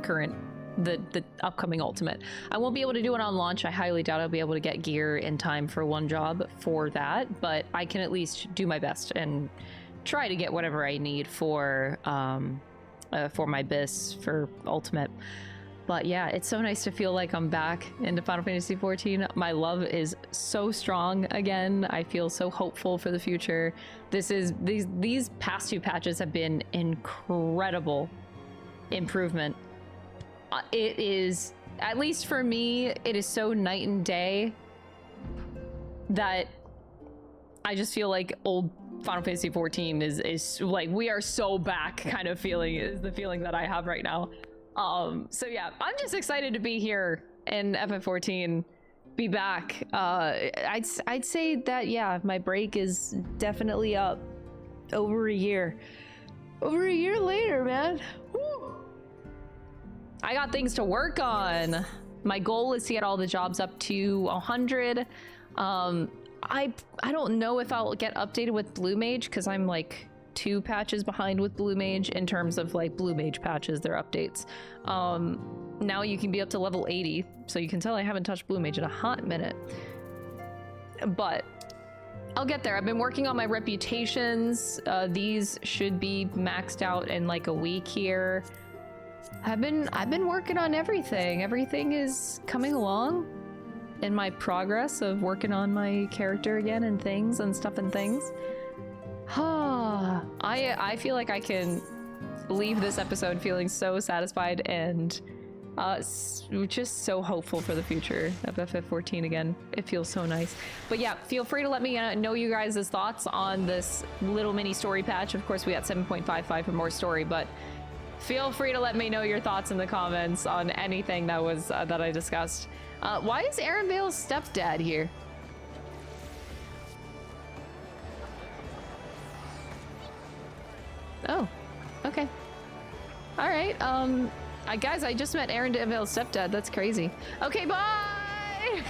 upcoming ultimate. I won't be able to do it on launch. I highly doubt I'll be able to get gear in time for one job for that, but I can at least do my best and try to get whatever I need for my Biss for ultimate. But yeah, it's so nice to feel like I'm back into Final Fantasy XIV. My love is so strong again. I feel so hopeful for the future. These past 2 patches have been incredible improvement. It is, at least for me, it is so night and day that I just feel like old Final Fantasy XIV is like, we are so back kind of feeling is the feeling that I have right now. So yeah, I'm just excited to be here in FF14, be back. I'd say that, yeah, my break is definitely up over a year. Over a year later, man. Woo. I got things to work on. My goal is to get all the jobs up to 100. I don't know if I'll get updated with Blue Mage, because I'm like 2 patches behind with Blue Mage in terms of like Blue Mage patches, their updates. Now you can be up to level 80, so you can tell I haven't touched Blue Mage in a hot minute. But I'll get there. I've been working on my reputations. These should be maxed out in like a week here. I've been working on everything. Everything is coming along in my progress of working on my character again and things and stuff and things. I feel like I can leave this episode feeling so satisfied and just so hopeful for the future of FF14 again. It feels so nice. But yeah, feel free to let me know you guys' thoughts on this little mini story patch. Of course, we got 7.55 for more story, but feel free to let me know your thoughts in the comments on anything that was that I discussed. Why is Aaron Vale's stepdad here? I Oh, okay. All right. Guys, I just met Aaron Deville's stepdad. That's crazy. Okay, bye!